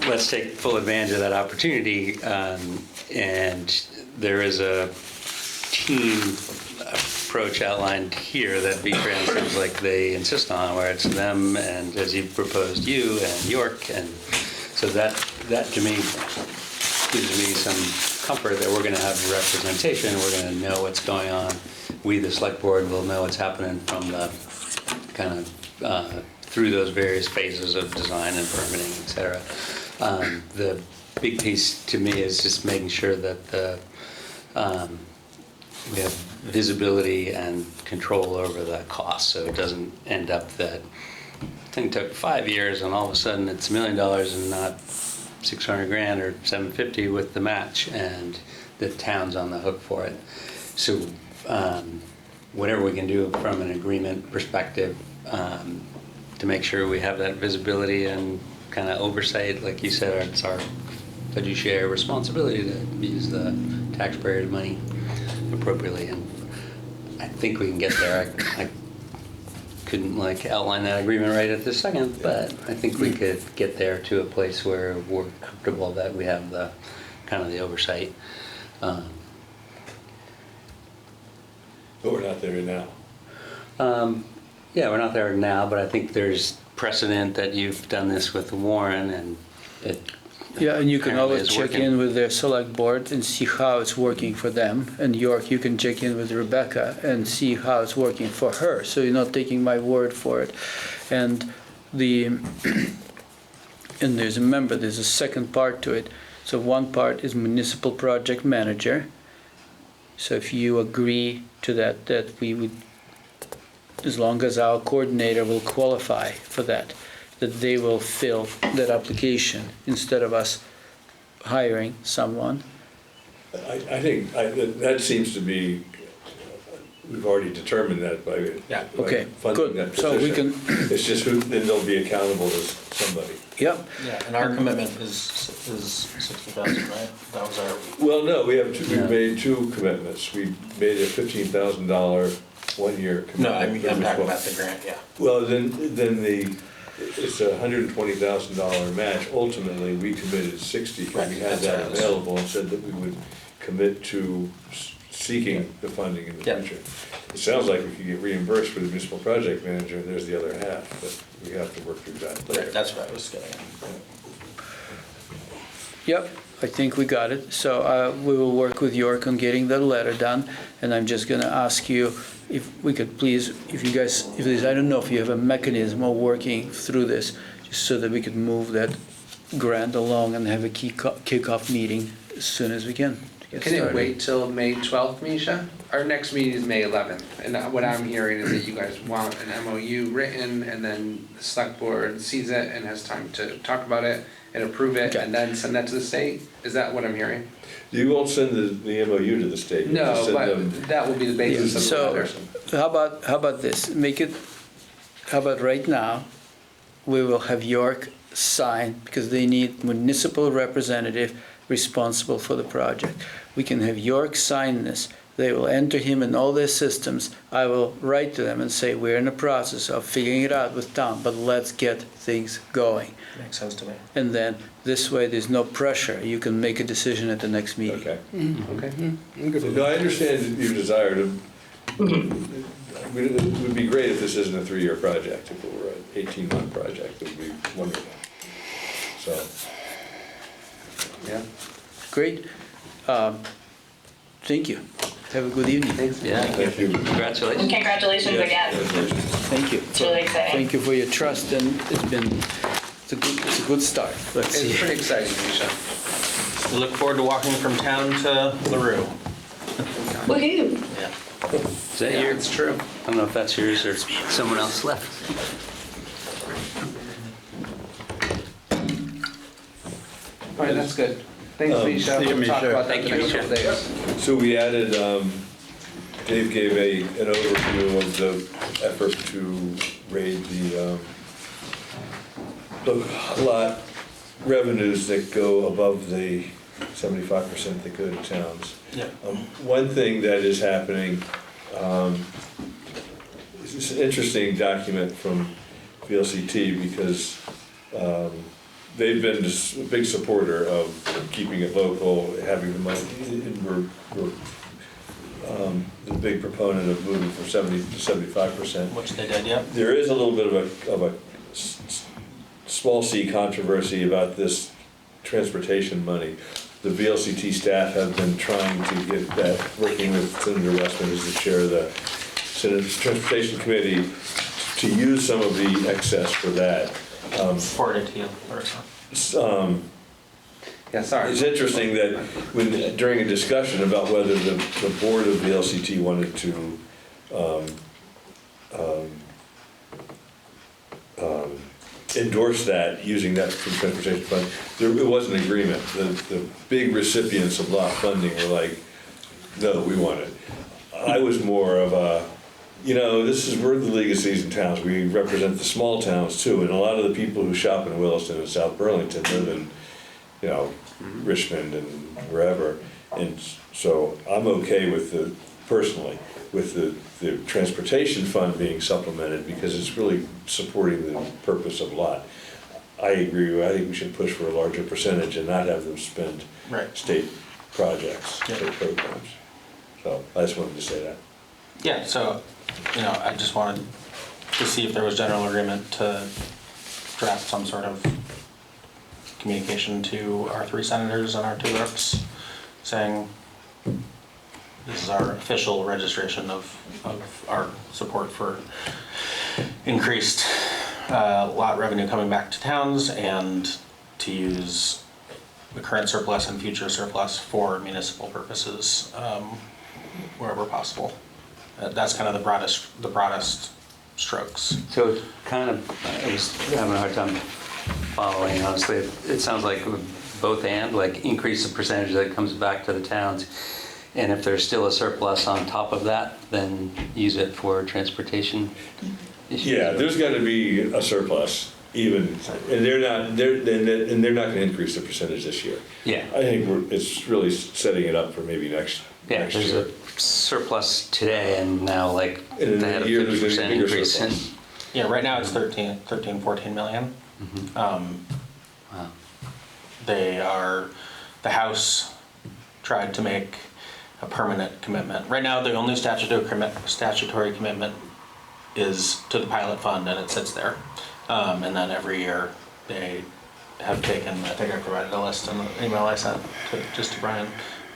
Let's take full advantage of that opportunity. And there is a team approach outlined here that V-Trans seems like they insist on, where it's them and, as you proposed, you and York. And so that to me gives me some comfort that we're going to have representation, we're going to know what's going on. We, the select board, will know what's happening from the kind of through those various phases of design and permitting, et cetera. The big piece to me is just making sure that we have visibility and control over the cost, so it doesn't end up that thing took 5 years and all of a sudden it's $1 million and not 600 grand or 750 with the match, and the town's on the hook for it. So whatever we can do from an agreement perspective to make sure we have that visibility and kind of oversight, like you said, it's our fiduciary responsibility to use the taxpayers' money appropriately, and I think we can get there. I couldn't outline that agreement right at this second, but I think we could get there to a place where we're comfortable that we have the kind of the oversight. But we're not there now. Yeah, we're not there now, but I think there's precedent that you've done this with Warren, and it Yeah, and you can apparently always is check working. in with their select board and see how it's working for them. And York, you can check in with Rebecca and see how it's working for her. So you're not taking my word for it. And remember, there's a second part to it. So one part is municipal project manager. So if you agree to that we would, as long as our coordinator will qualify for that they will fill that application instead of us hiring someone. I think that seems to be, we've already determined that by Okay, funding good. that So we position. can- It's just then they'll be accountable to somebody. Yep. Yeah, and our commitment is 60,000, right? That was our. Well, no, we've made two commitments. We made a $15,000 1-year commitment. No, I'm talking about the grant, yeah. Well, then it's a $120,000 match. Ultimately, we committed 60 because we had Right, that that's right. available and said that we would commit to seeking the funding in the Yeah. future. It sounds like we could get reimbursed for the municipal project manager, and there's the other half, but we have to work through that later. Right, that's what I was getting at. Yep, I think we got it. So we will work with York on getting that letter done. And I'm just gonna ask you if we could please, if I don't know if you have a mechanism of working through this, just so that we could move that grant along and have a kickoff meeting as soon as we can. to get Can it started. wait till May 12th, Misha? Our next meeting is May 11th, and what I'm hearing is that you guys want an MOU written, and then the select board sees it and has time to talk about it and approve it, Okay. and then send that to the state? Is that what I'm hearing? You won't send the MOU to the state. You'll just No, send but them- that will be the basis of the So, letter. how about this? How about right now, we will have York sign, because they need municipal representative responsible for the project. We can have York sign this. They will enter him in all their systems. I will write to them and say, we're in the process of figuring it out with Tom, but let's get things going. Makes sense to me. And then, this way, there's no pressure. You can make a decision at the next meeting. Okay. Okay. No, I understand your desire to, it would be great if this isn't a 3-year project. If it were an 18-month project, it would be wonderful. So, Yeah. Great. Thank you. Have a good evening. Yeah, thank you. congratulations. And congratulations Yes, again. congratulations. Thank you. It's really exciting. Thank you for your trust, and it's a good start. Let's see. It's pretty exciting, Misha. We look forward to walking from town to LaRue. Woohoo! Yeah. Is that Yeah, yours? it's true. I don't know if that's yours or someone else left. All right, that's good. Thanks, Misha. See you, We'll talk Misha. about that Thank in you, the next Misha. couple days. So we added, Dave gave an overview of the effort to raid the lot revenues that go above the 75% that go to towns. Yeah. One thing that is happening, is an interesting document from VLCT because they've been just a big supporter of keeping it local, having the money, and we're the big proponent of moving from 70 to 75%. Which they did, yeah. There is a little bit of a small c controversy about this transportation money. The VLCT staff have been trying to get that, working with Senator Westman as the chair of the Senate Transportation Committee, to use some of the excess for that. Forward it to you, Larissa. Yeah, sorry. It's interesting that when, during a discussion about whether the board of the LCT wanted to endorse that, using that for the transportation fund, it was an agreement. The big recipients of lot funding were like, no, we want it. I was more of a, we're the League of Seasoned Towns. We represent the small towns too, and a lot of the people who shop in Williston and South Burlington live in, Richmond and wherever. And so I'm okay with personally, with the transportation fund being supplemented because it's really supporting the purpose of lot. I agree, I think we should push for a larger percentage and not have them spend state projects, state programs. So I just wanted to say that. Yeah, so, I just wanted to see if there was general agreement to draft some sort of communication to our 3 senators and our 2 reps saying this is our official registration of our support for increased lot revenue coming back to towns and to use the current surplus and future surplus for municipal purposes wherever possible. That's kind of the broadest strokes. So it's kind of, I was having a hard time following, honestly. It sounds like both and, like increase the percentage that comes back to the towns. And if there's still a surplus on top of that, then use it for transportation issues. Yeah, there's got to be a surplus, even, and they're not going to increase the percentage this year. Yeah. I think it's really setting it up for maybe next There's year. a surplus today and now like And in they had a a year, there's gonna 50% be a bigger increase in. surplus. Yeah, right now it's 14 million. Wow. The House tried to make a permanent commitment. Right now, the only statutory commitment is to the pilot fund, and it sits there. And then every year, they have taken, I think I provided a list in the email I sent just to Brian,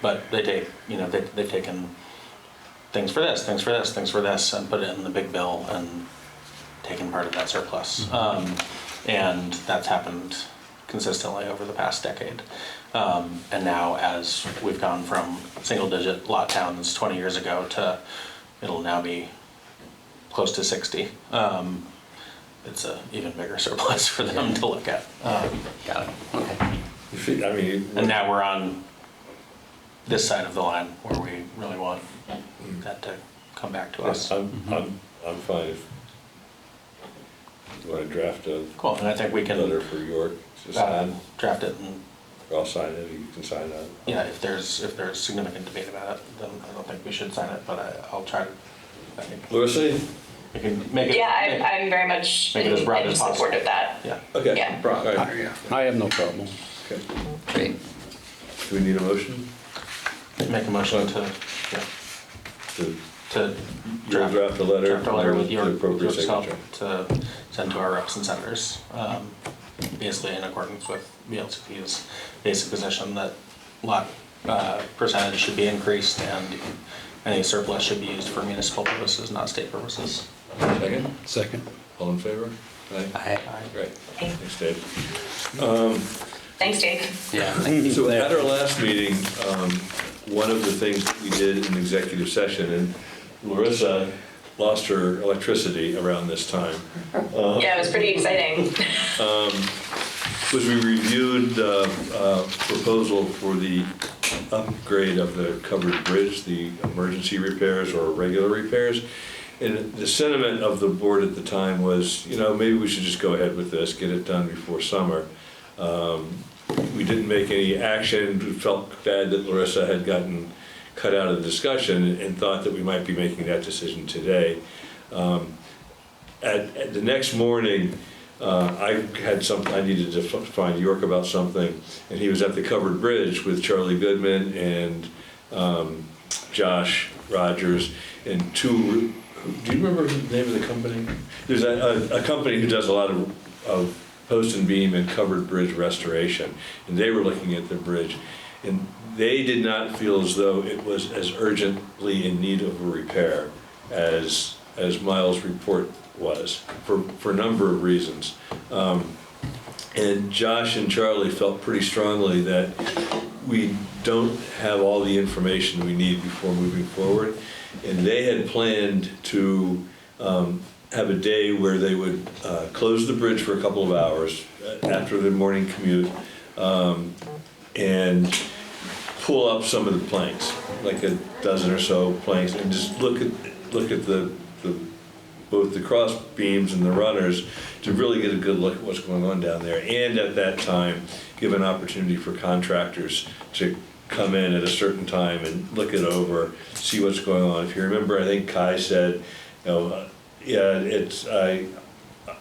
but they take, they've taken things for this, things for this, things for this, and put it in the big bill and taken part of that surplus. And that's happened consistently over the past decade. And now as we've gone from single-digit lot towns 20 years ago to, it'll now be close to 60. It's an even bigger surplus for them to look at. Got it, okay. And now we're on this side of the line where we really want that to come back to us. I'm fine if you want to draft a Cool, and I think we can letter for York to sign. draft it, and I'll sign it, you can sign that. yeah, if there's significant debate about it, then I don't think we should sign it, but I'll try to, I think. Larissa? We can make it. Yeah, I'm very much Make it as broad in as support possible. of that. Yeah. Okay. Yeah. All right. I have no problem. Okay. Great. Do we need a motion? Make a motion to You'll draft a letter? Draft a letter with your the appropriate help signature. to send to our reps and senators, basically in accordance with VLCT's basic position that lot percentage should be increased and any surplus should be used for municipal purposes, not state purposes. Second? Second. All in favor? Aye. Great. Thanks, Dave. Thanks, Dave. Yeah. So at our last meeting, one of the things that we did in executive session, and Larissa lost her electricity around this time. Yeah, it was pretty exciting. was we reviewed the proposal for the upgrade of the covered bridge, the emergency repairs or regular repairs. And the sentiment of the board at the time was, maybe we should just go ahead with this, get it done before summer. We didn't make any action. We felt bad that Larissa had gotten cut out of the discussion and thought that we might be making that decision today. At the next morning, I had something, I needed to find York about something, and he was at the covered bridge with Charlie Goodman and Josh Rogers and two, do you remember the name of the company? There's a company who does a lot of post and beam and covered bridge restoration, and they were looking at the bridge, and they did not feel as though it was as urgently in need of a repair as Miles' report was, for a number of reasons. And Josh and Charlie felt pretty strongly that we don't have all the information we need before moving forward. And they had planned to have a day where they would close the bridge for a couple of hours after the morning commute and pull up some of the planks, like a dozen or so planks, and just look at the both the cross beams and the runners to really get a good look at what's going on down there. And at that time, give an opportunity for contractors to come in at a certain time and look it over, see what's going on. If you remember, I think Kai said, I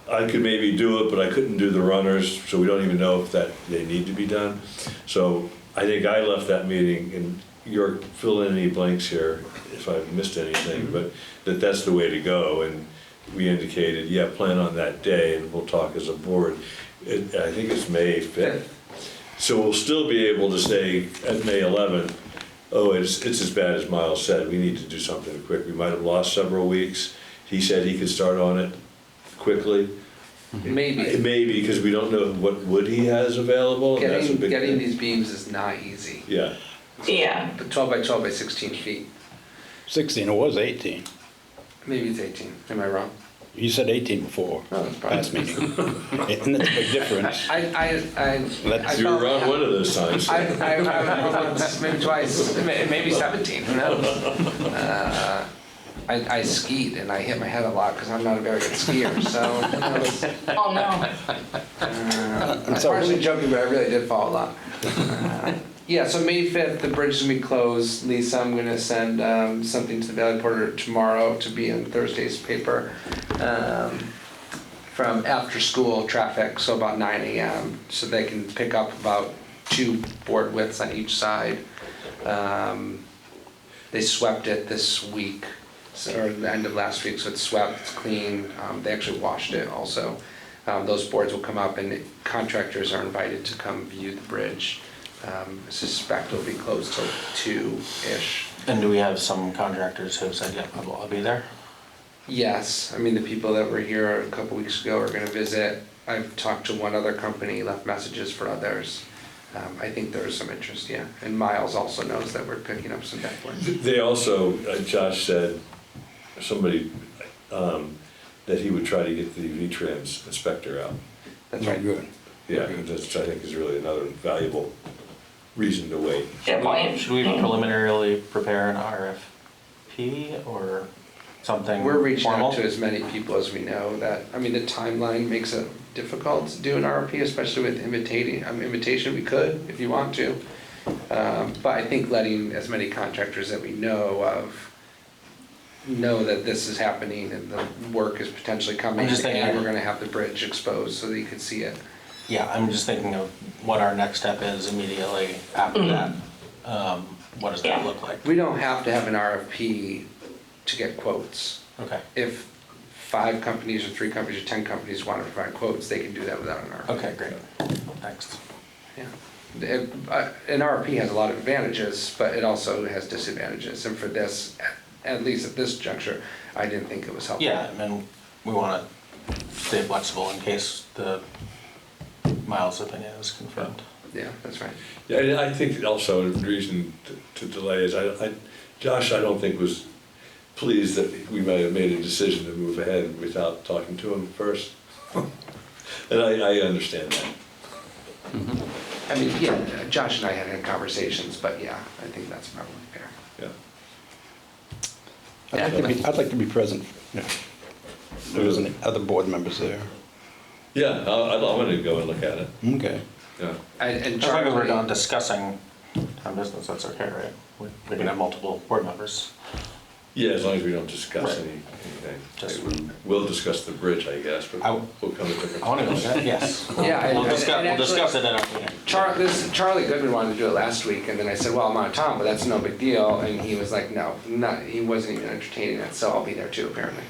could maybe do it, but I couldn't do the runners, so we don't even know if they need to be done. So I think I left that meeting, and you're filling in any blanks here if I've missed anything, but that's the way to go. And we indicated, plan on that day, and we'll talk as a board. I think it's May 5th. So we'll still be able to say at May 11th, it's as bad as Miles said, we need to do something quick. We might have lost several weeks. He said he could start on it quickly. Maybe, because we don't know what wood he has available. Getting these beams is not easy. Yeah. Yeah. But 12 by 12 by 16 feet. 16, it was 18. Maybe it's 18. Am I wrong? You said 18 before, last meeting. Isn't it a big difference? You were wrong one of those times. Maybe twice, maybe 17, who knows? I skied and I hit my head a lot because I'm not a very good skier, so who knows? Oh, no. I'm partially joking, but I really did fall a lot. So May 5th, the bridge is going to be closed. Lisa, I'm going to send something to the Valley Porter tomorrow to be in Thursday's paper from after school traffic, so about 9 a.m. so they can pick up about 2 board widths on each side. They swept it this week, or the end of last week, so it's swept, it's clean. They actually washed it also. Those boards will come up, and contractors are invited to come view the bridge. I suspect it'll be closed till 2-ish. And do we have some contractors who said, I'll be there? Yes, I mean, the people that were here a couple weeks ago are gonna visit. I've talked to one other company, left messages for others. I think there's some interest, and Miles also knows that we're picking up some deck boards. They also, Josh said, somebody, that he would try to get the V-Trans inspector out. That's right. Good. Yeah, which I think is really another valuable reason to wait. Good point. Should we preliminarily prepare an RFP or something We're reaching formal? out to as many people as we know that, I mean, the timeline makes it difficult to do an RFP, especially with invitation. We could, if you want to. But I think letting as many contractors that we know of know that this is happening and the work is potentially coming, and we're gonna have the bridge exposed so that you can see it. Yeah, I'm just thinking of what our next step is immediately after that. What does that look like? We don't have to have an RFP to get quotes. Okay. If 5 companies or 3 companies or 10 companies want to provide quotes, they can do that without an RFP. Okay, great. Thanks. Yeah. An RFP has a lot of advantages, but it also has disadvantages. And for this, at least at this juncture, I didn't think it was helpful. Yeah, I mean, we want to stay flexible in case the Miles' opinion is confirmed. Yeah, that's right. Yeah, and I think also the reason to delay is Josh, I don't think was pleased that we might have made a decision to move ahead without talking to him first. And I understand that. I mean, yeah, Josh and I had conversations, but yeah, I think that's probably fair. Yeah. I'd like to be present, if there was any other board members there. Yeah, I want to go and look at it. Okay. Yeah. And As long as we're Charlie, done discussing town business, that's okay, right? We can have multiple board members. Yeah, as long as we don't discuss Right. anything. We'll discuss the bridge, I guess, but we'll come to different. I want to go, yes. Yeah, We'll and discuss it actually- in our meeting. Charlie Goodman wanted to do it last week, and then I said, well, I'm out of town, but that's no big deal, and he was like, no, he wasn't even entertaining it, so I'll be there too, apparently.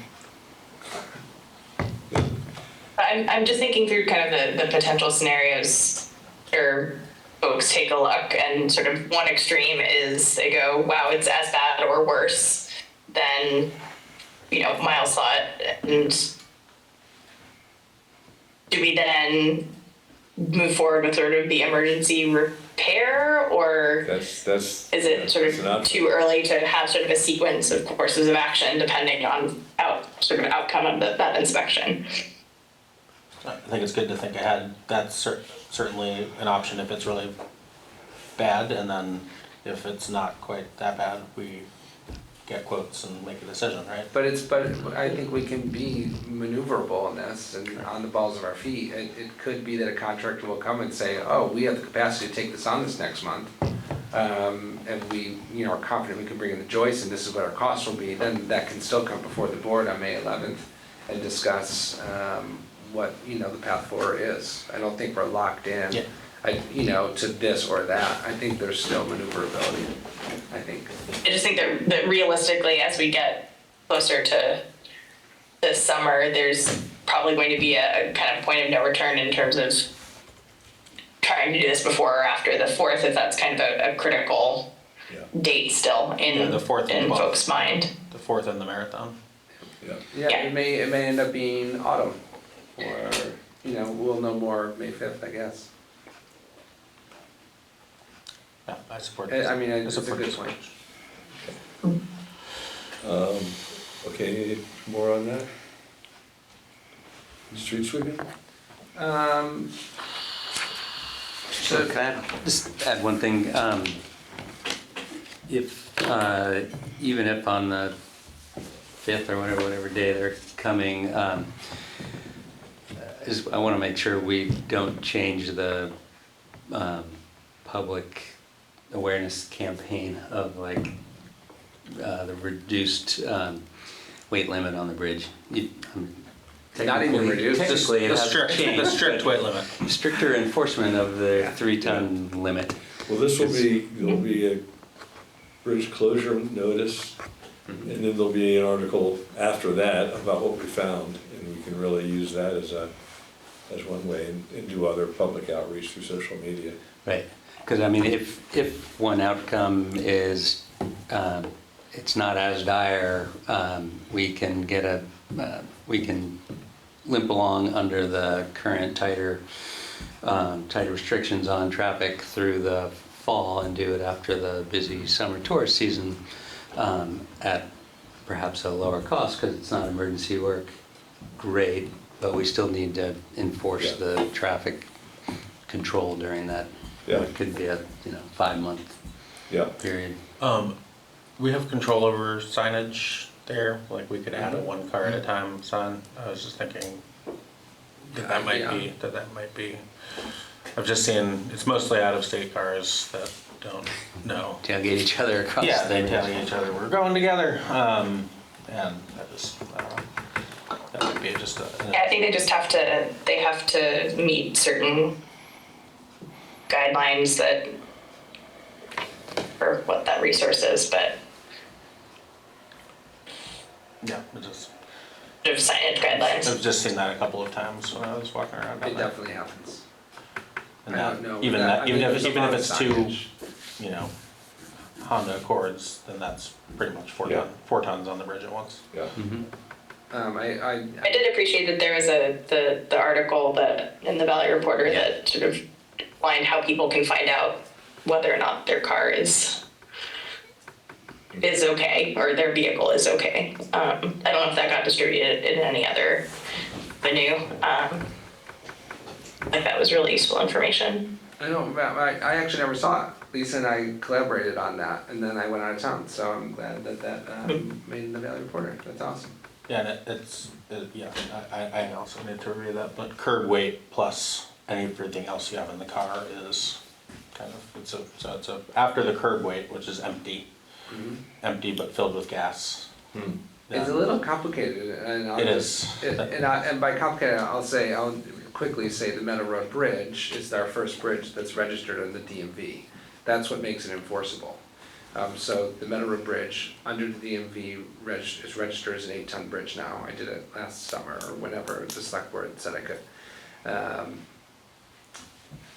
I'm just thinking through kind of the potential scenarios, or folks take a look, and sort of one extreme is they go, wow, it's as bad or worse than, Miles thought, and do we then move forward with sort of the emergency repair, or That's. is it sort that's an of option. too early to have sort of a sequence of courses of action depending on outcome of that inspection? I think it's good to think ahead. That's certainly an option if it's really bad, and then if it's not quite that bad, we get quotes and make a decision, right? But I think we can be maneuverable in this and on the balls of our feet. It could be that a contractor will come and say, oh, we have the capacity to take this on this next month. And we, are confident we can bring in the joists and this is what our costs will be. Then that can still come before the board on May 11th and discuss, what, the path forward is. I don't think we're locked in, to this or that. I think there's still maneuverability, I think. I just think that realistically, as we get closer to this summer, there's probably going to be a kind of point of no return in terms of trying to do this before or after the 4th, if that's kind of a critical date still in the 4th in folks' mind. The 4th and the marathon. Yeah, it may end up being autumn, or, we'll know more May 5th, I guess. Yeah, I support I mean, I it's a support good this. point. Okay, any more on that? Street sweeping? So can I just add one thing? Even if on the 5th or whatever day they're coming, I want to make sure we don't change the public awareness campaign of the reduced weight limit on the bridge. Not even reduced? Technically, it The hasn't changed, the strict but weight limit. stricter enforcement of the 3-ton limit. Well, there'll be a bridge closure notice, and then there'll be an article after that about what we found, and we can really use that as one way, and do other public outreach through social media. Right, because I mean, if one outcome is it's not as dire, we can limp along under the current tighter restrictions on traffic through the fall and do it after the busy summer tourist season at perhaps a lower cost because it's not emergency work. Great, but we still need to enforce the traffic control during that. What could be a 5-month period. We have control over signage there, like we could add a 1 car at a time sign. I was just thinking that might be. I've just seen, it's mostly out-of-state cars that don't know. Tailgate each other across Yeah, they the- tailgate each other, we're going together. And I don't know, that might be just a. Yeah, I think they have to meet certain guidelines that, for what that resource is, but Yeah, it just. sort of signage guidelines. I've just seen that a couple of times when I was walking around down It there. definitely happens. And I that, don't know, even but that, I even mean, if there's a even lot if of it's two, signage. Honda Accords, then that's pretty much 4 tons on the bridge at once. Yeah. I I did appreciate that there was the article that in the Valley Reporter that sort of outlined how people can find out whether or not their car is okay or their vehicle is okay. I don't know if that got distributed in any other venue. like that was really useful information. I know, I actually never saw it. Lisa and I collaborated on that, and then I went out of town, so I'm glad that made the Valley Reporter. That's awesome. Yeah, and yeah, I also need to review that, but curb weight plus everything else you have in the car is kind of, it's a, after the curb weight, which is empty, but filled with gas. It's a little complicated, and It is. And by complicated, I'll quickly say the Meadow Road Bridge is our first bridge that's registered on the DMV. That's what makes it enforceable. So the Meadow Road Bridge under the DMV is registered as an 8-ton bridge now. I did it last summer or whenever the select board said I could.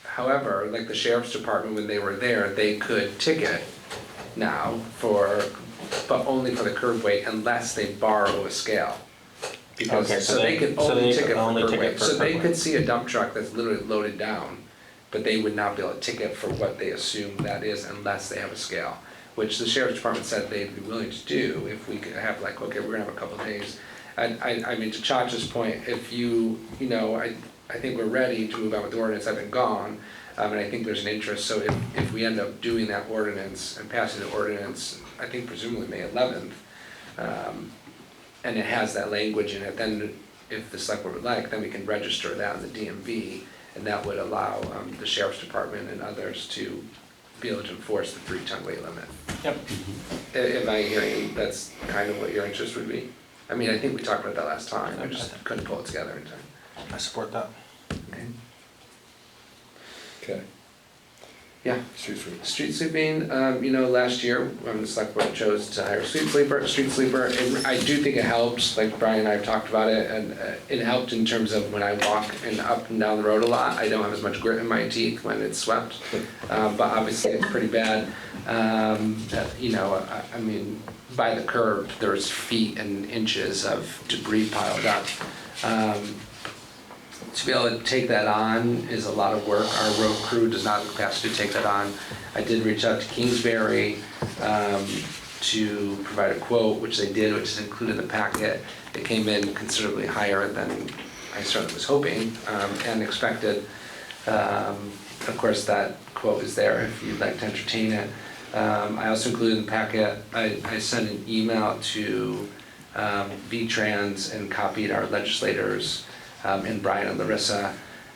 However, like the sheriff's department, when they were there, they could ticket now but only for the curb weight unless they borrow a scale. Because, Okay, so they could only ticket for only curb ticket weight. for So curb they weight. could see a dump truck that's literally loaded down, but they would not be able to ticket for what they assume that is unless they have a scale, which the sheriff's department said they'd be willing to do if we could have like, okay, we're gonna have a couple of days. I mean, to Chacha's point, if I think we're ready to move on with the ordinance. I've been gone, and I think there's an interest. So if we end up doing that ordinance and passing the ordinance, I think presumably May 11th, and it has that language in it, then if the select board would like, then we can register that in the DMV, and that would allow the sheriff's department and others to be able to enforce the 3-ton weight limit. Yep. Am I hearing that's kind of what your interest would be? I mean, I think we talked about that last time. I just couldn't pull it together in time. I support that. Okay. Yeah. Street sweeping, last year, when the select board chose to hire a street sweeper, I do think it helps, like Brian and I have talked about it, and it helped in terms of when I walk up and down the road a lot, I don't have as much grit in my teeth when it's swept, but obviously it's pretty bad. I mean, by the curb, there's feet and inches of debris piled up. To be able to take that on is a lot of work. Our road crew does not have the capacity to take that on. I did reach out to Kingsbury to provide a quote, which they did, which is included in the packet. It came in considerably higher than I certainly was hoping and expected. Of course, that quote is there if you'd like to entertain it. I also included in the packet, I sent an email to V-Trans and copied our legislators, and Brian and Larissa,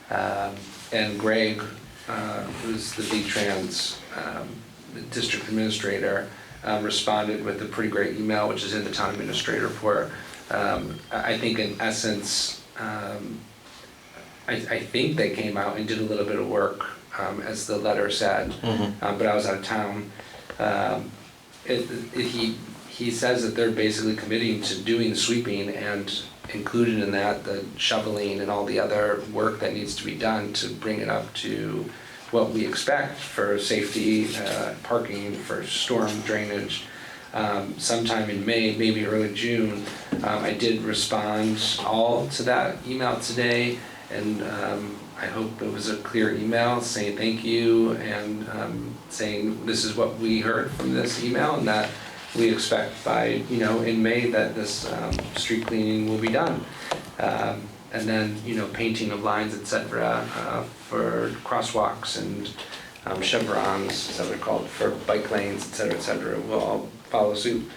and Greg, who's the V-Trans district administrator, responded with a pretty great email, which is in the town administrator report. I think in essence, I think they came out and did a little bit of work, as the letter said, but I was out of town. He says that they're basically committing to doing sweeping, and included in that the shoveling and all the other work that needs to be done to bring it up to what we expect for safety, parking, for storm drainage. Sometime in May, maybe early June, I did respond all to that email today, and I hope it was a clear email saying thank you, and saying this is what we heard from this email, and that we expect by, in May that this street cleaning will be done. And then, painting of lines, et cetera, for crosswalks and chevrons, as they're called, for bike lanes, et cetera, will all follow suit.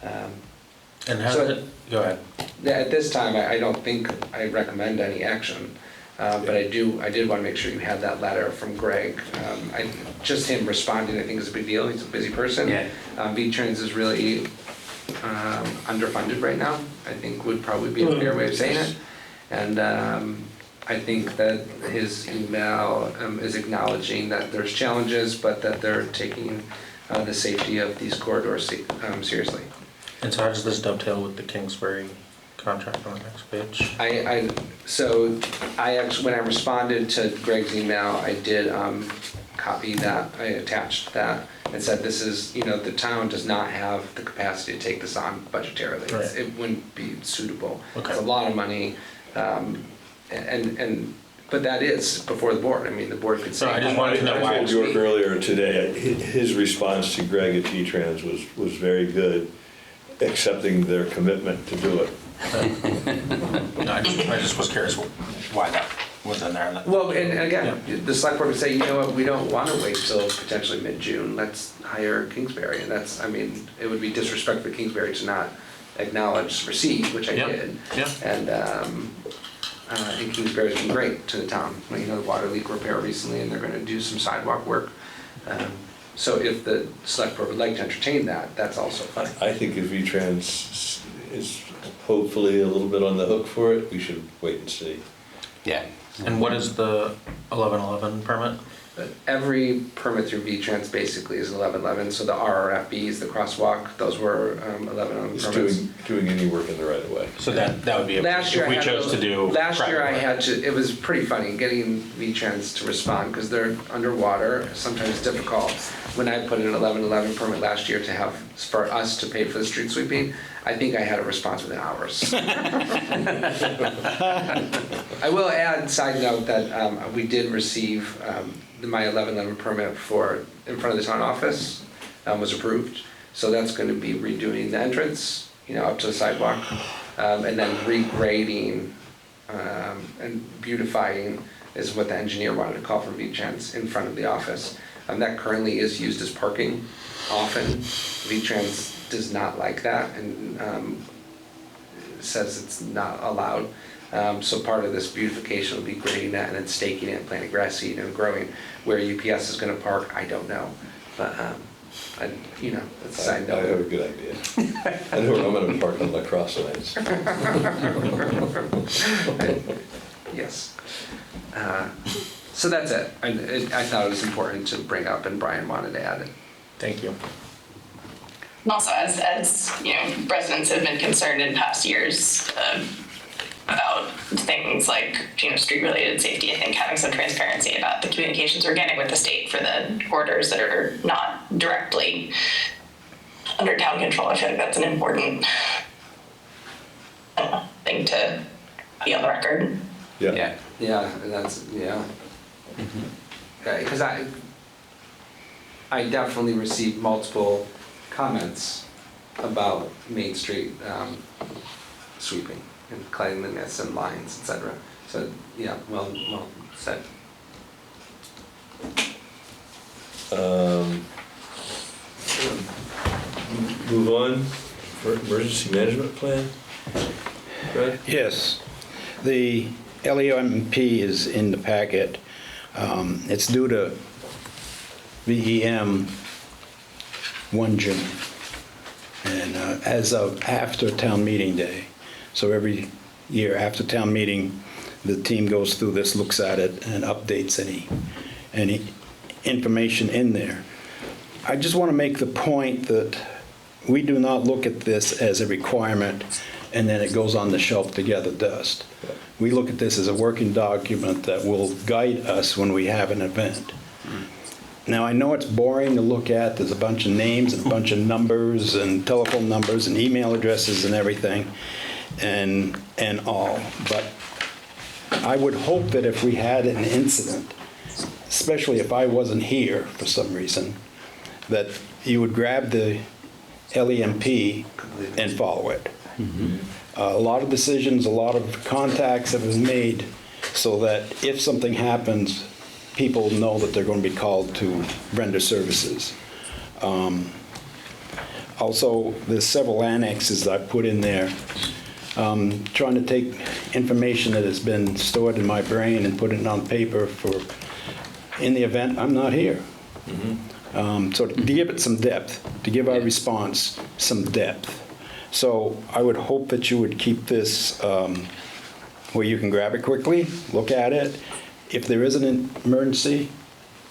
And how did it, go ahead. At this time, I don't think I recommend any action. But I did want to make sure you had that letter from Greg. Just him responding, I think, is a big deal. He's a busy person. Yeah. V-Trans is really underfunded right now, I think would probably be a fair way of saying it. And I think that his email is acknowledging that there's challenges, but that they're taking the safety of these corridors seriously. And so how does this dovetail with the Kingsbury contract on the next page? So I actually, when I responded to Greg's email, I did copy that, I attached that and said this is, the town does not have the capacity to take this on budgetarily. Right. It wouldn't be suitable. Okay. It's a lot of money, but that is before the board. I mean, the board could say. I just wanted to know why. I told you earlier today, his response to Greg at V-Trans was very good, accepting their commitment to do it. No, I just was curious why that within there. Well, and again, the select board would say, you know what, we don't want to wait till potentially mid-June, let's hire Kingsbury, and that's, I mean, it would be disrespectful to Kingsbury to not acknowledge receipt, which I did. And I think Kingsbury's been great to the town, the water leak repair recently, and they're gonna do some sidewalk work. So if the select board would like to entertain that, that's also fine. I think if V-Trans is hopefully a little bit on the hook for it, we should wait and see. Yeah. And what is the 1111 permit? Every permit through V-Trans basically is 1111, so the RRFBs, the crosswalk, those were 1111 It's permits. doing any work in the right of way. So that would be, Last year if I we had chose to do. Last year I private had to, it was pretty funny getting V-Trans to respond because they're underwater, sometimes difficult. When I put in an 1111 permit last year to have, for us to pay for the street sweeping, I think I had a response within hours. I will add, side note, that we did receive my 1111 permit for in front of the town office was approved. So that's going to be redoing the entrance, up to the sidewalk, and then regrading and beautifying is what the engineer wanted to call from V-Trans in front of the office. That currently is used as parking often. V-Trans does not like that and says it's not allowed. So part of this beautification will be grading that and then staking it, planting grass seed and growing. Where UPS is going to park, I don't know. But, it's a side note. I have a good idea. I know where I'm going to park on lacrosse lanes. Yes. So that's it. I thought it was important to bring up, and Brian wanted to add it. Thank you. And also, as residents have been concerned in past years about things like, street-related safety, I think having some transparency about the communications we're getting with the state for the orders that are not directly under town control, I feel like that's an important thing to be on the record. Yeah, and that's, because I definitely received multiple comments about Main Street sweeping and cleanliness and lines, etc. So, well said. Move on for emergency management plan. Brad? Yes, the LEMP is in the packet. It's due to VEM 1 June, and as of after town meeting day. So every year after town meeting, the team goes through this, looks at it, and updates any information in there. I just want to make the point that we do not look at this as a requirement and then it goes on the shelf to gather dust. We look at this as a working document that will guide us when we have an event. Now, I know it's boring to look at. There's a bunch of names and a bunch of numbers and telephone numbers and email addresses and everything and all. But I would hope that if we had an incident, especially if I wasn't here for some reason, that you would grab the LEMP and follow it. A lot of decisions, a lot of contacts have been made so that if something happens, people know that they're going to be called to render services. Also, there's several annexes that I put in there, trying to take information that has been stored in my brain and put it on paper for, in the event I'm not here. So to give it some depth, to give our response some depth. So I would hope that you would keep this where you can grab it quickly, look at it. If there is an emergency,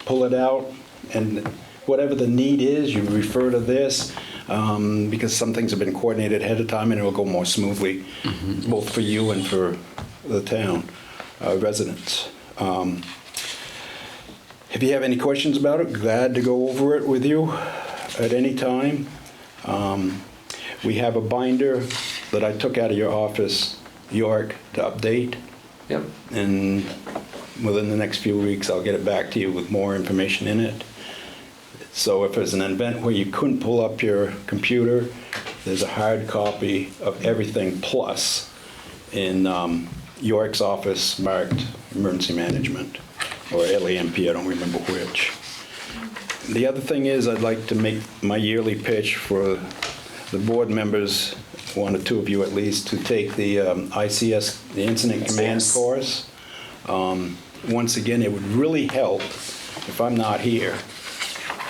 pull it out, and whatever the need is, you refer to this, because some things have been coordinated ahead of time and it will go more smoothly, both for you and for the town residents. If you have any questions about it, glad to go over it with you at any time. We have a binder that I took out of your office, York, to update. Yep. And within the next few weeks, I'll get it back to you with more information in it. So if there's an event where you couldn't pull up your computer, there's a hard copy of everything plus in York's office marked emergency management, or LAMP, I don't remember which. The other thing is, I'd like to make my yearly pitch for the board members, one or two of you at least, to take the ICS, the Incident Command course. Once again, it would really help, if I'm not here,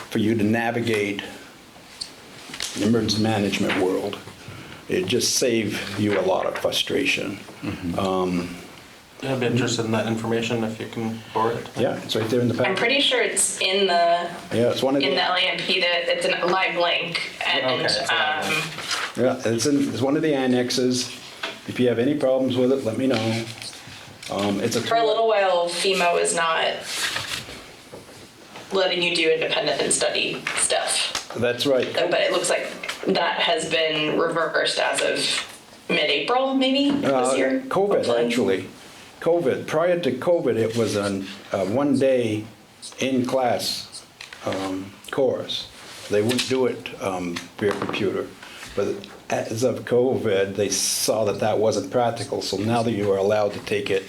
for you to navigate the emergency management world. It'd just save you a lot of frustration. I'd be interested in that information if you can forward it. Yeah, it's right there in the I'm packet. pretty sure it's in the Yeah, it's one of in the, the LAMP that it's a live link, and Okay, it's a live link. yeah, it's one of the annexes. If you have any problems with it, let me know. It's a for a little while FEMA was not letting you do independent study stuff, That's right. but it looks like that has been reversed as of mid-April, maybe this year. COVID, hopefully. actually. COVID. Prior to COVID, it was a one-day in-class course. They wouldn't do it via computer. But as of COVID, they saw that that wasn't practical, so now that you are allowed to take it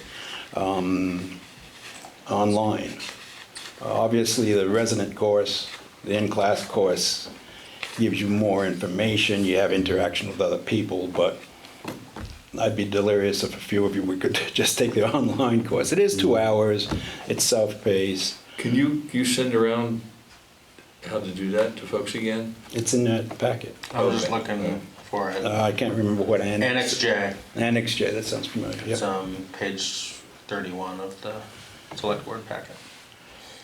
online. Obviously, the resident course, the in-class course, gives you more information, you have interaction with other people, but I'd be delirious if a few of you we could just take the online course. It is 2 hours, it's self-paced. Can you send around how to do that to folks again? It's in that packet. I was just looking for it. I can't remember what Annex J. Annex J, that sounds familiar. It's Yep. page 31 of the select board packet.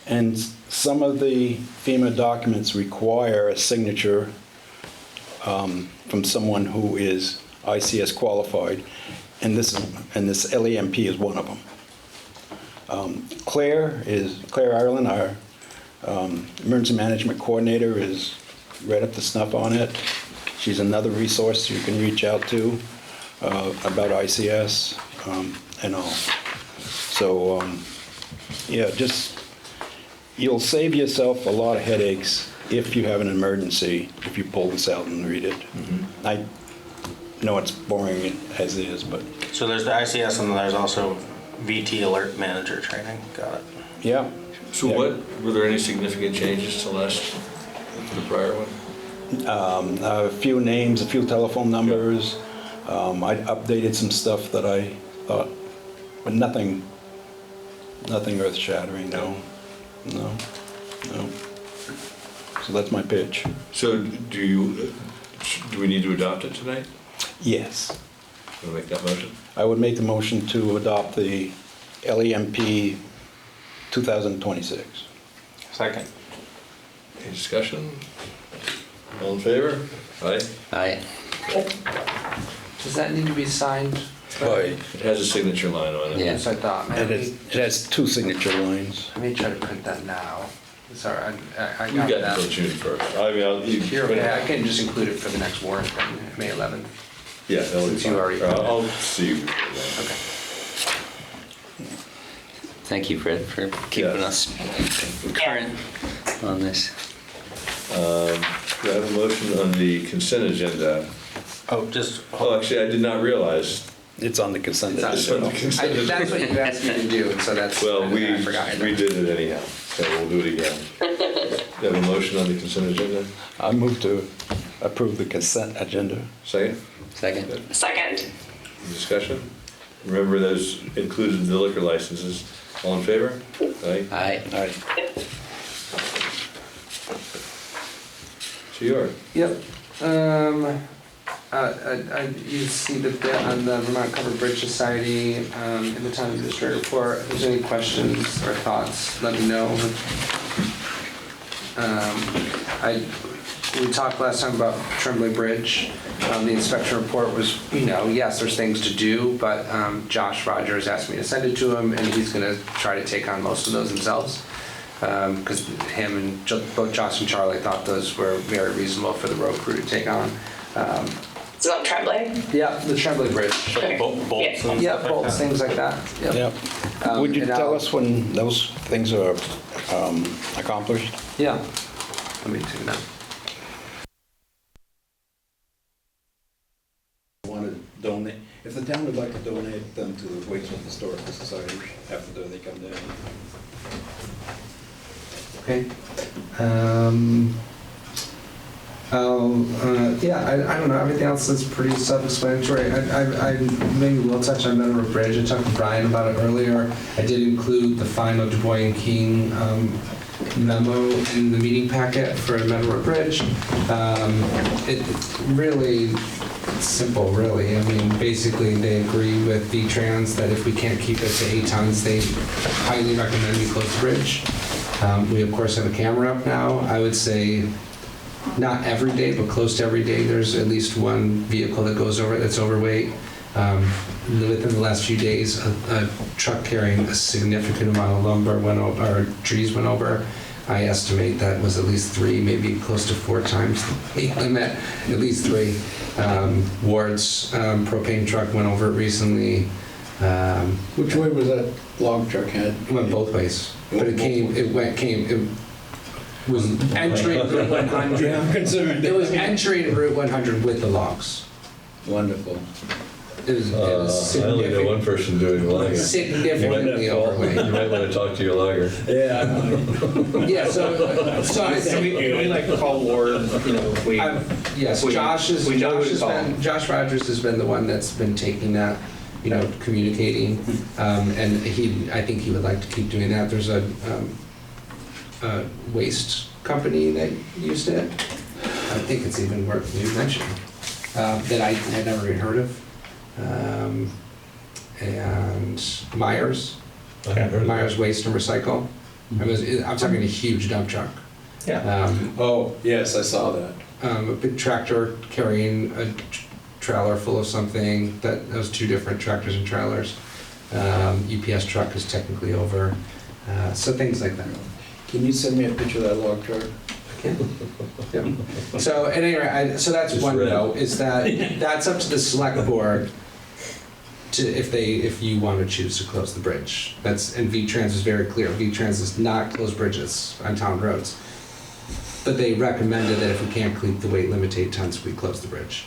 And some of the FEMA documents require a signature from someone who is ICS qualified, and this LAMP is one of them. Claire Ireland, our emergency management coordinator, is right up to snuff on it. She's another resource you can reach out to about ICS and all. So, yeah, you'll save yourself a lot of headaches if you have an emergency, if you pull this out and read it. I know it's boring as is, but. So there's the ICS and then there's also VT Alert Manager training. Got it. Yeah. So were there any significant changes to the prior one? A few names, a few telephone numbers. I updated some stuff that I thought, but nothing earth-shattering, no. So that's my pitch. So do we need to adopt it tonight? Yes. Want to make that motion? I would make the motion to adopt the LAMP 2026. Second. Any discussion? All in favor? Aye? Aye. Does that need to be signed? It has a signature line on it. Yeah. Yes, I thought, man. It has 2 signature lines. Let me try to print that now. Sorry, I You got got that. until June 1st. I mean, You're okay, I can just include it for the next warrant then, May 11th. Yeah, that'll be Since you fine. already- I'll see you. Okay. Thank you, Fred, for keeping us current on this. Do I have a motion on the consent agenda? Oh, actually, I did not realize. It's on the consent It's on the agenda. consent agenda. That's what you asked me to do, and so that's, Well, I forgot. we did it anyhow, so we'll do it again. Do you have a motion on the consent agenda? I move to approve the consent agenda. Second? Second. Second. Discussion? Remember, those included the liquor licenses. All in favor? Aye? Aye. Aye. So you are. Yep. You see that on the Vermont Covered Bridge Society, in the town administrator report, if there's any questions or thoughts, let me know. We talked last time about Tremblay Bridge. The inspection report was, yes, there's things to do, but Josh Rogers asked me to send it to him, and he's gonna try to take on most of those themselves. Because him and both Josh and Charlie thought those were very reasonable for the road crew to take on. Is it on Tremblay? Yeah, the Tremblay Bridge. Bolts and Yeah, stuff like bolts, that. things like that. Yep. Would you and tell I'll- us when those things are accomplished? Yeah. Let me do that. Want to donate, If the town would like to donate them to the Waitsfield Historical Society after they come down. Okay. Yeah, I don't know, everything else is pretty self-explanatory. I maybe will touch on Meadowbrook Bridge. I talked to Brian about it earlier. I did include the final Du Bois and King memo in the meeting packet for Meadowbrook Bridge. It really, it's simple, really. I mean, basically, they agree with V-Trans that if we can't keep it to 8 tons, they highly recommend we close the bridge. We, of course, have a camera up now. I would say not every day, but close to every day, there's at least one vehicle that goes over that's overweight. Within the last few days, a truck carrying a significant amount of lumber went over, or trees went over. I estimate that was at least 3, maybe close to 4 times the limit, at least 3. Ward's propane truck went over it recently. Which way was that log truck head? It went both ways, but it was entering Route 100. Yeah, I'm concerned. It was entering Route 100 with the logs. Wonderful. It was I only know one person doing logging. significantly overweight. You might want to talk to your logger. Yeah. Yeah, so I Can we like call Ward, you know, if we... yes, we- Josh we know who to call. Josh Rogers has been the one that's been taking that, you know, communicating, and I think he would like to keep doing that. There's a waste company that used it. I think it's even worth maybe mentioning, that I had never even heard of. And Myers Waste and Recycle. I'm talking a huge dump truck. Yeah. Oh, yes, I saw that. A big tractor carrying a trailer full of something. That was 2 different tractors and trailers. UPS truck is technically over. So things like that. Can you send me a picture of that log truck? Yeah. So at any rate, so that's Just one read. note, is that that's up to the select board to, if you want to choose to close the bridge. And V-Trans is very clear. V-Trans does not close bridges on town roads. But they recommended that if we can't keep the weight limit to 8 tons, we close the bridge.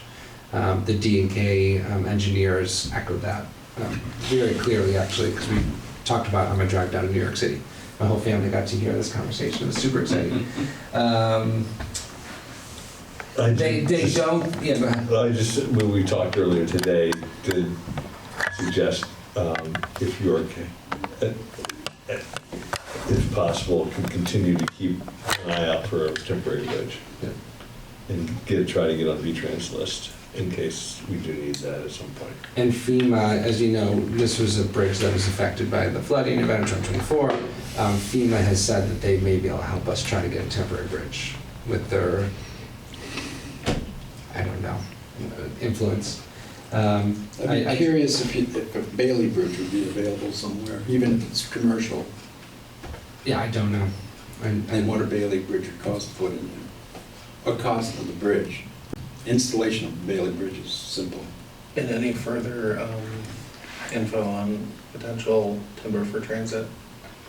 The D&K engineers echoed that very clearly, actually, because we talked about on my drive down to New York City. My whole family got to hear this conversation. It was super exciting. They don't, yeah, go ahead. I just, when we talked earlier today, did suggest if York, if possible, can continue to keep an eye out for a temporary bridge. Yeah. And try to get on V-Trans list in case we do need that at some point. And FEMA, as you know, this was a bridge that was affected by the flooding event in 2024. FEMA has said that they may be able to help us try to get a temporary bridge with their, I don't know, influence. I'd be curious if a Bailey Bridge would be available somewhere, even if it's commercial, Yeah, I don't know. and what a Bailey Bridge would cost to put in there. Or cost of the bridge. Installation of Bailey Bridge is simple. And any further info on potential timber for transit?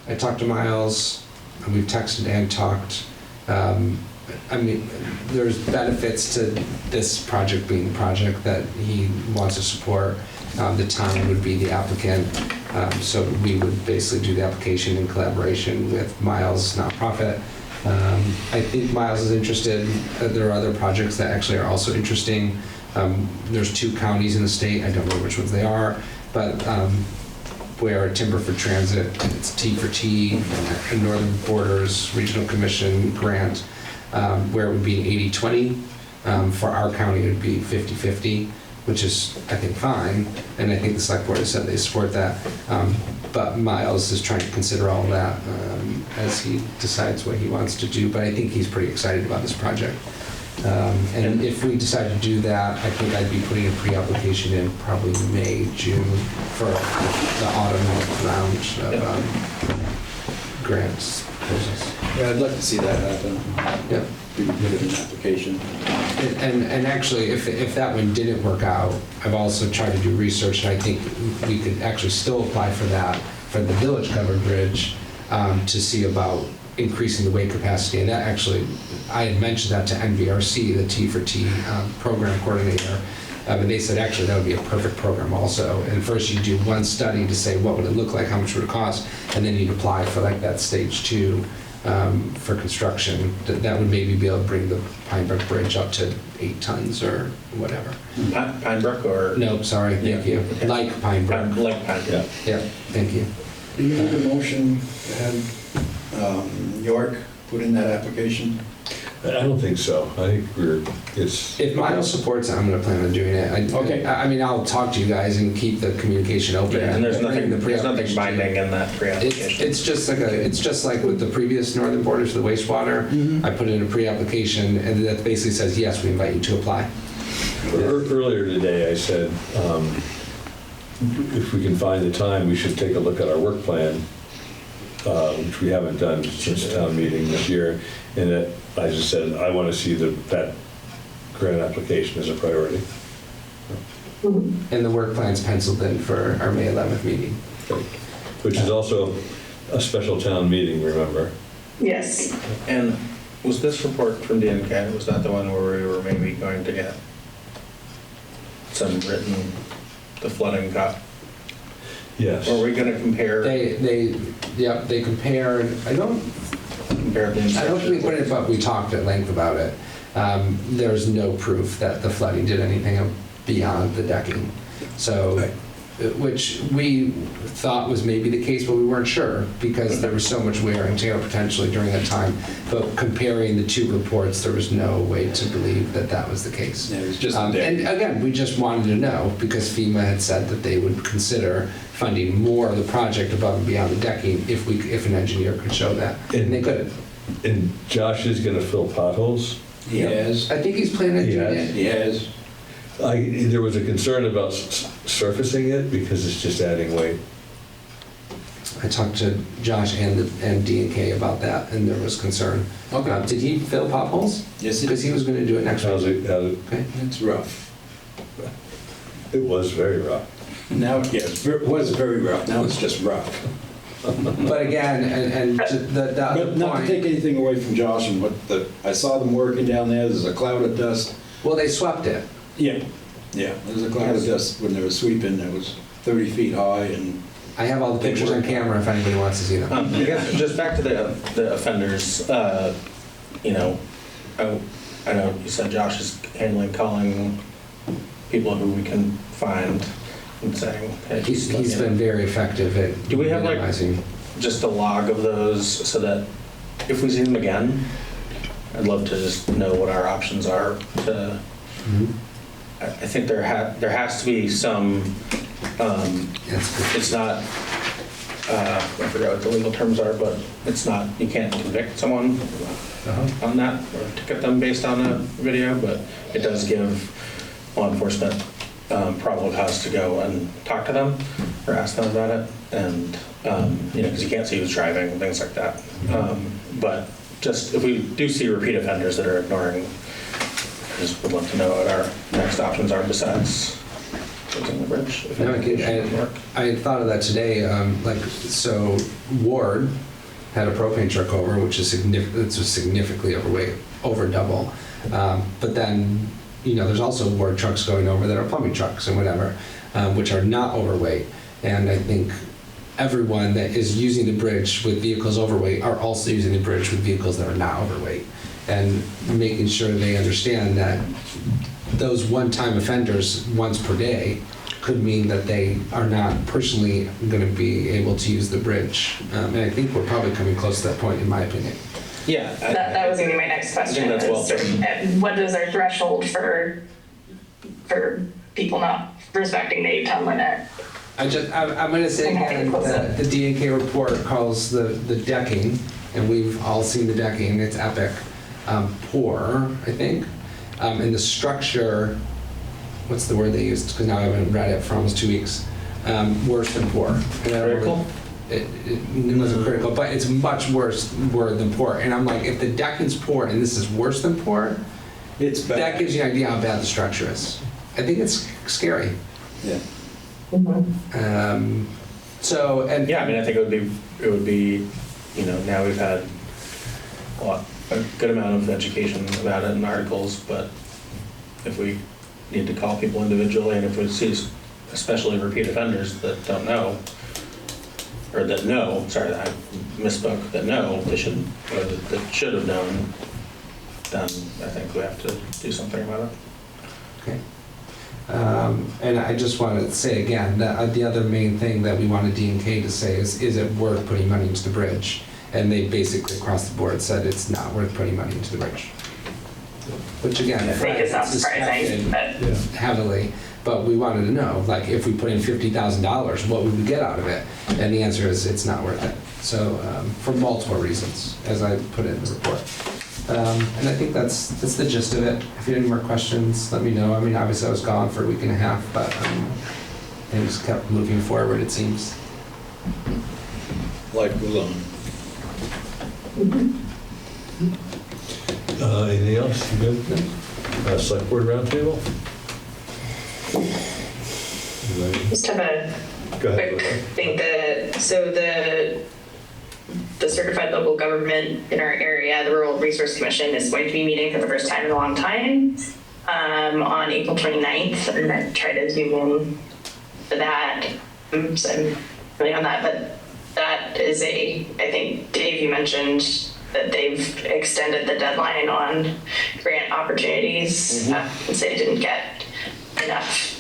I talked to Miles, and we've texted and talked. I mean, there's benefits to this project being the project that he wants to support. The town would be the applicant, so we would basically do the application in collaboration with Miles nonprofit. I think Miles is interested. There are other projects that actually are also interesting. There's 2 counties in the state, I don't know which ones they are, but where Timber for Transit, it's T for T, Northern Borders Regional Commission grant, where it would be 80-20. For our county, it would be 50-50, which is, I think, fine. And I think the select board has said they support that. But Miles is trying to consider all of that as he decides what he wants to do. But I think he's pretty excited about this project. And if we decide to do that, I think I'd be putting a pre-application in probably May, June for the autumn round of grants process. Yeah, I'd like to see that happen. Yeah. We can put it in an application. And actually, if that one didn't work out, I've also tried to do research, and I think we could actually still apply for that, for the village covered bridge, to see about increasing the weight capacity. And that actually, I had mentioned that to NVRC, the T for T program coordinator, And they said, actually, that would be a perfect program also. And first you do one study to say, what would it look like, how much would it cost? And then you'd apply for like that stage 2 for construction. That would maybe be able to bring the Pine Brook Bridge up to 8 tons or whatever. Pine Brook or? No, sorry, thank you. Okay. Like Pine Brook. Like Pine Brook. Yeah, thank you. Do you make a motion to have York put in that application? I don't think so. I think If Miles supports it, I'm going to plan on doing it. Okay. I mean, I'll talk to you guys and keep the communication open. Yeah, and there's Bring nothing binding in that pre-application. It's just like with the previous Northern Borders for the wastewater. I put in a pre-application, and that basically says, yes, we invite you to apply. Earlier today, I said, if we can find the time, we should take a look at our work plan, which we haven't done since town meeting this year. And that, I just said, I want to see that grant application as a priority. And the work plan's penciled in for our May 11th meeting. Which is also a special town meeting, remember? Yes. And was this report from DNK, was that the one where we were maybe going to get some written, the flooding got? Yes. Or are we going to compare? They compared, I don't think we put it, but we talked at length about it. There's no proof that the flooding did anything beyond the decking. So, which we thought was maybe the case, but we weren't sure because there was so much wear and tear potentially during that time. But comparing the two reports, there was no way to believe that that was the case. Yeah, it was just and again, we just wanted to know because FEMA had said that they would consider funding more of the project above and beyond the decking if an engineer could show that, and they couldn't. And Josh is going to fill potholes? Yes. I think he's planning to do that. Yes. There was a concern about surfacing it because it's just adding weight. I talked to Josh and D&K about that, and there was concern. Okay. Did he fill potholes? Yes, he Because he was going to do it next week. Okay. It's rough. It was very rough. Now, yes, it was very rough. Now it's just rough. But again, and the other But not to point, take anything away from Josh and I saw them working down there. There's a cloud of dust. well, they swept it. Yeah. Yeah. There's a cloud of dust when they were sweeping. It was 30 feet high and. I have all the pictures on camera if anybody wants to see them. I guess just back to the offenders, you know, I know you said Josh is handling calling people who we can find and saying, hey, He's been very effective at do we have minimizing. just a log of those so that if we see them again, I'd love to just know what our options are to, I think there has to be some, it's not, I forgot what the legal terms are, but it's not, you can't convict someone on that or ticket them based on a video, but it does give law enforcement probable cause to go and talk to them or ask them about it, and you know, because you can't see who's driving and things like that. But just if we do see repeat offenders that are ignoring, I just would love to know what our next options are besides closing the bridge. If No, work. I had thought of that today. So Ward had a propane truck over, which is significantly overweight, over double. But then, you know, there's also Ward trucks going over that are plumbing trucks and whatever, which are not overweight. And I think everyone that is using the bridge with vehicles overweight are also using the bridge with vehicles that are not overweight. And making sure they understand that those one-time offenders once per day could mean that they are not personally going to be able to use the bridge. And I think we're probably coming close to that point, in my opinion. Yeah. That was gonna be my next question. I think that's well is, what is our threshold for people not respecting the 8-ton limit? I'm going to say again, the D&K report calls the decking, and we've all seen the decking, it's epic, poor, I think. And the structure, what's the word they used? Because now I haven't read it for almost 2 weeks. Worse than poor. Critical? It wasn't critical, but it's much worse word than poor. And I'm like, if the decking's poor and this is worse than poor, it's bad. That gives you an idea how bad the structure is. I think it's scary. Yeah. So, and yeah, I mean, I think it would be, you know, now we've had a good amount of education about it in articles, but if we need to call people individually, and if we see especially repeat offenders that don't know, or that know, sorry, I misspoke, that know, they should, or that should have known, then I think we have to do something about it. Okay. And I just want to say again, that the other main thing that we wanted D&K to say is it worth putting money into the bridge? And they basically across the board said it's not worth putting money into the bridge. Which again, I think it's not surprising, but heavily, but we wanted to know, like, if we put in $50,000, what would we get out of it? And the answer is it's not worth it. So for multiple reasons, as I put it in the report. And I think that's the gist of it. If you have any more questions, let me know. I mean, obviously I was gone for a week and a half, but things kept moving forward, it seems. Life goes on. Anything else? You good? Select board roundtable? just have a quick thing. The certified local government in our area, the Rural Resource Commission, is going to be meeting for the first time in a long time on April 29th. I'm going to try to zoom in for that. So I'm really on that, but that is I think Dave, you mentioned that they've extended the deadline on grant opportunities. The city didn't get enough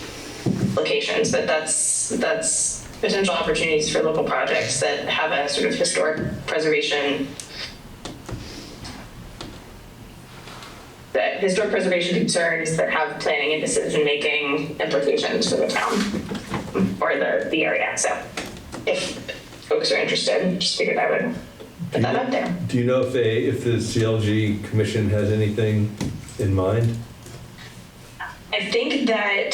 locations, but that's potential opportunities for local projects that have a sort of historic preservation concerns that have planning and decision-making implications for the town or the area. So if folks are interested, just figured I would put that up there. Do you know if the CLG Commission has anything in mind? I think that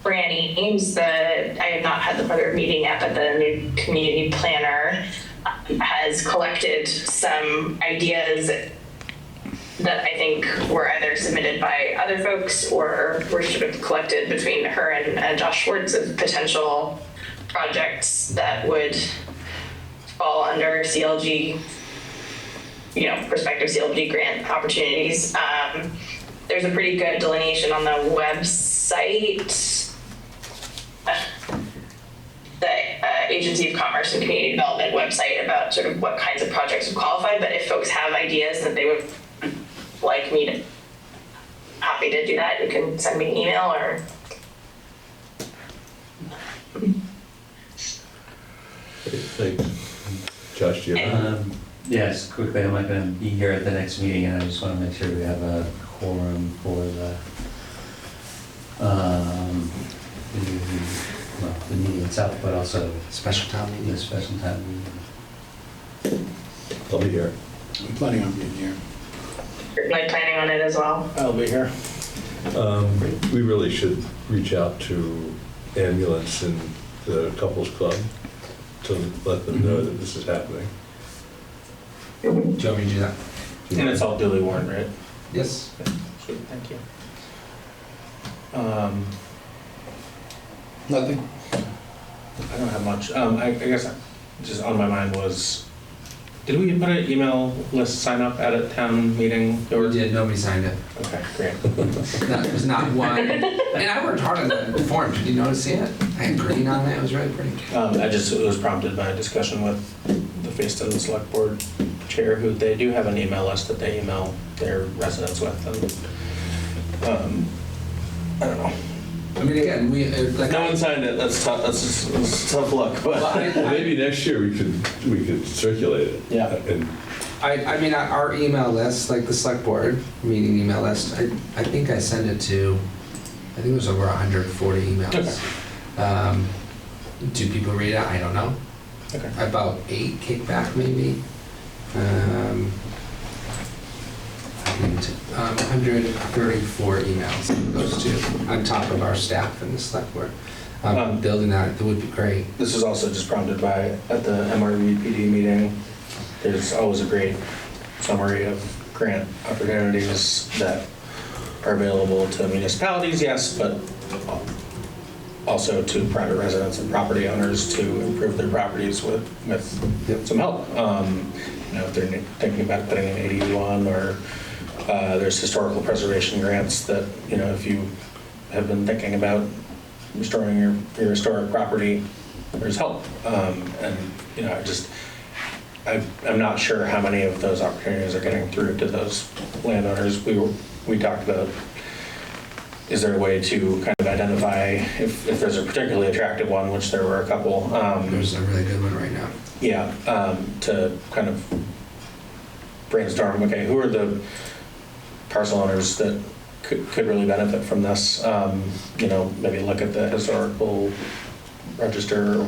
Franny Ames, I have not had the pleasure of meeting yet, but the new community planner has collected some ideas that I think were either submitted by other folks or were sort of collected between her and Josh Schwartz of potential projects that would fall under CLG, prospective CLG grant opportunities. There's a pretty good delineation on the website. The Agency of Commerce and Community Development website about sort of what kinds of projects would qualify, but if folks have ideas that they would like me to, happy to do that, you can send me an email or. Thanks. Josh, do you have Yes, quickly, I'm not going to be here at the next meeting, and I just want to make sure we have a quorum for the meeting itself, but also special town meeting. The special town meeting. I'll be here. I'm planning on being here. Am I planning on it as well? I'll be here. We really should reach out to ambulance and the couples club to let them know that this is happening. Do you want me to do that? And it's all duly warned, right? Yes. Okay, sweet, thank you. Nothing. I don't have much. I guess just on my mind was, did we put an email list sign up at a town meeting? We did, nobody signed it. Okay, great. There's not one. And I worked hard on the form. Did you notice it? I had green on it. It was really pretty. It was prompted by a discussion with the Waitsfield Selectboard chair, who they do have an email list that they email their residents with. And I don't know. I mean, again, no one signed it. That's tough. That's tough luck. But maybe next year we could circulate it. Yeah. And I mean, our email list, like the select board meeting email list, I think I sent it to, I think it was over 140 emails. Okay. Do people read it? I don't know. Okay. About 8 kickback maybe. 134 emails goes to on top of our staff and the select board. Building that would be great. This is also just prompted by, at the MRVPD meeting, there's always a great summary of grant opportunities that are available to municipalities, yes, but also to private residents and property owners to improve their properties with some help. If they're thinking about putting an ADU on or There's historical preservation grants that, you know, if you have been thinking about restoring your historic property, there's help. And, you know, I'm not sure how many of those opportunities are getting through to those landowners. We talked about, is there a way to kind of identify if there's a particularly attractive one, which there were a couple. There's a really good one right now. Yeah, to kind of brainstorm, okay, who are the parcel owners that could really benefit from this? You know, maybe look at the historical register,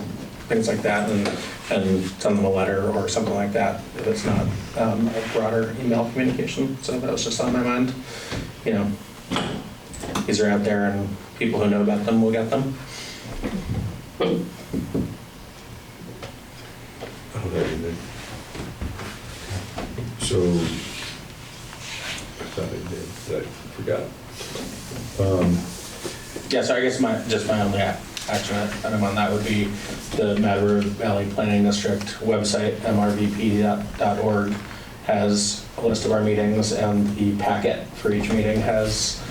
things like that, and send them a letter or something like that, if it's not a broader email communication. So that was just on my mind. You know, these are out there, and people who know about them will get them. So, I thought I did, but I forgot. Yeah, so I guess my only action item on that would be the Mad River Valley Planning District website, mrvp.org, has a list of our meetings, and the packet for each meeting has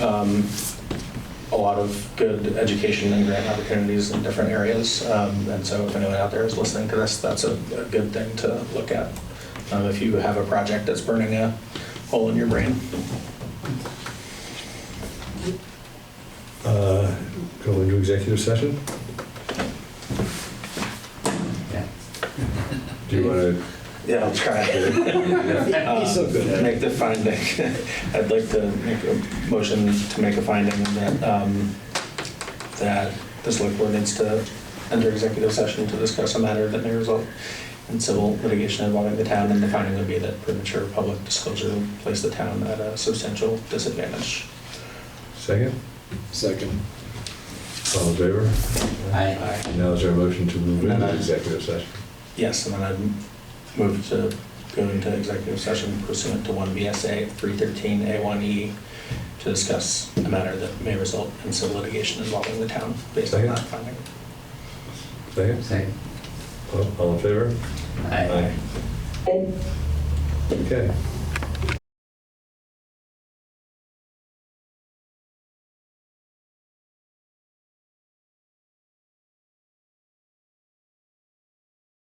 a lot of good education and grant opportunities in different areas. And so if anyone out there is listening to this, that's a good thing to look at if you have a project that's burning a hole in your brain. Go into executive session? Yeah. Do you want to? Yeah, I'll try to He's so good at it. make the finding. I'd like to make a motion to make a finding that that the select board needs to enter executive session to discuss a matter that may result in civil litigation involving the town, and the finding would be that premature public disclosure would place the town at a substantial disadvantage. Second? Second. All in favor? Aye. Now is there a motion to move into executive session? Yes, and then I'd move to go into executive session pursuant to 1 VSA 313A1E to discuss a matter that may result in civil litigation involving the town based on that finding. Second? Second. All in favor? Aye. Okay.